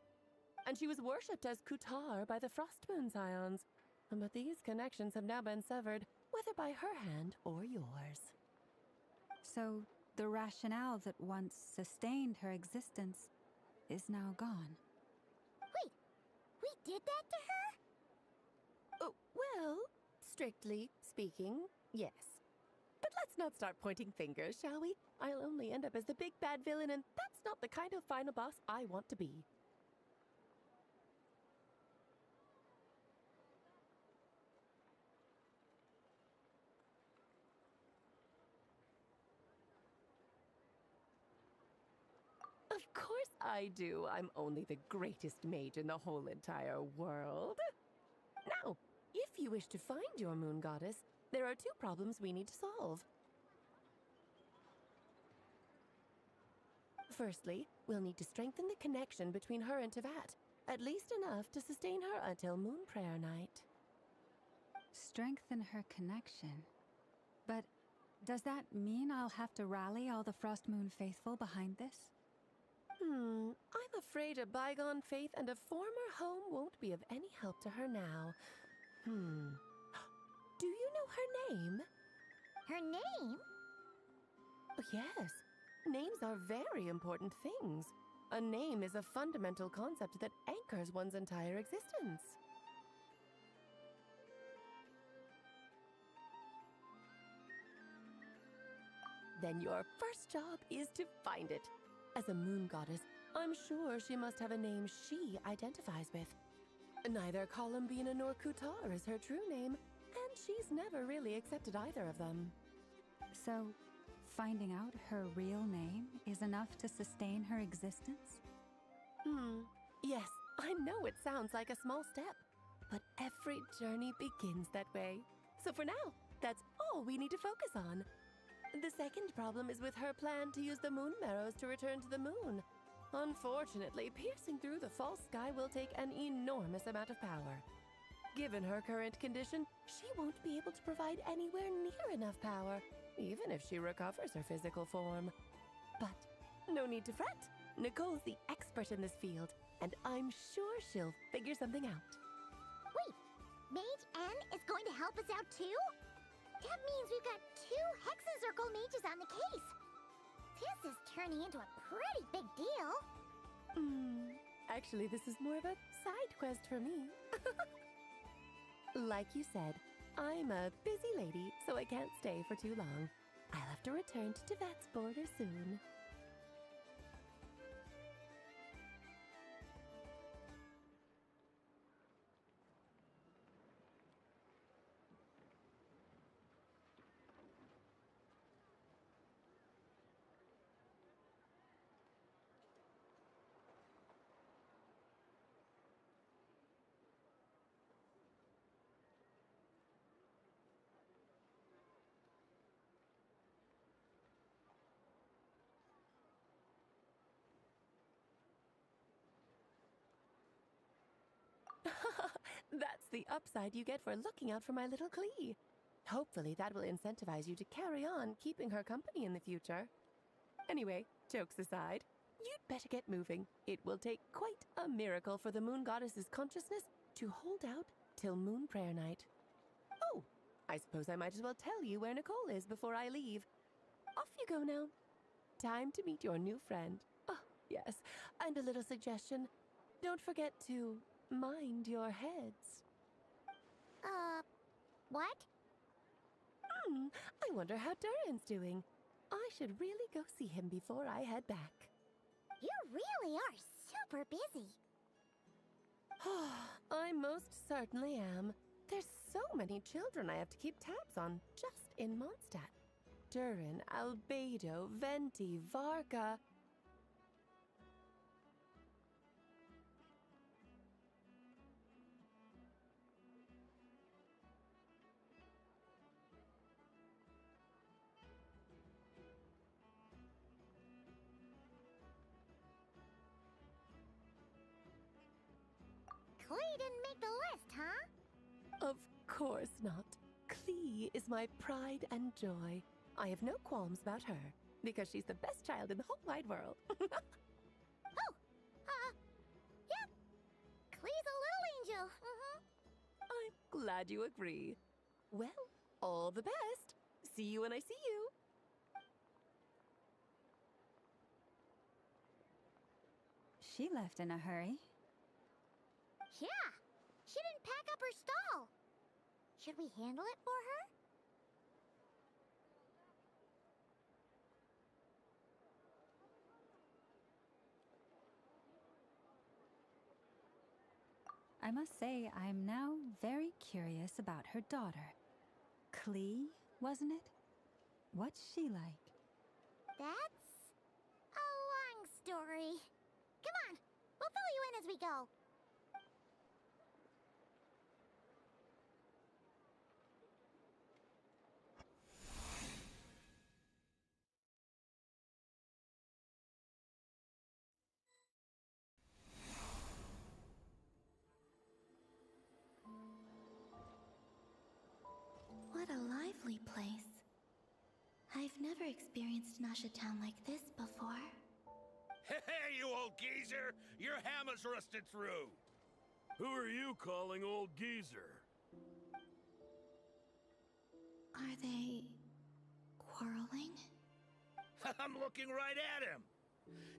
S2: And she was worshipped as Kutar by the Frostmoon Scions. But these connections have now been severed, whether by her hand or yours.
S12: So, the rationale that once sustained her existence is now gone.
S3: Wait, we did that to her?
S2: Oh, well, strictly speaking, yes. But let's not start pointing fingers, shall we? I'll only end up as the big bad villain, and that's not the kind of final boss I want to be. Of course I do. I'm only the greatest mage in the whole entire world. Now, if you wish to find your moon goddess, there are 2 problems we need to solve. Firstly, we'll need to strengthen the connection between her and Tevat, at least enough to sustain her until Moon Prayer Night.
S12: Strengthen her connection. But does that mean I'll have to rally all the Frost Moon faithful behind this?
S2: I'm afraid a bygone faith and a former home won't be of any help to her now. Do you know her name?
S3: Her name?
S2: Oh, yes. Names are very important things. A name is a fundamental concept that anchors one's entire existence. Then your first job is to find it. As a moon goddess, I'm sure she must have a name she identifies with. Neither Columbina nor Kutar is her true name, and she's never really accepted either of them.
S12: So, finding out her real name is enough to sustain her existence?
S2: Yes, I know it sounds like a small step, but every journey begins that way. So for now, that's all we need to focus on. The second problem is with her plan to use the moon marrows to return to the moon. Unfortunately, piercing through the false sky will take an enormous amount of power. Given her current condition, she won't be able to provide anywhere near enough power, even if she recovers her physical form. But no need to fret. Nicole's the expert in this field, and I'm sure she'll figure something out.
S3: Wait, Mage N is going to help us out too? That means we've got 2 Hexencircle mages on the case. This is turning into a pretty big deal.
S2: Actually, this is more of a side quest for me. Like you said, I'm a busy lady, so I can't stay for too long. I'll have to return to Tevat's border soon. That's the upside you get for looking out for my little Klee. Hopefully that will incentivize you to carry on keeping her company in the future. Anyway, jokes aside, you'd better get moving. It will take quite a miracle for the moon goddess's consciousness to hold out till Moon Prayer Night. Oh, I suppose I might as well tell you where Nicole is before I leave. Off you go now. Time to meet your new friend. Oh, yes, and a little suggestion. Don't forget to mind your heads.
S3: What?
S2: I wonder how Durin's doing. I should really go see him before I head back.
S3: You really are super busy.
S2: I most certainly am. There's so many children I have to keep tabs on just in Mondstadt. Durin, Albedo, Venti, Varka.
S3: Klee didn't make the list, huh?
S2: Of course not. Klee is my pride and joy. I have no qualms about her, because she's the best child in the whole wide world.
S3: Yep. Klee's a little angel.
S2: I'm glad you agree. Well, all the best. See you when I see you.
S12: She left in a hurry.
S3: Yeah, she didn't pack up her stall. Should we handle it for her?
S12: I must say, I'm now very curious about her daughter. Klee, wasn't it? What's she like?
S3: That's a long story. Come on, we'll fill you in as we go.
S18: What a lively place. I've never experienced Nasha Town like this before.
S19: Hey, you old geezer! Your hammer's rusted through!
S20: Who are you calling old geezer?
S18: Are they quarreling?
S19: I'm looking right at him!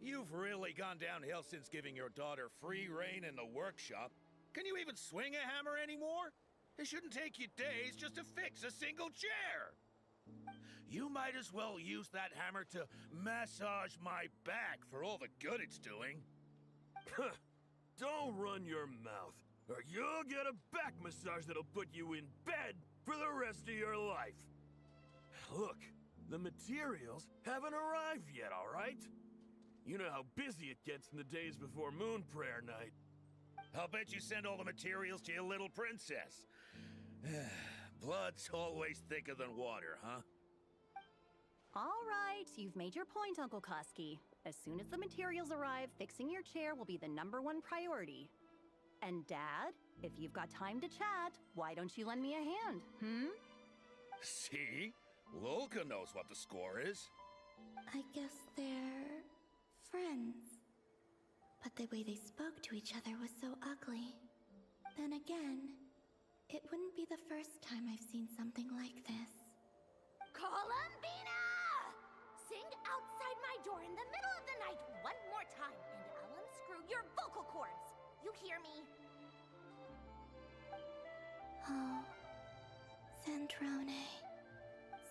S19: You've really gone downhill since giving your daughter free rein in the workshop. Can you even swing a hammer anymore? It shouldn't take you days just to fix a single chair! You might as well use that hammer to massage my back for all the good it's doing.
S20: Don't run your mouth, or you'll get a back massage that'll put you in bed for the rest of your life. Look, the materials haven't arrived yet, all right? You know how busy it gets in the days before Moon Prayer Night.
S19: I'll bet you send all the materials to your little princess. Blood's always thicker than water, huh?
S21: All right, you've made your point, Uncle Koski. As soon as the materials arrive, fixing your chair will be the #1 priority. And Dad, if you've got time to chat, why don't you lend me a hand,
S19: See? Lolka knows what the score is.
S18: I guess they're friends. But the way they spoke to each other was so ugly. Then again, it wouldn't be the first time I've seen something like this.
S3: Columbina! Sing outside my door in the middle of the night one more time, and I'll unscrew your vocal cords. You hear me?
S18: Oh, Sandrone.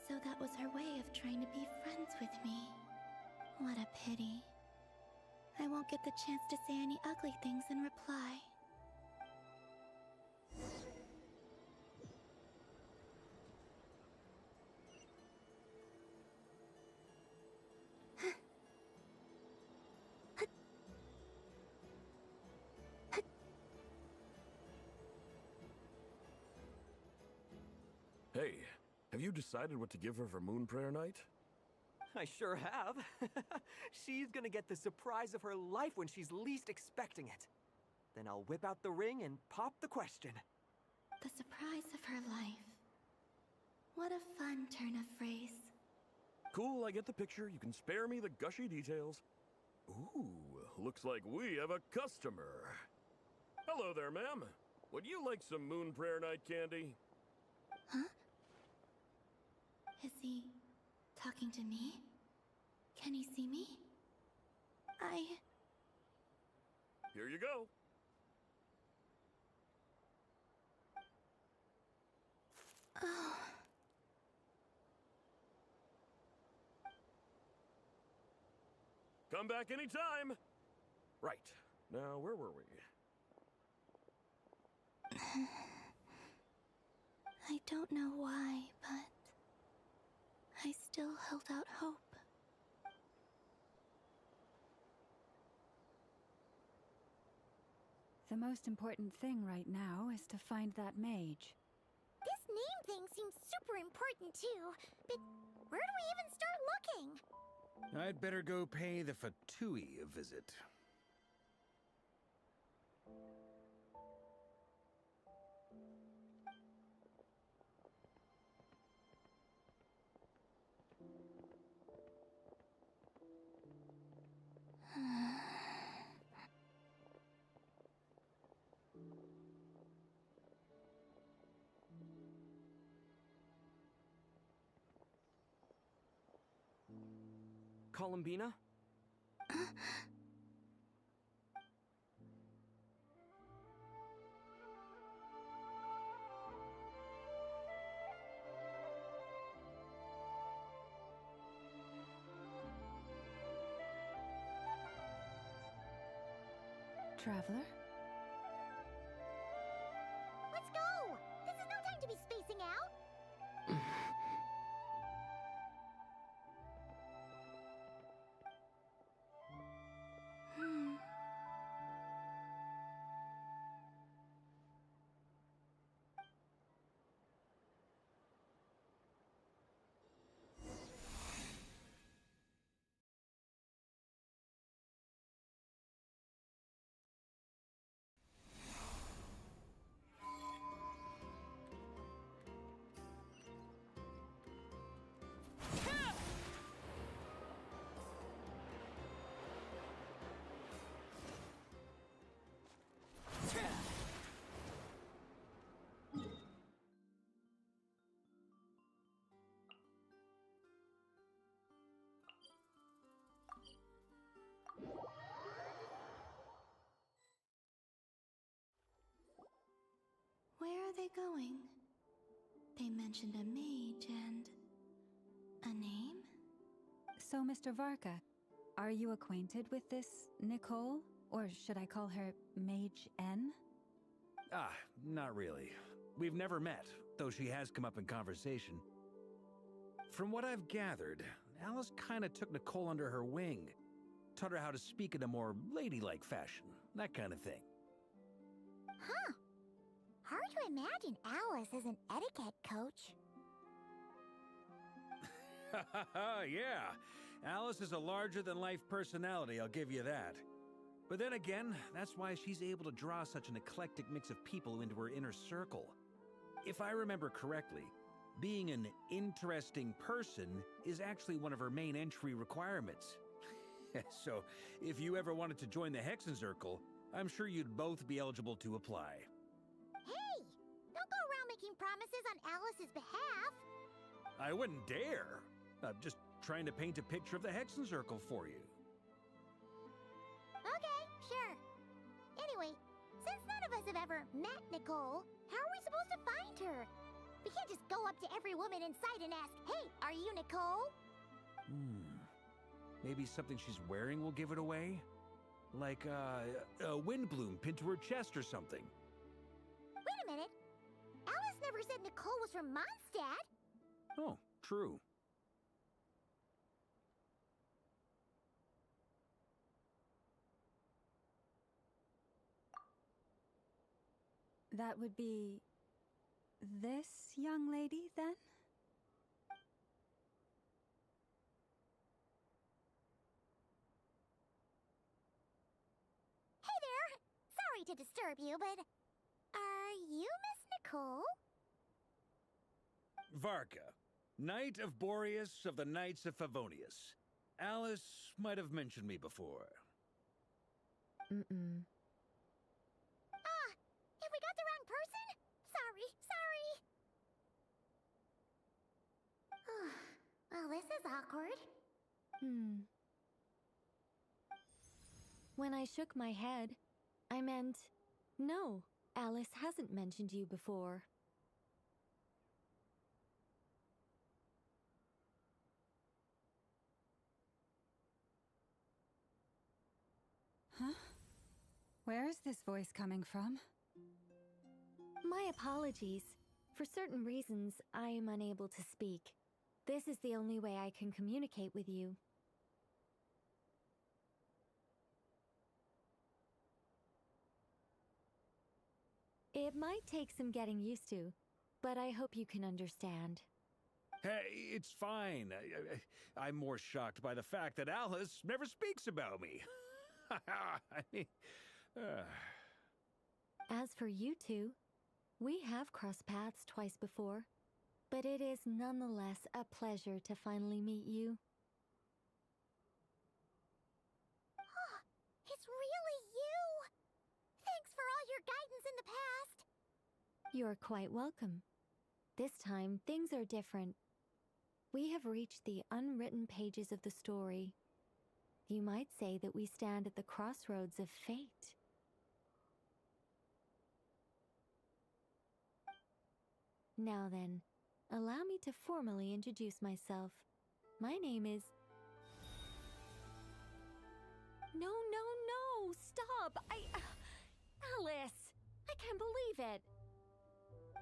S18: So that was her way of trying to be friends with me. What a pity. I won't get the chance to say any ugly things in reply.
S20: Hey, have you decided what to give her for Moon Prayer Night?
S22: I sure have. She's gonna get the surprise of her life when she's least expecting it. Then I'll whip out the ring and pop the question.
S18: The surprise of her life. What a fun turn of phrase.
S20: Cool, I get the picture. You can spare me the gushy details. Ooh, looks like we have a customer. Hello there, ma'am. Would you like some Moon Prayer Night candy?
S18: Huh? Is he talking to me? Can he see me?
S20: Here you go.
S18: Oh.
S20: Come back anytime. Right. Now, where were we?
S18: I don't know why, but I still held out hope.
S12: The most important thing right now is to find that mage.
S3: This name thing seems super important too, but where do we even start looking?
S23: I'd better go pay the Fatui a visit.
S22: Columbina?
S12: Traveler?
S18: Where are they going? They mentioned a mage and... a name?
S12: So, Mr. Varka, are you acquainted with this Nicole? Or should I call her Mage N?
S23: Ah, not really. We've never met, though she has come up in conversation. From what I've gathered, Alice kinda took Nicole under her wing. Taught her how to speak in a more ladylike fashion, that kind of thing.
S3: Huh. Hard to imagine Alice as an etiquette coach.
S23: Yeah, Alice is a larger-than-life personality, I'll give you that. But then again, that's why she's able to draw such an eclectic mix of people into her inner circle. If I remember correctly, being an interesting person is actually one of her main entry requirements. So, if you ever wanted to join the Hexenzirkel, I'm sure you'd both be eligible to apply.
S3: Hey! Don't go around making promises on Alice's behalf!
S23: I wouldn't dare. I'm just trying to paint a picture of the Hexenzirkel for you.
S3: Okay, sure. Anyway, since none of us have ever met Nicole, how are we supposed to find her? We can't just go up to every woman in sight and ask, "Hey, are you Nicole?"
S23: Maybe something she's wearing will give it away? Like, a windbloom pinned to her chest or something.
S3: Wait a minute. Alice never said Nicole was from Mondstadt.
S23: Oh, true.
S12: That would be... this young lady, then?
S3: Hey there! Sorry to disturb you, but... are you Miss Nicole?
S23: Varka, Knight of Boreas of the Knights of Favonius. Alice might have mentioned me before.
S12: Mm-mm.
S3: Ah! Have we got the wrong person? Sorry. Well, this is awkward.
S5: When I shook my head, I meant, no, Alice hasn't mentioned you before.
S12: Huh? Where is this voice coming from?
S5: My apologies. For certain reasons, I am unable to speak. This is the only way I can communicate with you. It might take some getting used to, but I hope you can understand.
S23: Hey, it's fine. I'm more shocked by the fact that Alice never speaks about me. I mean...
S5: As for you two, we have crossed paths twice before, but it is nonetheless a pleasure to finally meet you.
S3: It's really you! Thanks for all your guidance in the past!
S5: You're quite welcome. This time, things are different. We have reached the unwritten pages of the story. You might say that we stand at the crossroads of fate. Now then, allow me to formally introduce myself. My name is... No, stop! Alice! I can't believe it!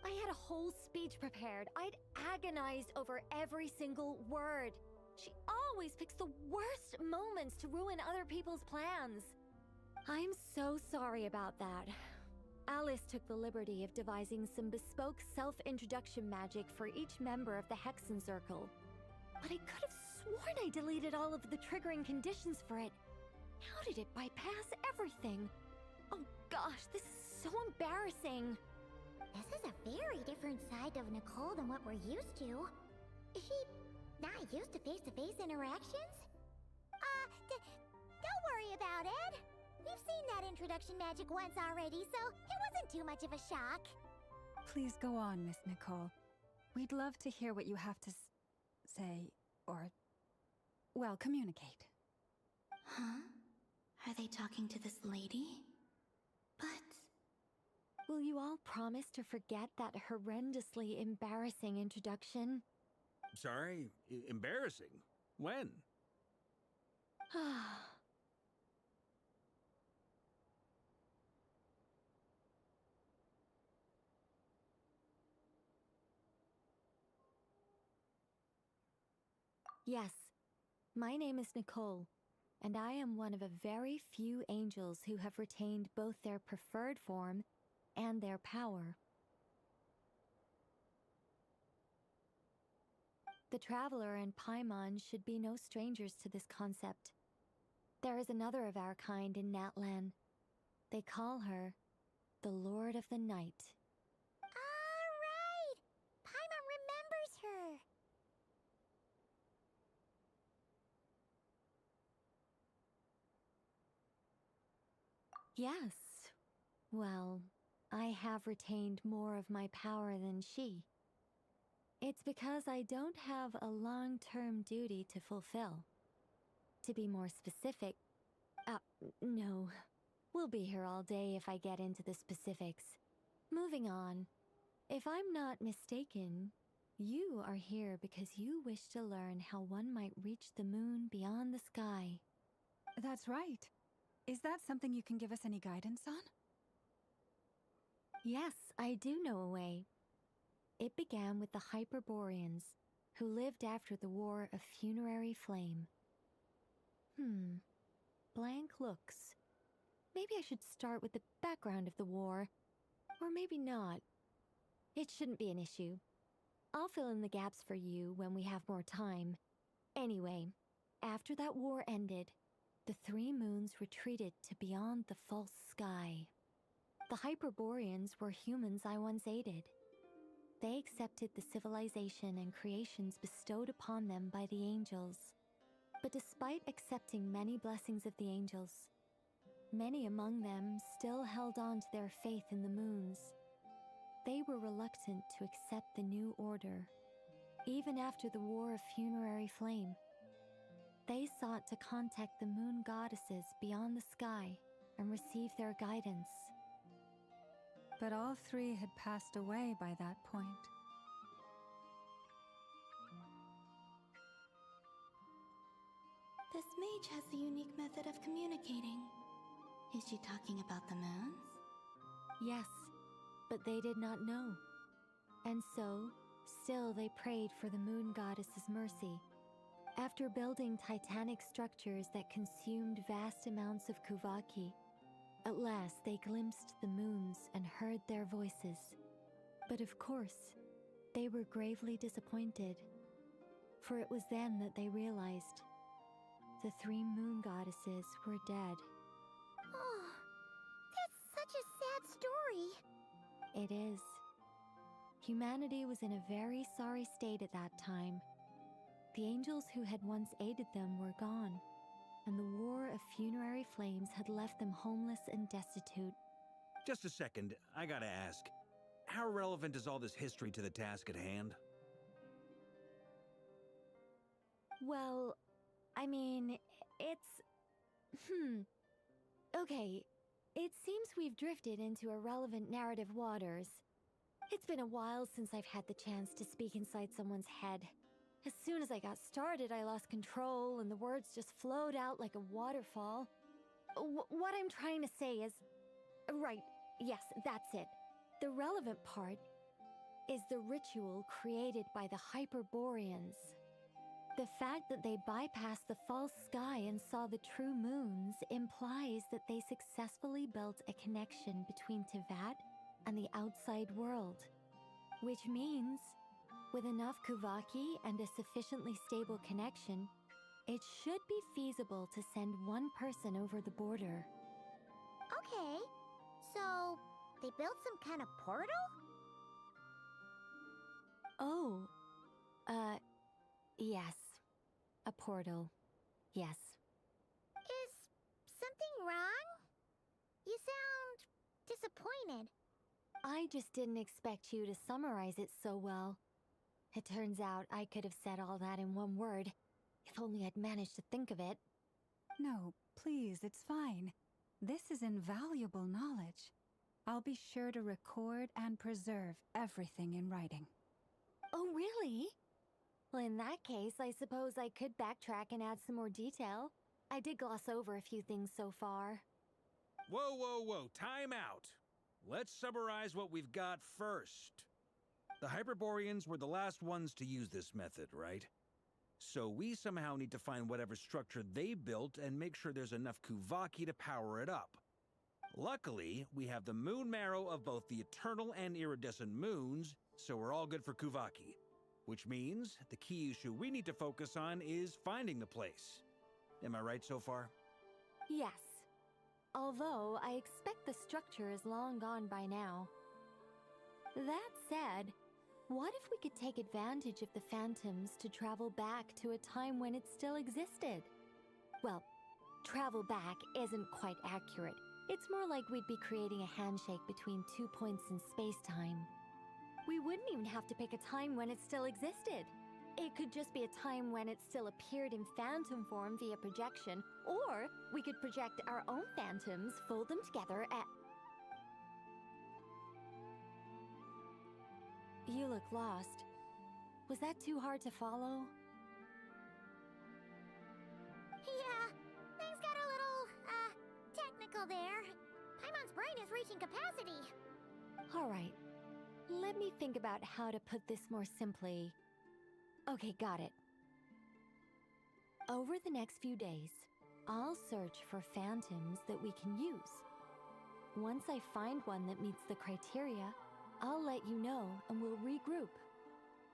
S5: I had a whole speech prepared. I'd agonized over every single word. She always picks the worst moments to ruin other people's plans. I'm so sorry about that. Alice took the liberty of devising some bespoke self-introduction magic for each member of the Hexenzirkel. But I could have sworn I deleted all of the triggering conditions for it. How did it bypass everything? Oh gosh, this is so embarrassing.
S3: This is a very different side of Nicole than what we're used to. Is she not used to face-to-face interactions? Don't worry about it. We've seen that introduction magic once already, so it wasn't too much of a shock.
S12: Please go on, Miss Nicole. We'd love to hear what you have to say, or, well, communicate.
S18: Huh? Are they talking to this lady? But...
S4: Will you all promise to forget that horrendously embarrassing introduction?
S23: Sorry? Embarrassing? When?
S4: Yes, my name is Nicole, and I am one of a very few angels who have retained both their preferred form and their power. The Traveler and Paimon should be no strangers to this concept. There is another of our kind in Natlan. They call her the Lord of the Night.
S3: All right! Paimon remembers her.
S4: Yes. Well, I have retained more of my power than she. It's because I don't have a long-term duty to fulfill. To be more specific, no. We'll be here all day if I get into the specifics. Moving on. If I'm not mistaken, you are here because you wish to learn how one might reach the moon beyond the sky.
S12: That's right. Is that something you can give us any guidance on?
S4: Yes, I do know a way. It began with the Hyperboreans, who lived after the War of Funerary Flame. Blank looks. Maybe I should start with the background of the war. Or maybe not. It shouldn't be an issue. I'll fill in the gaps for you when we have more time. Anyway, after that war ended, the three moons retreated to beyond the false sky. The Hyperboreans were humans I once aided. They accepted the civilization and creations bestowed upon them by the angels. But despite accepting many blessings of the angels, many among them still held on to their faith in the moons. They were reluctant to accept the new order, even after the War of Funerary Flame. They sought to contact the moon goddesses beyond the sky and receive their guidance.
S12: But all three had passed away by that point.
S18: This mage has a unique method of communicating. Is she talking about the moons?
S4: Yes, but they did not know. And so, still they prayed for the moon goddess's mercy. After building titanic structures that consumed vast amounts of Kuvaki, at last they glimpsed the moons and heard their voices. But of course, they were gravely disappointed. For it was then that they realized the three moon goddesses were dead.
S3: Oh, that's such a sad story.
S4: It is. Humanity was in a very sorry state at that time. The angels who had once aided them were gone, and the War of Funerary Flames had left them homeless and destitute.
S23: Just a second, I gotta ask. How relevant is all this history to the task at hand?
S4: Well, I mean, it's... Okay, it seems we've drifted into irrelevant narrative waters. It's been a while since I've had the chance to speak inside someone's head. As soon as I got started, I lost control, and the words just flowed out like a waterfall. What I'm trying to say is... Right, yes, that's it. The relevant part is the ritual created by the Hyperboreans. The fact that they bypassed the false sky and saw the true moons implies that they successfully built a connection between Tevat and the outside world. Which means, with enough Kuvaki and a sufficiently stable connection, it should be feasible to send one person over the border.
S3: Okay, so they built some kind of portal?
S4: Oh, yes. A portal. Yes.
S3: Is something wrong? You sound disappointed.
S4: I just didn't expect you to summarize it so well. It turns out I could have said all that in one word, if only I'd managed to think of it.
S12: No, please, it's fine. This is invaluable knowledge. I'll be sure to record and preserve everything in writing.
S4: Oh, really? Well, in that case, I suppose I could backtrack and add some more detail. I did gloss over a few things so far.
S23: Whoa, whoa, whoa, time out. Let's summarize what we've got first. The Hyperboreans were the last ones to use this method, right? So we somehow need to find whatever structure they built and make sure there's enough Kuvaki to power it up. Luckily, we have the moon marrow of both the eternal and iridescent moons, so we're all good for Kuvaki. Which means the key issue we need to focus on is finding the place. Am I right so far?
S4: Yes. Although, I expect the structure is long gone by now. That said, what if we could take advantage of the phantoms to travel back to a time when it still existed? Well, travel back isn't quite accurate. It's more like we'd be creating a handshake between 2 points in space-time. We wouldn't even have to pick a time when it still existed. It could just be a time when it still appeared in phantom form via projection, or we could project our own phantoms, fold them together, and... You look lost. Was that too hard to follow?
S3: Yeah, things got a little, technical there. Paimon's brain is reaching capacity.
S4: All right. Let me think about how to put this more simply. Okay, got it. Over the next few days, I'll search for phantoms that we can use. Once I find one that meets the criteria, I'll let you know and we'll regroup.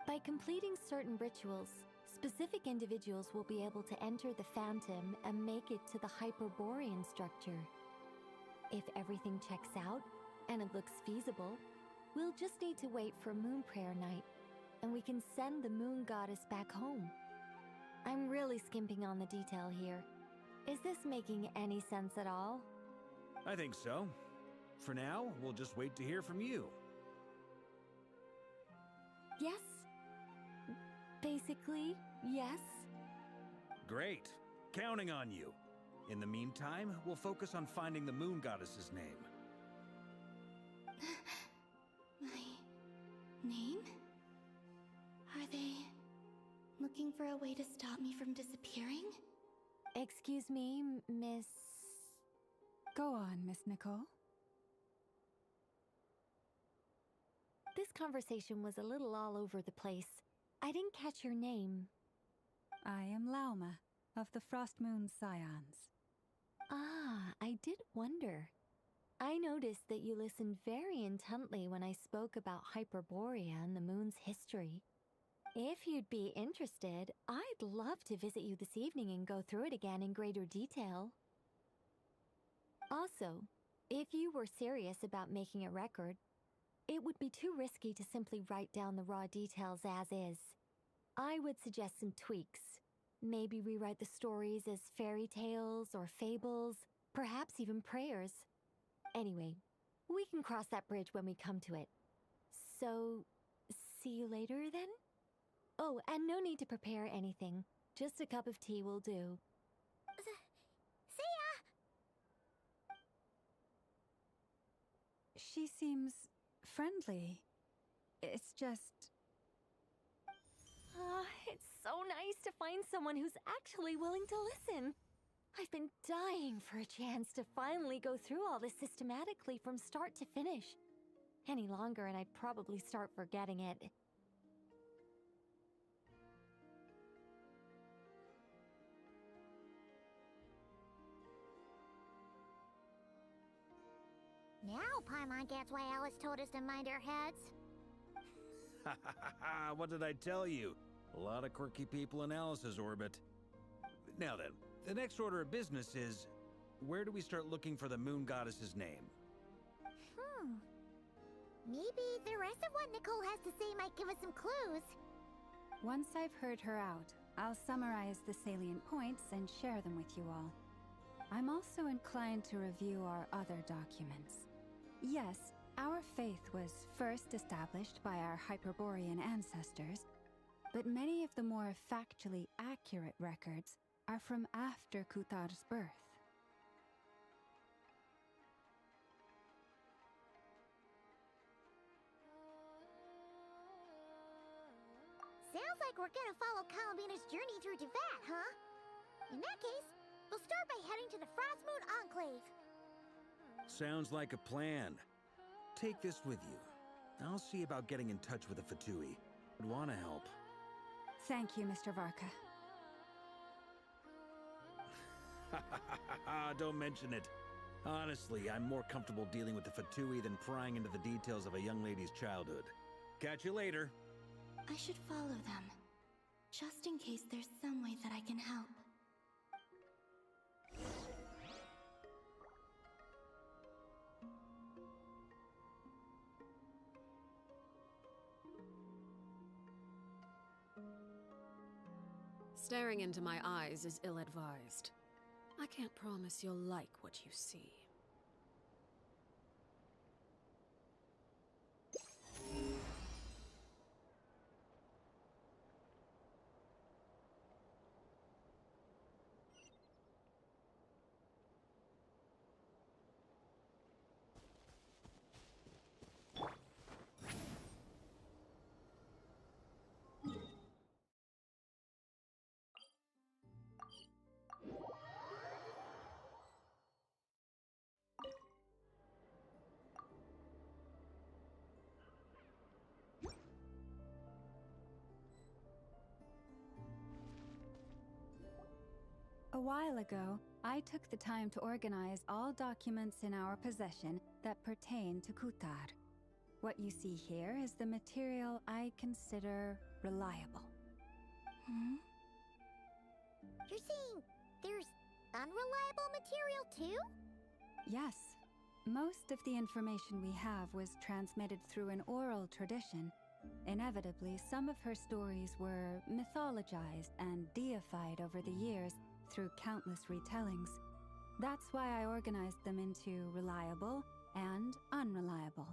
S4: By completing certain rituals, specific individuals will be able to enter the phantom and make it to the Hyperborean structure. If everything checks out and it looks feasible, we'll just need to wait for Moon Prayer Night, and we can send the Moon Goddess back home. I'm really skimping on the detail here. Is this making any sense at all?
S23: I think so. For now, we'll just wait to hear from you.
S4: Yes. Basically, yes.
S23: Great. Counting on you. In the meantime, we'll focus on finding the Moon Goddess's name.
S18: My name? Are they looking for a way to stop me from disappearing?
S4: Excuse me, Miss...
S12: Go on, Miss Nicole.
S4: This conversation was a little all over the place. I didn't catch your name.
S12: I am Lauma, of the Frost Moon Scions.
S4: Ah, I did wonder. I noticed that you listened very intently when I spoke about Hyperborea and the moon's history. If you'd be interested, I'd love to visit you this evening and go through it again in greater detail. Also, if you were serious about making a record, it would be too risky to simply write down the raw details as is. I would suggest some tweaks. Maybe rewrite the stories as fairy tales or fables, perhaps even prayers. Anyway, we can cross that bridge when we come to it. So, see you later then? Oh, and no need to prepare anything. Just a cup of tea will do.
S3: See ya!
S12: She seems friendly. It's just...
S4: It's so nice to find someone who's actually willing to listen. I've been dying for a chance to finally go through all this systematically from start to finish. Any longer and I'd probably start forgetting it.
S3: Now Paimon gets why Alice told us to mind our heads.
S23: Ha ha ha ha! What did I tell you? A lot of quirky people in Alice's orbit. Now then, the next order of business is... where do we start looking for the Moon Goddess's name?
S3: Maybe the rest of what Nicole has to say might give us some clues.
S12: Once I've heard her out, I'll summarize the salient points and share them with you all. I'm also inclined to review our other documents. Yes, our faith was first established by our Hyperborean ancestors, but many of the more factually accurate records are from after Kutar's birth.
S3: like we're gonna follow Columbina's journey through Devat, huh? In that case, we'll start by heading to the Frost Moon Enclave.
S23: Sounds like a plan. Take this with you. I'll see about getting in touch with the Fatui. Would want to help.
S12: Thank you, Mr. Varka.
S23: Don't mention it. Honestly, I'm more comfortable dealing with the Fatui than prying into the details of a young lady's childhood. Catch you later.
S18: I should follow them, just in case there's some way that I can help.
S16: Staring into my eyes is ill-advised. I can't promise you'll like what you see.
S12: A while ago, I took the time to organize all documents in our possession that pertain to Kutar. What you see here is the material I consider reliable.
S3: You're saying there's unreliable material too?
S12: Yes. Most of the information we have was transmitted through an oral tradition. Inevitably, some of her stories were mythologized and deified over the years through countless retellings. That's why I organized them into reliable and unreliable.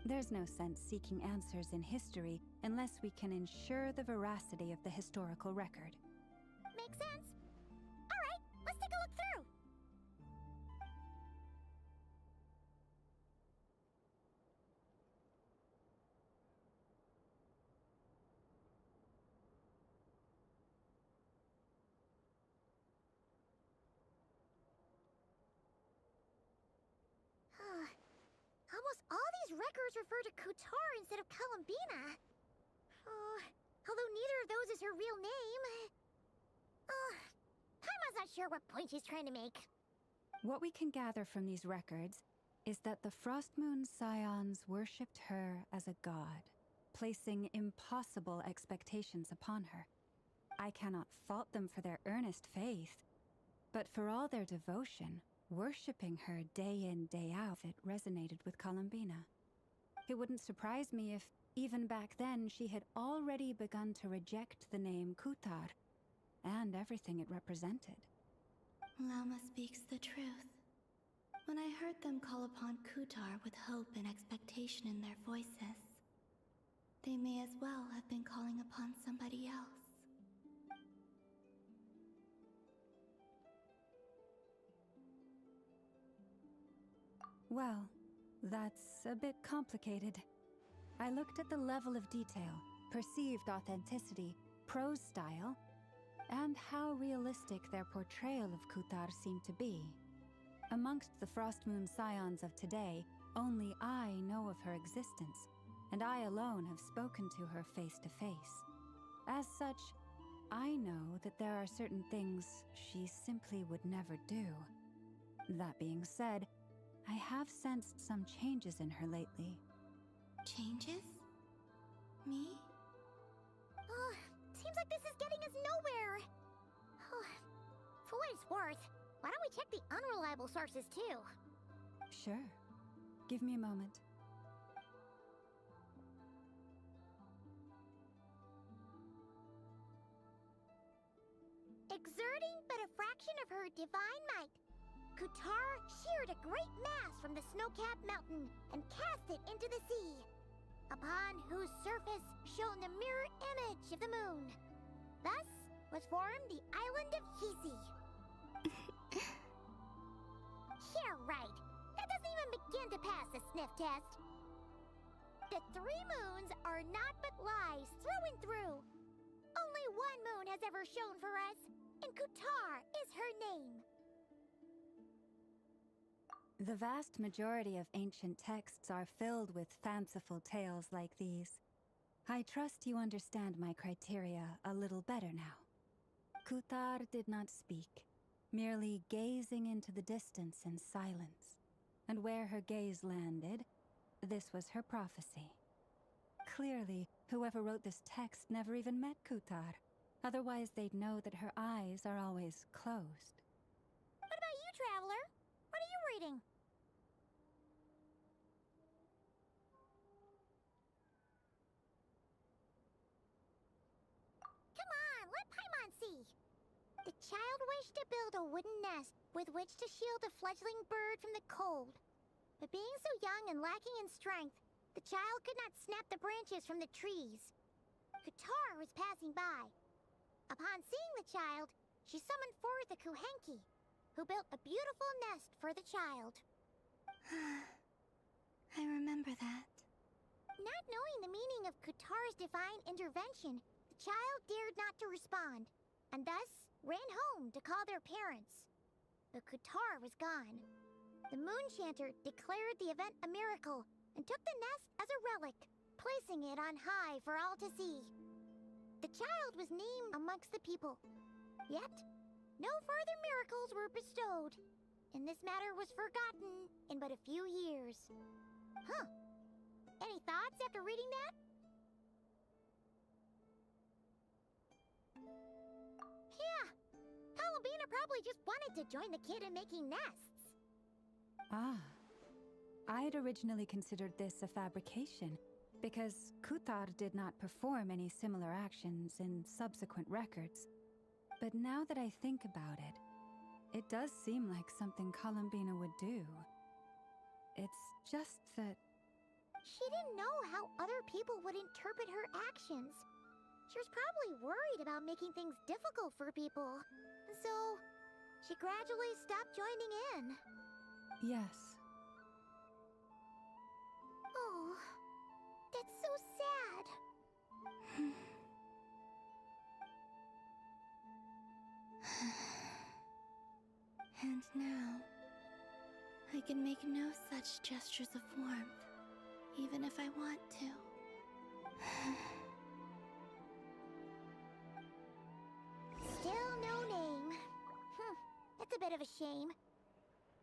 S12: There's no sense seeking answers in history unless we can ensure the veracity of the historical record.
S3: Makes sense. All right, let's take a look through. Almost all these records refer to Kutar instead of Columbina. Although neither of those is her real name. Paimon's not sure what point she's trying to make.
S12: What we can gather from these records is that the Frost Moon Scions worshipped her as a god, placing impossible expectations upon her. I cannot fault them for their earnest faith, but for all their devotion, worshipping her day in, day out, it resonated with Columbina. It wouldn't surprise me if, even back then, she had already begun to reject the name Kutar and everything it represented.
S18: Lama speaks the truth. When I heard them call upon Kutar with hope and expectation in their voices, they may as well have been calling upon somebody else.
S12: Well, that's a bit complicated. I looked at the level of detail, perceived authenticity, prose style, and how realistic their portrayal of Kutar seemed to be. Amongst the Frost Moon Scions of today, only I know of her existence, and I alone have spoken to her face to face. As such, I know that there are certain things she simply would never do. That being said, I have sensed some changes in her lately.
S18: Changes? Me?
S3: Seems like this is getting us nowhere. For what it's worth, why don't we check the unreliable sources too?
S12: Sure. Give me a moment.
S3: Exerting but a fraction of her divine might, Kutar sheared a great mass from the snow-capped mountain and cast it into the sea, upon whose surface shone the mirror image of the moon. Thus was formed the island of Hisi. Yeah, right. That doesn't even begin to pass the sniff test. The 3 moons are not but lies through and through. Only one moon has ever shone for us, and Kutar is her name.
S12: The vast majority of ancient texts are filled with fanciful tales like these. I trust you understand my criteria a little better now. Kutar did not speak, merely gazing into the distance in silence. And where her gaze landed, this was her prophecy. Clearly, whoever wrote this text never even met Kutar. Otherwise, they'd know that her eyes are always closed.
S3: What about you, Traveler? What are you reading? Come on, let Paimon see. The child wished to build a wooden nest with which to shield a fledgling bird from the cold. But being so young and lacking in strength, the child could not snap the branches from the trees. Kutar was passing by. Upon seeing the child, she summoned forth a Kuhenki, who built a beautiful nest for the child.
S18: I remember that.
S3: Not knowing the meaning of Kutar's divine intervention, the child dared not to respond, and thus ran home to call their parents. But Kutar was gone. The Moonchanter declared the event a miracle and took the nest as a relic, placing it on high for all to see. The child was named amongst the people. Yet, no further miracles were bestowed, and this matter was forgotten in but a few years. Huh. Any thoughts after reading that? Yeah. Columbina probably just wanted to join the kid in making nests.
S12: Ah. I'd originally considered this a fabrication, because Kutar did not perform any similar actions in subsequent records. But now that I think about it, it does seem like something Columbina would do. It's just that...
S3: She didn't know how other people would interpret her actions. She was probably worried about making things difficult for people. So, she gradually stopped joining in.
S12: Yes.
S3: Oh, that's so sad.
S18: And now, I can make no such gestures of warmth, even if I want to.
S3: Still no name. That's a bit of a shame.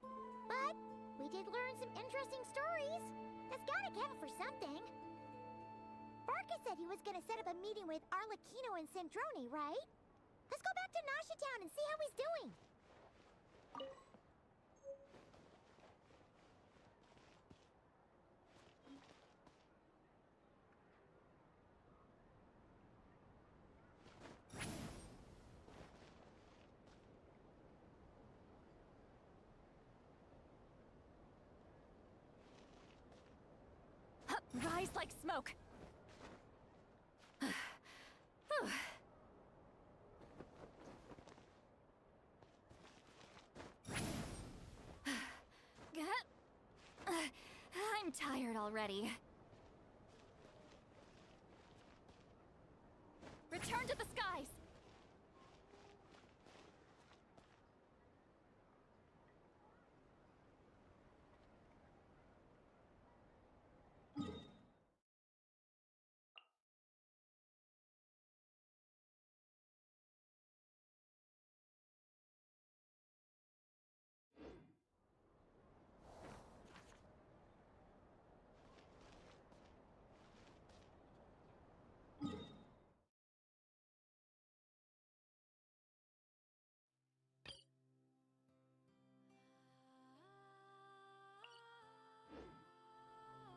S3: But we did learn some interesting stories. That's gotta count for something. Barca said he was gonna set up a meeting with Arlecchino and Centrone, right? Let's go back to Nasha Town and see how he's doing.
S13: Rise like smoke.
S15: I'm tired already.
S13: Return to the skies.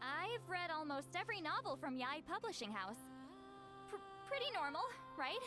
S13: I've read almost every novel from Yai Publishing House. Pretty normal, right?